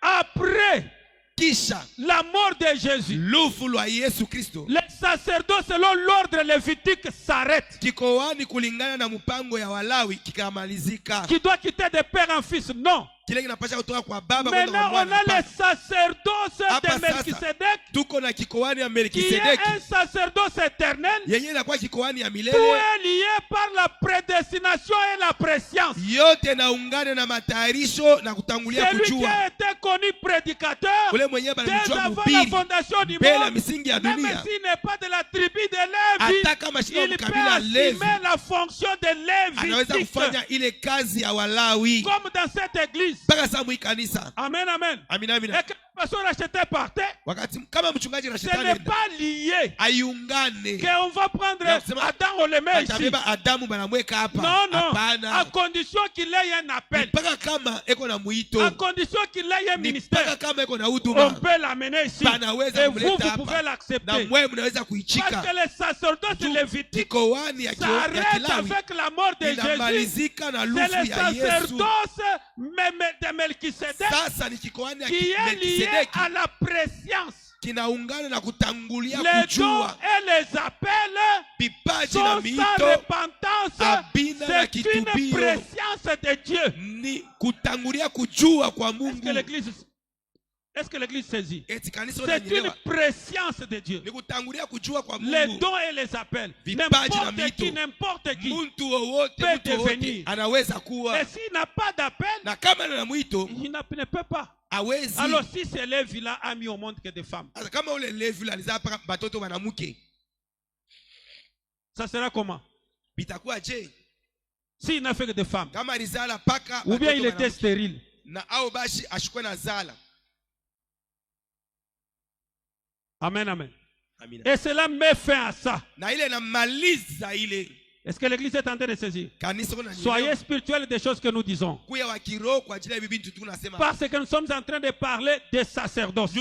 après la mort de Jésus, les sacerdoces selon l'ordre lévitique s'arrêtent. Qui doit quitter de père en fils? Non. Maintenant, on a les sacerdoces de Melchisedec, qui est un sacerdoce éternel. Tout est lié par la prédestination et la prescience. Celui qui a été connu prédicateur dès avant la fondation du monde, même s'il n'est pas de la tribu de Lévi, il peut assumer la fonction de Lévitique. Comme dans cette église. Amen, amen. Et que les personnes achetées partaient, Ce n'est pas lié. Qu'on va prendre Adam, on le met ici. Non, non. À condition qu'il ait un appel. À condition qu'il ait un ministère. On peut l'amener ici. Et vous pouvez l'accepter. Parce que les sacerdoces lévitiques s'arrêtent avec la mort de Jésus. C'est les sacerdoces de Melchisedec qui est lié à la préscience. Les dons et les appels sont sans repentance. C'est une préscience de Dieu. Est-ce que l'église saisit? C'est une préscience de Dieu. Les dons et les appels. N'importe qui peut devenir. Et s'il n'a pas d'appel, il ne peut pas. Alors si c'est Lévi-là a mis au monde que des femmes, ça sera comment? S'il n'a fait que des femmes, ou bien il était stérile. Amen, amen. Et cela met fin à ça. Est-ce que l'église est en train de saisir? Soyez spirituels des choses que nous disons. Parce que nous sommes en train de parler des sacerdoces.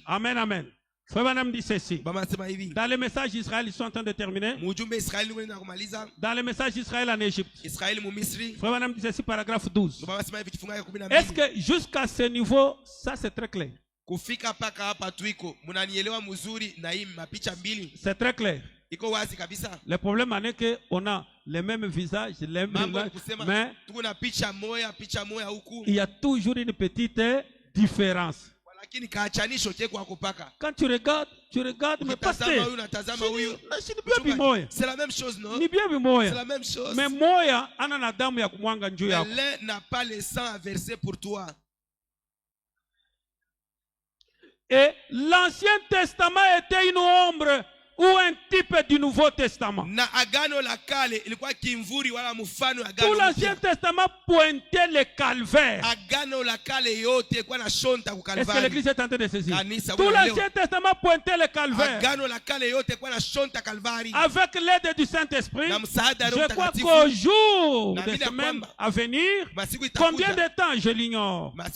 Amen, amen. Frère Branham dit ceci. Dans le message d'Israël, ils sont en train de terminer. Dans le message d'Israël en Égypte. Frère Branham dit ceci, paragraphe 12. Est-ce que jusqu'à ce niveau, ça c'est très clair? C'est très clair. Le problème est qu'on a les mêmes visages, les mêmes mais il y a toujours une petite différence. Quand tu regardes, mais pasteur, c'est la même chose, non? C'est la même chose. Mais moya, l'un n'a pas le sang à verser pour toi. Et l'Ancien Testament était une ombre ou un type du Nouveau Testament. Tout l'Ancien Testament pointait le calvaire. Est-ce que l'église est en train de saisir? Tout l'Ancien Testament pointait le calvaire. Avec l'aide du Saint-Esprit, je crois qu'au jour de semaine à venir, combien de temps je l'ignore, mais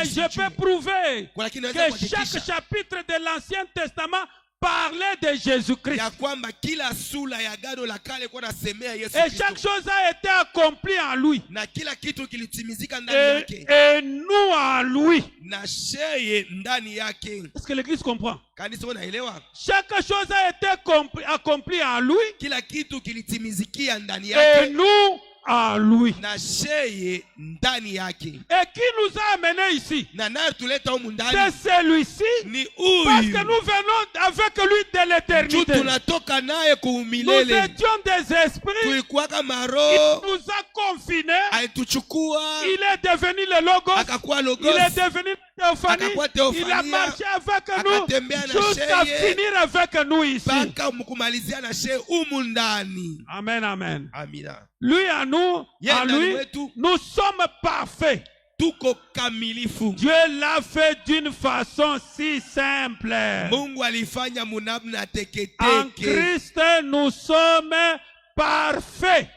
je peux prouver que chaque chapitre de l'Ancien Testament parlait de Jésus-Christ. Et chaque chose a été accomplie en lui. Et nous en lui. Est-ce que l'église comprend? Chaque chose a été accomplie en lui. Et nous en lui. Et qui nous a amenés ici? C'est celui-ci. Parce que nous venons avec lui de l'éternité. Nous étions des esprits. Il nous a confinés. Il est devenu le Logos. Il est devenu le Théophanie. Il a marché avec nous jusqu'à finir avec nous ici. Amen, amen. Lui à nous, à lui, nous sommes parfaits. Dieu l'a fait d'une façon si simple. En Christ, nous sommes parfaits.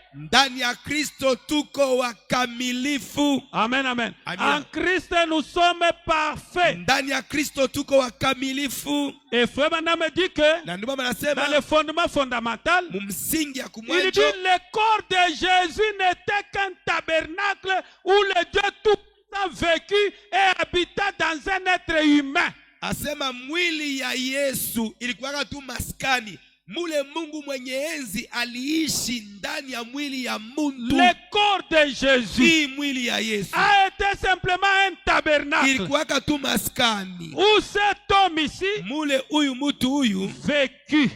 Amen, amen. En Christ, nous sommes parfaits. Et Frère Branham dit que dans le fondement fondamental, il dit le corps de Jésus n'était qu'un tabernacle où le Dieu tout a vécu et habita dans un être humain. Le corps de Jésus a été simplement un tabernacle où cet homme ici vécu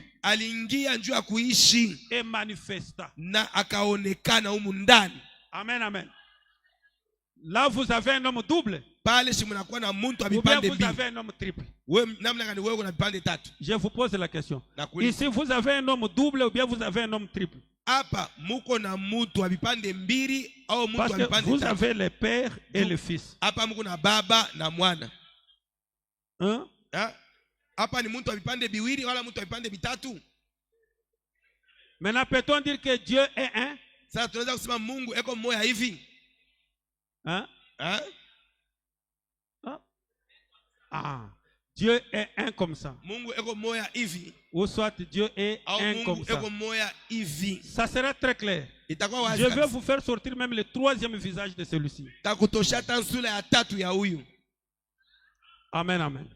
et manifesta. Amen, amen. Là vous avez un homme double. Ou bien vous avez un homme triple. Je vous pose la question. Ici vous avez un homme double ou bien vous avez un homme triple? Parce que vous avez le Père et le Fils. Hein? Hapa ni mtu vipande biwili wala mtu vipande vitatu. Maintenant peut-on dire que Dieu est un? Sasa tunaweza kusema Mungu eko mmoja hivi. Hein? Dieu est un comme ça. Mungu eko mmoja hivi. Ou soit Dieu est un comme ça. Eko mmoja hivi. Ça sera très clair. Je vais vous faire sortir même le troisième visage de celui-ci. Takutosha tansula ya tatu ya huyu. Amen, amen.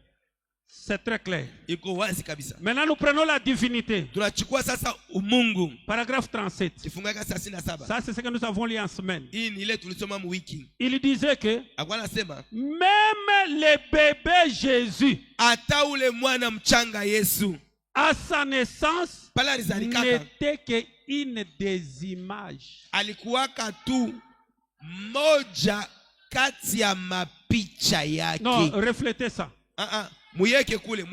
C'est très clair. Iko wazi kabisa. Maintenant nous prenons la divinité. Tunachukua sasa umungu. Paragraphe 37. Kifungu cha 37. Ça c'est ce que nous avons lu en semaine. Hii ni ile tulisoma wiki. Il disait que alikuwa anasema même le bébé Jésus, hata ule mwana mchanga Yesu, à sa naissance n'était que une des images. Alikuwaka tu moja kati ya mapicha yake. Non, reflétez ça. Muyeke kule.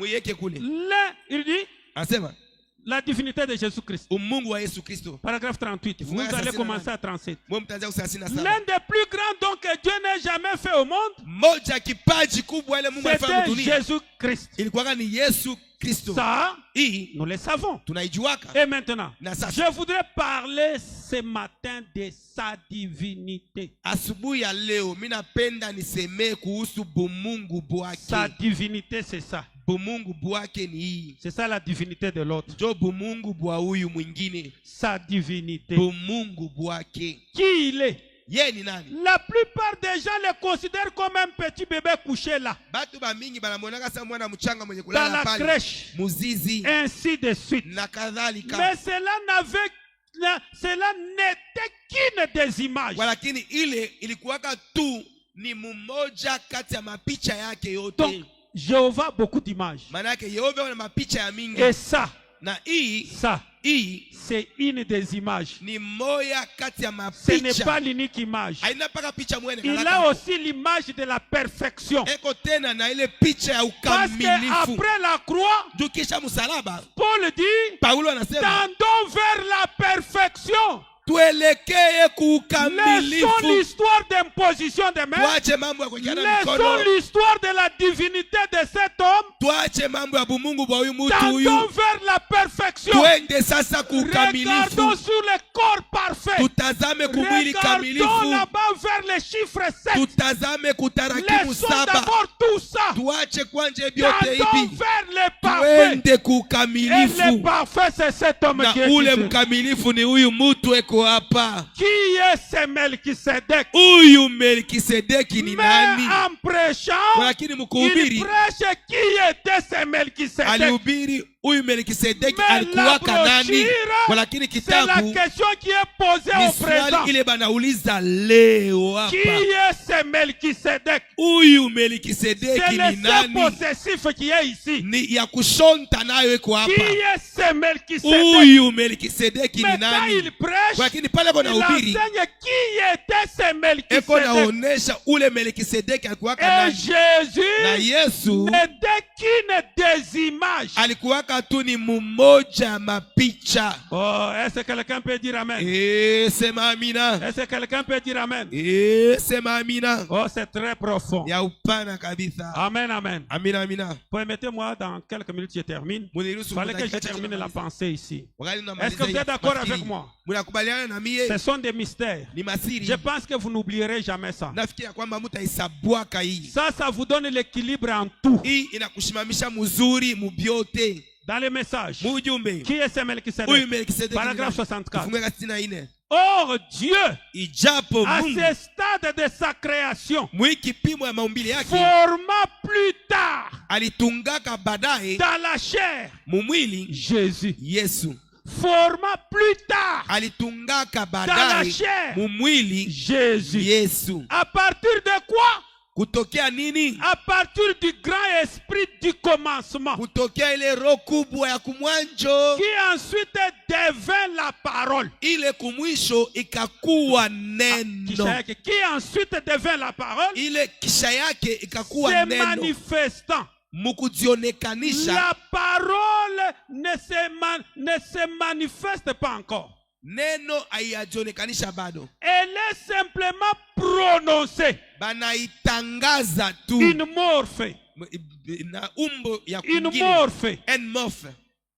Là, il dit, anasema la divinité de Jésus-Christ. Umungu wa Yesu Kristo. Paragraphe 38. Vous allez commencer à 37. L'un L'un des plus grands dons que Dieu n'ait jamais fait au monde, c'était Jésus-Christ. Ilikuwa ni Yesu Kristo. Ça, nous le savons. Et maintenant, je voudrais parler ce matin de sa divinité. Asubuhi ya leo mimi napenda niseme kuhusu bumungu bwake. Sa divinité, c'est ça. Bumungu bwake ni hii. C'est ça la divinité de l'autre. Jo bumungu bwa huyu mwingine. Sa divinité. Bumungu bwake. Qui il est? Ye ni nani? La plupart des gens le considèrent comme un petit bébé couché là. Batu ba mingi banamonaka sa mwana mchanga mwenye dans kulala la pale. crèche. Muzizi. Ainsi de suite. Na kadhalika. Mais cela n'était qu'une des images. Walakini ile ilikuwaka tu ni mmoja kati ya mapicha yake yote. Donc Jéhovah a beaucoup d'images. Manake Yehova ana mapicha ya mingi. Et ça, na hii c'est une des images. Ni moya kati ya mapicha. Ce n'est pas l'unique image. Haina paka picha mwene. Il a aussi l'image de la perfection. Eko tena na ile picha ya ukamilifu. Parce qu'après la croix, dukisha msalaba, Paul dit, Paulo anasema, tendons vers la perfection. Tuelekee kukamilifu. Laissons l'histoire d'imposition de main. Tuache mambo ya kuwekana mikono. Laissons l'histoire de la divinité de cet homme. Tuache mambo ya bumungu bwa huyu mtu huyu. Tendons vers la perfection. Tuende sasa kukamilifu. Regardons sur le corps parfait. Tutazame kumwili kamilifu. Regardons là-bas vers les chiffres 7. Tutazame kutarakimu 7. Laissons d'abord tout ça. Tuache kwanje vyote hivi. Tendons vers le parfait. Tuende kukamilifu. Et le parfait c'est cet homme qui est ici. Na ule mkamilifu ni huyu mtu eko hapa. Qui est ce Melchisedec? Huyu Melchisedeki ni nani? Mais en prêchant, il prêche qui était ce Melchisedec. Alihubiri huyu Melchisedeki alikuwa nani? Lakini kitabu c'est la question qui est posée au présent. Ile banauliza leo hapa. Qui est ce Melchisedec? Huyu Melchisedeki ni nani? C'est le possessif qui est ici. Ni ya kushonta nayo iko hapa. Qui est ce Melchisedec? Huyu Melchisedeki ni nani? Il prêche. Lakini pale kuna ubiri. Il enseigne qui était ce Melchisedec. Eko naonesha ule Melchisedeki alikuwa nani? Jésus na Yesu n'était qu'une des images. Alikuwa tu ni mmoja mapicha. Oh, est-ce que quelqu'un peut dire amen? Sema amina. Est-ce que quelqu'un peut dire amen? Sema amina. Oh, c'est très profond. Ya upana kabisa. Amen, amen. Amina, amina. Permettez-moi dans quelques minutes je termine. Il fallait que je termine la pensée ici. Est-ce que vous êtes d'accord avec moi? Ce sont des mystères. Je pense que vous n'oublierez jamais ça. Ça vous donne l'équilibre en tout. Dans les messages. Qui est ce Melchisedec? Paragraphe 64. Or Dieu, à ce stade de sa création, forma plus tard dans la chair Jésus. Forma plus tard dans la chair Jésus. À partir de quoi? Kutokea nini? À partir du grand esprit du commencement. Kutokea ile roho kubwa ya kumwanjo. Qui ensuite devint la parole. Ile kumwisho ikakuwa neno. Qui ensuite devint la parole. Ile kisha yake ikakuwa neno. Se manifestant. Mukujionekanisha. La parole ne se manifeste pas encore. Neno haijionekanisha bado. Elle est simplement prononcée. Banaitangaza tu. Une morphe. une morphe. Un morphe.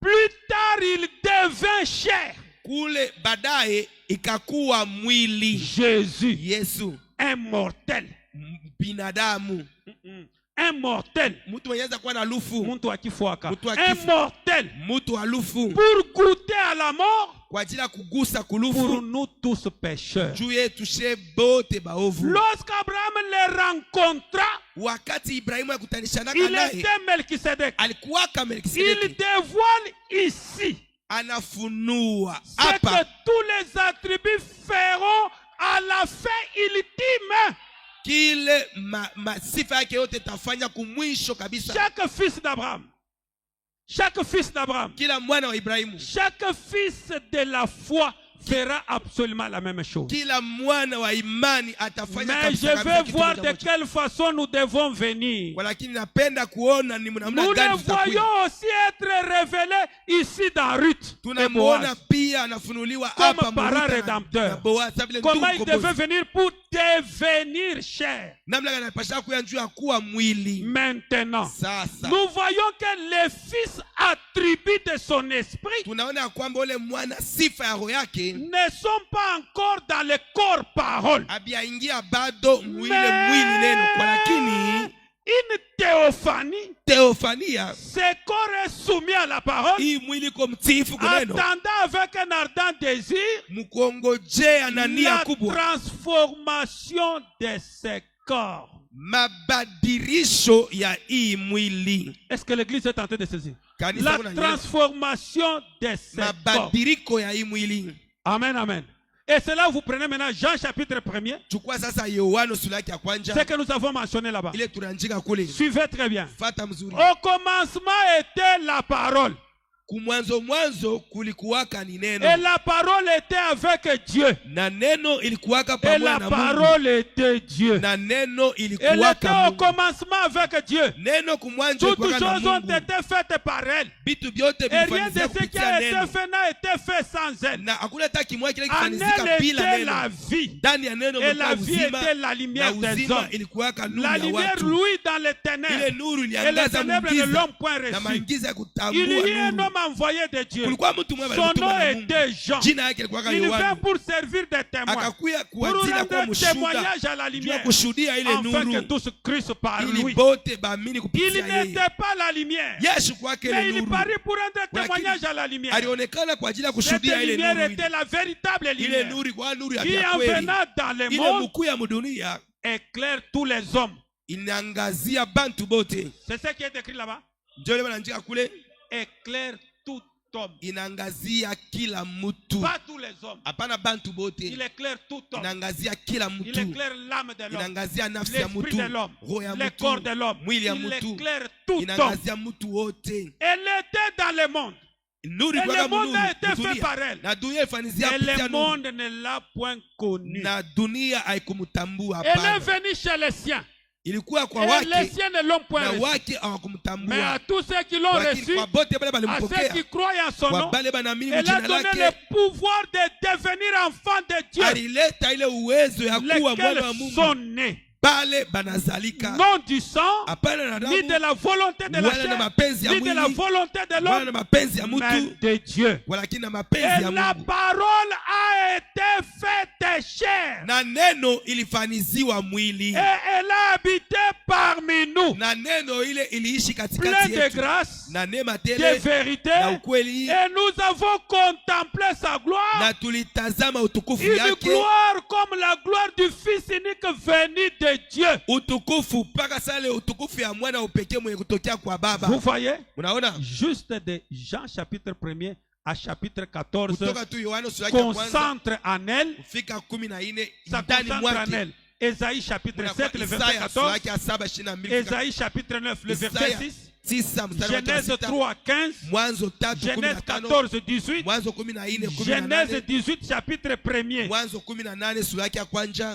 Plus tard, il devint chair. Kule baadaye ikakuwa mwili. Jésus. Yesu. Un mortel. Binadamu. Un mortel. Mtu mwenye kuwa na lufu. Mtu akifuaka. Un mortel. Mtu alufu. Pour goûter à la mort. Kwa ajili ya kugusa kulufu. Pour nous tous pécheurs. Juu yetu she bote baovu. Lorsqu'Abraham les rencontra, wakati Ibrahimu akutanisha naye, il était Melchisedec. Alikuwa kama Melchisedek. Il dévoile ici. Anafunua c'est que tous les attributs feront à la fin ultime. Kile masifa yake yote tafanya kumwisho kabisa. Chaque fils d'Abraham. Chaque fils d'Abraham. Kila mwana wa Ibrahimu. Chaque fils de la foi fera absolument la même chose. Kila mwana wa imani atafanya kabisa. Mais je vais voir de quelle façon nous devons venir. Lakini napenda kuona ni namna gani tutakuja. Nous le voyons aussi être révélé ici dans Ruth. Tunamuona pia anafunuliwa hapa parent rédempteur. Comment il devait venir pour devenir chair. Namna gani anapaswa kuja juu ya kuwa mwili. Maintenant, sasa nous voyons que le fils attribue de son esprit. Tunaona kwamba ule mwana sifa ya roho yake ne sont pas encore dans le corps parole. Abiaingia bado mwili neno kwa lakini une théophanie, ce corps est soumis à la parole, attendant avec un ardent désir la transformation de ce corps. Mabadilisho ya hii mwili. Est-ce que l'église est en train de saisir? La transformation de ce mabadiliko ya hii mwili. Amen, amen. Et c'est là où vous prenez maintenant Jean chapitre 1er. C'est que nous avons mentionné là-bas. Suivez très bien. Au commencement était la parole. Et la parole était avec Dieu. Et la parole était Dieu. Elle était au commencement avec Dieu. Toutes choses ont été faites par elle. Et rien de ce qui a été fait n'a été fait sans elle. En elle était la vie. Et la vie était la lumière des hommes. La lumière louit dans les ténèbres. Et les ténèbres ne l'ont point reçu. Il y a un homme envoyé de Dieu. Son nom était Jean. Il vient pour servir de témoin, pour rendre témoignage à la lumière, afin que tous Christ par lui. Il n'était pas la lumière, mais il parut pour rendre témoignage à la lumière. Cette lumière était la véritable lumière qui, en venant dans le monde, éclaire tous les hommes. C'est ce qui est écrit là-bas. Éclaire tout homme. Pas tous les hommes. Il éclaire tout homme. Il éclaire l'âme de l'homme, l'esprit de l'homme, le corps de l'homme. Il éclaire tout homme. Elle était dans le monde. Et le monde a été fait par elle. Et le monde ne l'a point connue. Elle est venue chez les siens. Et les siens ne l'ont point reçu. Mais à tous ceux qui l'ont reçu, à ceux qui croient en son nom, elle a donné le pouvoir de devenir enfants de Dieu, lesquels sont nés non du sang, ni de la volonté de la chair, ni de la volonté de l'homme, mais de Dieu. Et la parole a été faite chair. Et elle a habité parmi nous, plein de grâce, de vérité. Et nous avons contemplé sa gloire, une gloire comme la gloire du Fils unique venu de Dieu. Vous voyez, juste de Jean chapitre 1er à chapitre 14 concentre en elle, ça concentre en elle. Ésaïe chapitre 7 le verset 14, Ésaïe chapitre 9 le verset 6, Genèse 3, 15. Genèse 14, 18. Genèse 18, chapitre 1er.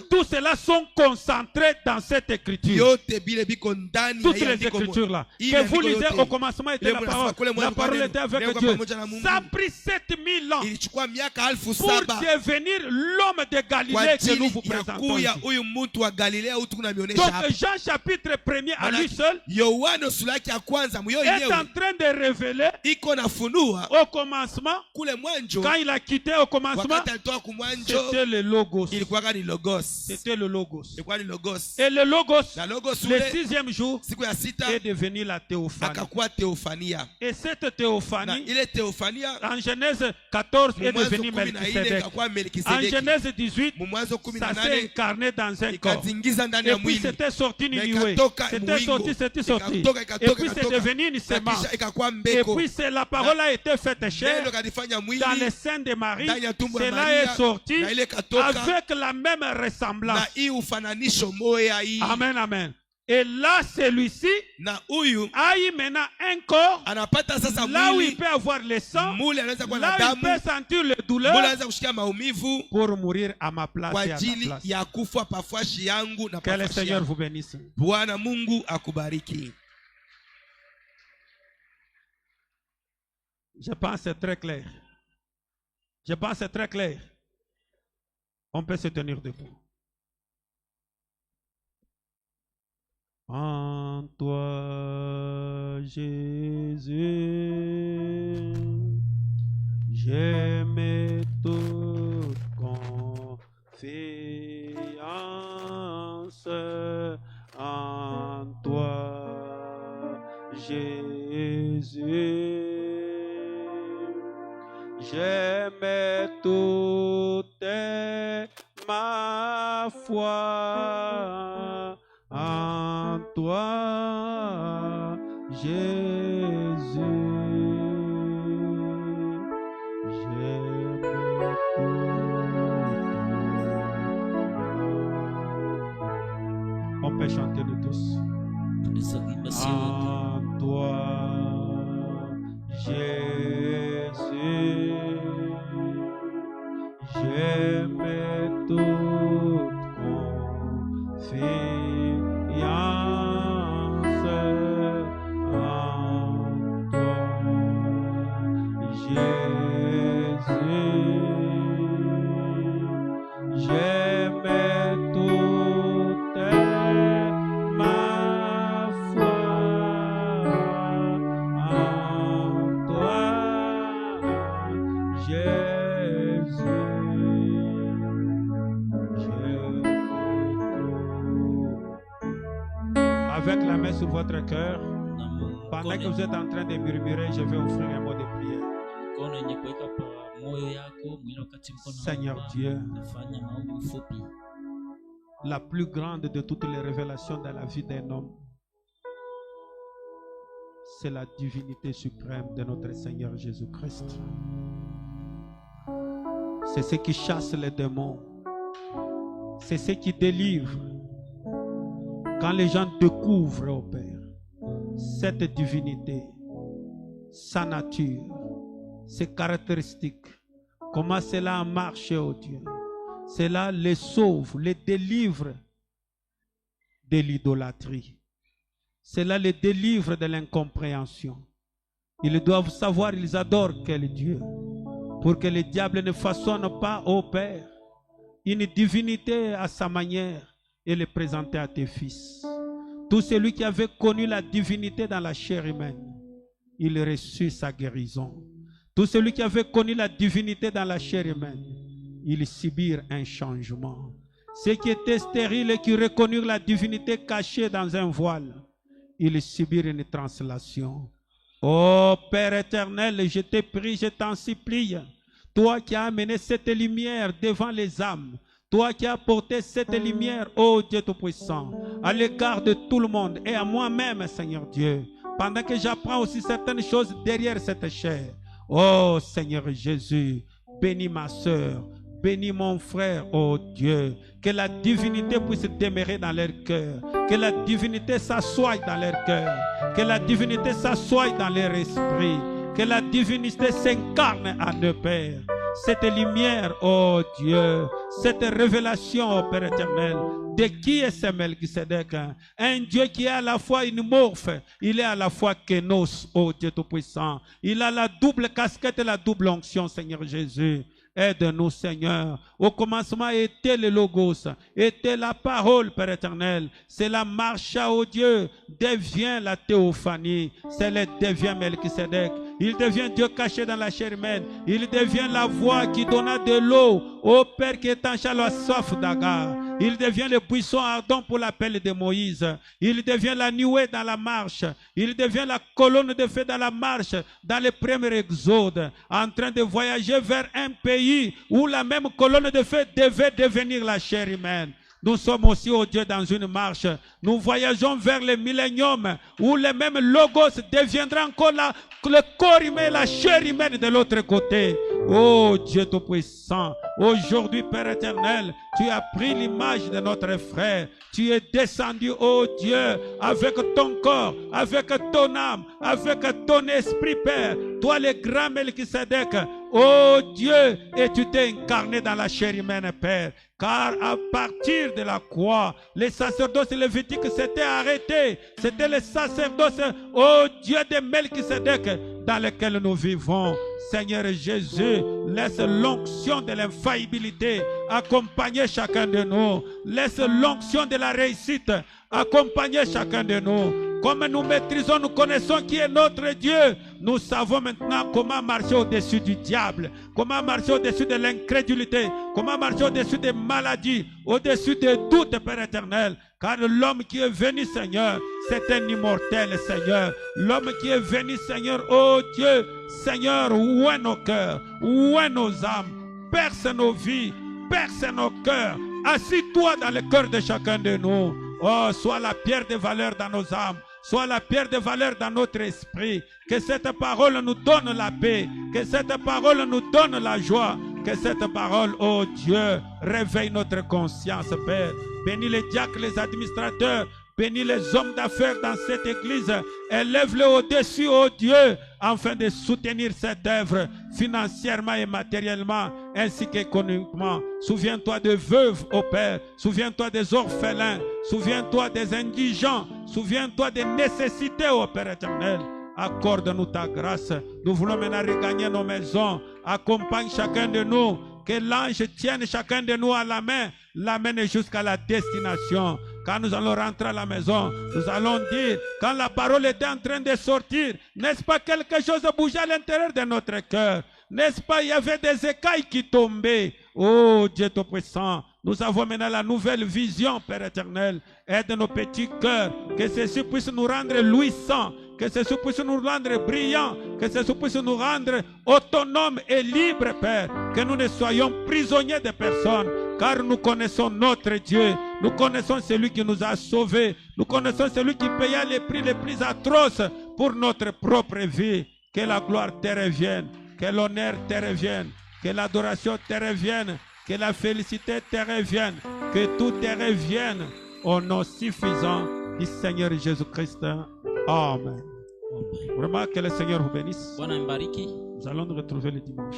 Tout cela sont concentrés dans cette écriture. Toutes les écritures là. Que vous lisez au commencement était la parole. La parole était avec Dieu. Ça a pris 7000 ans pour devenir l'homme de Galilée que nous vous présentons ici. Donc Jean chapitre 1er à lui seul est en train de révéler au commencement, quand il a quitté au commencement, c'était le Logos. C'était le Logos. Et le Logos, le 6e jour, est devenu la théophanie. Et cette théophanie, en Genèse 14, est devenue Melchisedec. En Genèse 18, ça s'est incarné dans un corps. Et puis c'était sorti une nuée. C'était sorti. Et puis c'est devenu une sémence. Et puis la parole a été faite chair dans les seins de Marie. Cela est sorti avec la même ressemblance. Amen, amen. Et là, celui-ci a eu maintenant un corps là où il peut avoir le sang, là où il peut sentir la douleur pour mourir à ma place et à ta place. Que le Seigneur vous bénisse. Je pense que c'est très clair. Je pense que c'est très clair. On peut se tenir debout. En toi, Jésus, j'ai mis toute confiance. En toi, Jésus, j'ai mis toute ma foi. En toi, Jésus, j'aime tout. On peut chanter nous tous. En toi, Jésus, j'aime toute confiance. Avec la main sur votre cœur, pendant que vous êtes en train de murmurer, je vais offrir un mot de prière. Seigneur Dieu, la plus grande de toutes les révélations dans la vie d'un homme, c'est la divinité suprême de notre Seigneur Jésus-Christ. C'est ce qui chasse les démons. C'est ce qui délivre. Quand les gens découvrent, oh Père, cette divinité, sa nature, ses caractéristiques, comment cela a marché, oh Dieu, cela les sauve, les délivre de l'idolâtrie. Cela les délivre de l'incompréhension. Ils doivent savoir, ils adorent quel Dieu, pour que le diable ne façonne pas, ô Père, une divinité à sa manière et le présenter à tes fils. Tout celui qui avait connu la divinité dans la chair humaine, il reçut sa guérison. Tout celui qui avait connu la divinité dans la chair humaine, il subit un changement. Ceux qui étaient stériles et qui reconnurent la divinité cachée dans un voile, ils subirent une translation. Ô Père éternel, je te prie, je t'en supplie, toi qui as amené cette lumière devant les âmes, toi qui as apporté cette lumière, ô Dieu Tout-Puissant, à l'égard de tout le monde et à moi-même, Seigneur Dieu, pendant que j'apprends aussi certaines choses derrière cette chair. Ô Seigneur Jésus, bénis ma soeur, bénis mon frère, ô Dieu, que la divinité puisse demeurer dans leur cœur, que la divinité s'assoie dans leur cœur, Que la divinité s'assoie dans leur esprit. Que la divinité s'incarne en eux, Père. Cette lumière, oh Dieu, cette révélation, oh Père éternel, de qui est ce Melchisedec? Un Dieu qui est à la fois une morphe, il est à la fois Kénos, oh Dieu Tout-Puissant. Il a la double casquette et la double onction, Seigneur Jésus. Aide-nous, Seigneur. Au commencement était le Logos, était la parole, Père éternel. C'est la marche, oh Dieu, devient la théophanie. C'est le devient Melchisedec. Il devient Dieu caché dans la chair humaine. Il devient la voix qui donna de l'eau au Père qui est en la soif d'Agar. Il devient le buisson ardent pour l'appel de Moïse. Il devient la nuée dans la marche. Il devient la colonne de feu dans la marche, dans le premier exode, en train de voyager vers un pays où la même colonne de feu devait devenir la chair humaine. Nous sommes aussi, oh Dieu, dans une marche. Nous voyageons vers le millénium où le même Logos deviendra encore le corps humain et la chair humaine de l'autre côté. Oh Dieu Tout-Puissant, aujourd'hui, Père éternel, tu as pris l'image de notre frère. Tu es descendu, oh Dieu, avec ton corps, avec ton âme, avec ton esprit, Père. Toi, le grand Melchisedec, oh Dieu, et tu t'es incarné dans la chair humaine, Père. Car à partir de la croix, les sacerdoces lévitiques s'étaient arrêtés. C'était le sacerdoce, oh Dieu de Melchisedec, dans lequel nous vivons. Seigneur Jésus, laisse l'onction de l'infaillibilité accompagner chacun de nous. Laisse l'onction de la réussite accompagner chacun de nous. Comme nous maîtrisons, nous connaissons qui est notre Dieu. Nous savons maintenant comment marcher au-dessus du diable, comment marcher au-dessus de l'incrédulité, comment marcher au-dessus des maladies, au-dessus des doutes, Père éternel. Car l'homme qui est venu, Seigneur, c'est un immortel, Seigneur. L'homme qui est venu, Seigneur, oh Dieu, Seigneur, où est nos cœurs, où est nos âmes? Perce nos vies, perce nos cœurs. Assis-toi dans le cœur de chacun de nous. Oh, sois la pierre de valeur dans nos âmes. Sois la pierre de valeur dans notre esprit. Que cette parole nous donne la paix. Que cette parole nous donne la joie. Que cette parole, oh Dieu, réveille notre conscience, Père. Bénis les diacres, les administrateurs. Bénis les hommes d'affaires dans cette église. Élève-les au-dessus, oh Dieu, afin de soutenir cette œuvre financièrement et matériellement, ainsi qu'économiquement. Souviens-toi des veuves, ô Père. Souviens-toi des orphelins. Souviens-toi des indigents. Souviens-toi des nécessités, ô Père éternel. Accorde-nous ta grâce. Nous voulons maintenant regagner nos maisons. Accompagne chacun de nous. Que l'ange tienne chacun de nous à la main. L'amène jusqu'à la destination. Quand nous allons rentrer à la maison, nous allons dire, quand la parole était en train de sortir, n'est-ce pas quelque chose bougeait à l'intérieur de notre cœur? N'est-ce pas, il y avait des écailles qui tombaient. Oh Dieu Tout-Puissant, nous avons maintenant la nouvelle vision, Père éternel. Aide nos petits cœurs, que ceci puisse nous rendre louissants, que ceci puisse nous rendre brillants, que ceci puisse nous rendre autonomes et libres, Père. Que nous ne soyons prisonniers de personne, car nous connaissons notre Dieu. Nous connaissons celui qui nous a sauvés. Nous connaissons celui qui paya les prix les plus atroces pour notre propre vie. Que la gloire te revienne, que l'honneur te revienne, que l'adoration te revienne, que la félicité te revienne, que tout te revienne au nom suffisant du Seigneur Jésus-Christ. Amen. Vraiment que le Seigneur vous bénisse. Nous allons nous retrouver le dimanche.